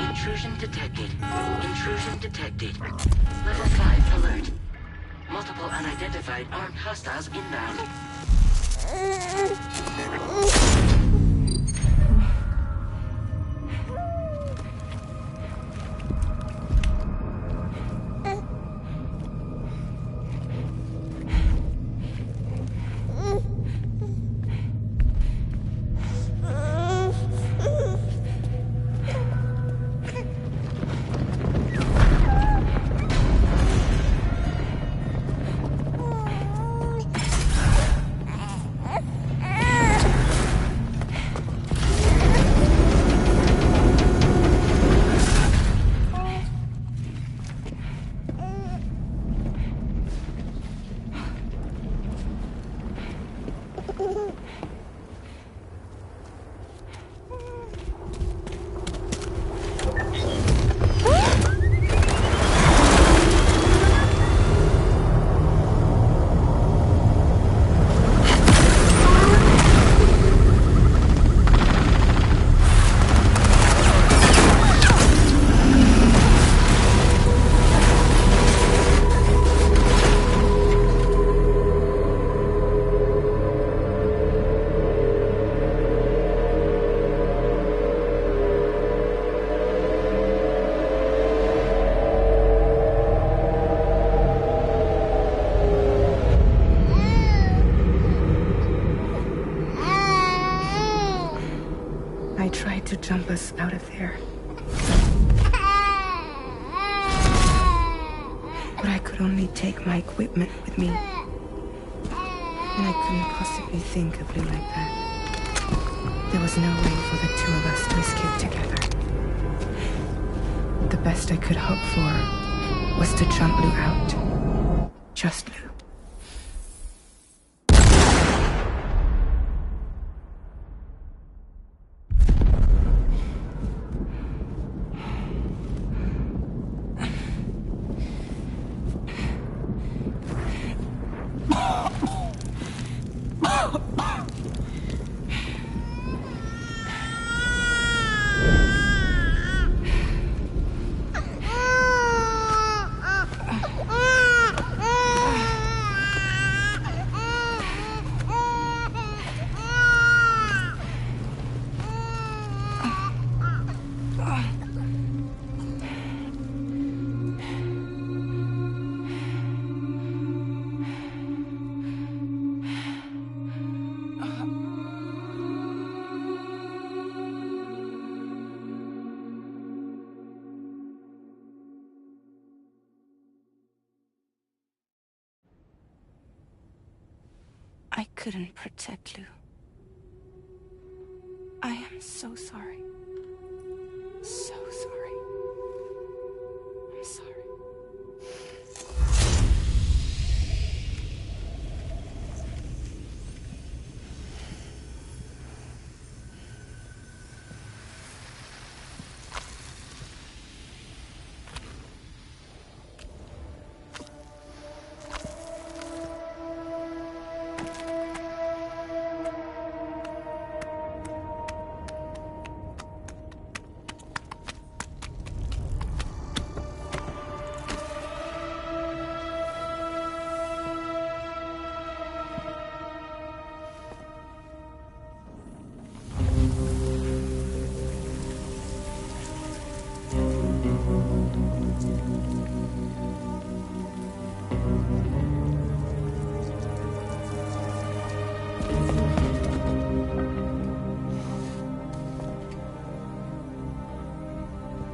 Intrusion detected. Intrusion detected. Level 5 alert. Multiple unidentified armed hostiles inbound. I tried to jump us out of there. But I could only take my equipment with me. And I couldn't possibly think of Lou like that. There was no way for the two of us to escape together. The best I could hope for was to jump Lou out. Just Lou. I couldn't protect Lou. I am so sorry. So sorry. I'm sorry.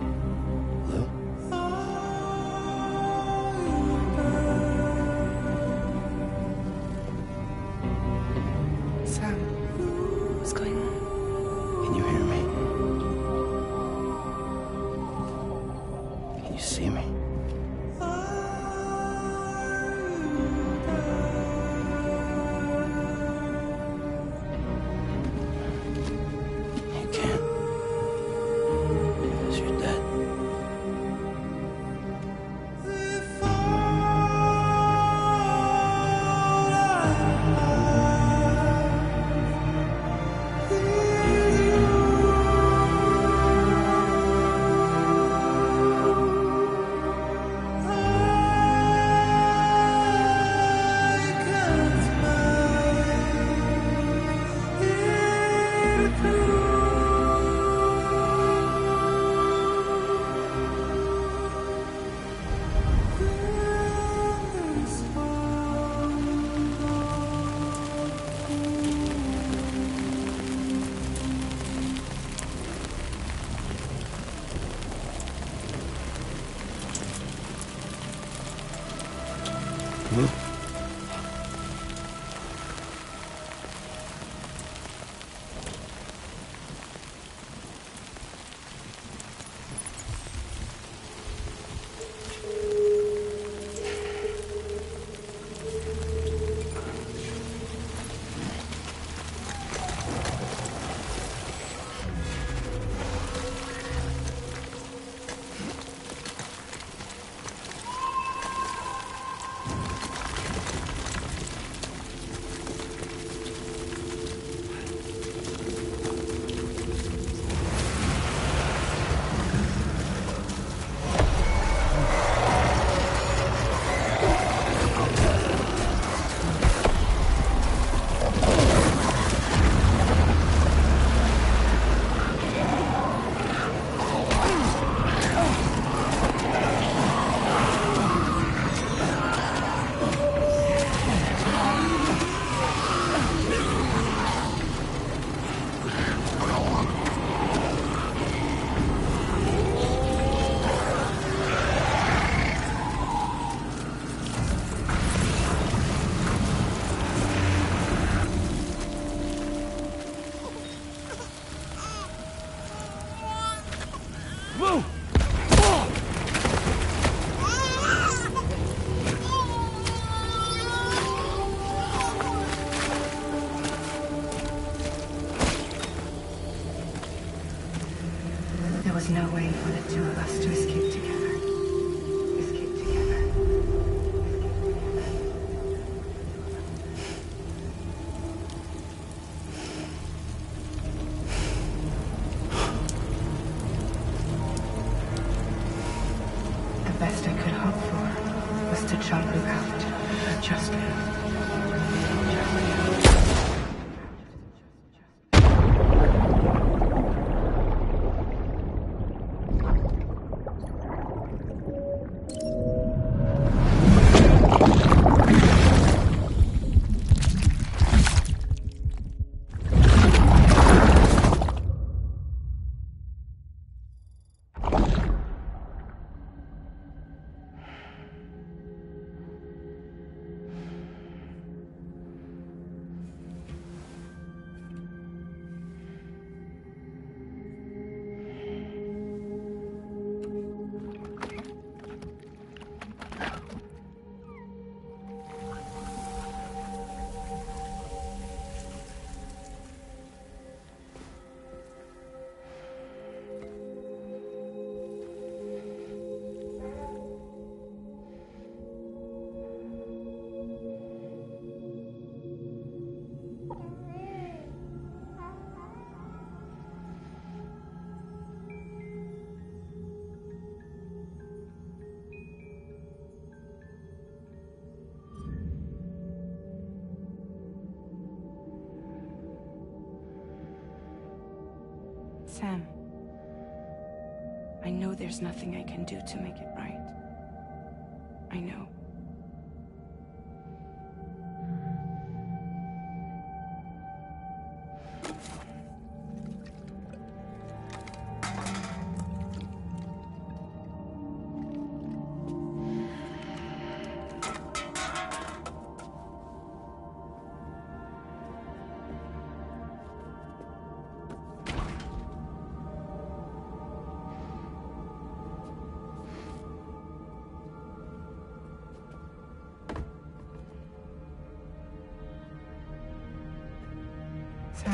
Lou? Sam, what's going on? Can you hear me? Can you see me? You can't. Because you're dead. Lou? Lou! There was no way for the two of us to escape together. Escape together. The best I could hope for was to jump Luke out. Just live. Sam, I know there's nothing I can do to make it right. I know.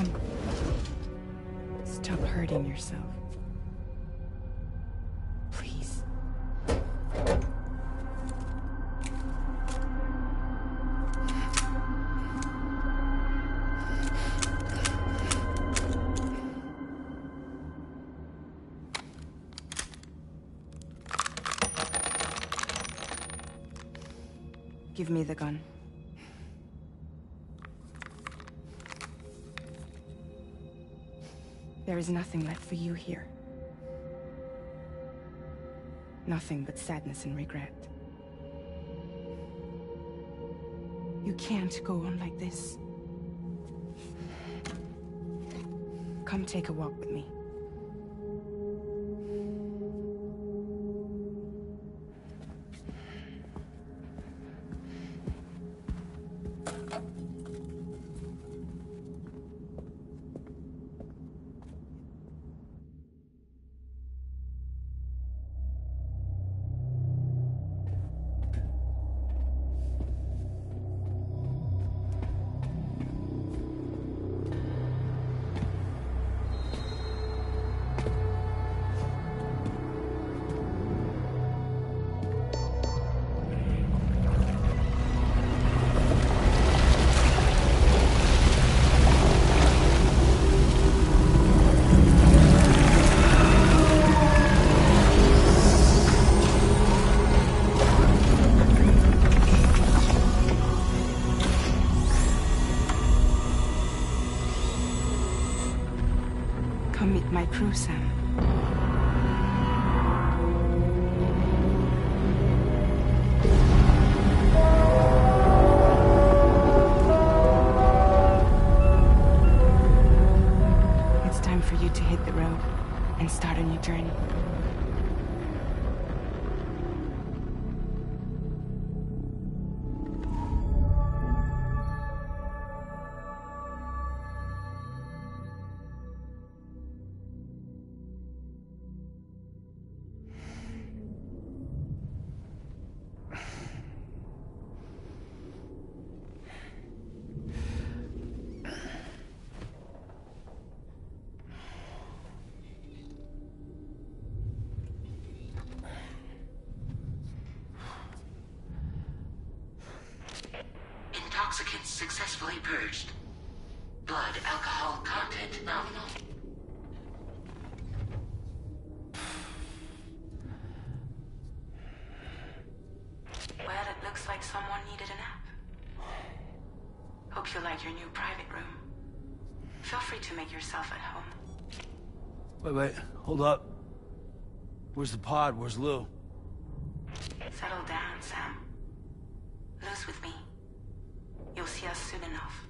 Sam, stop hurting yourself. Please. Give me the gun. There is nothing left for you here. Nothing but sadness and regret. You can't go on like this. Come take a walk with me. Come meet my crew, Sam. It's time for you to hit the road and start a new journey. Intoxicants successfully purged. Blood alcohol content nominal. Well, it looks like someone needed a nap. Hope you like your new private room. Feel free to make yourself at home. Wait, hold up. Where's the pod? Where's Lou? Settle down, Sam. Lou's with me. You'll see us soon enough.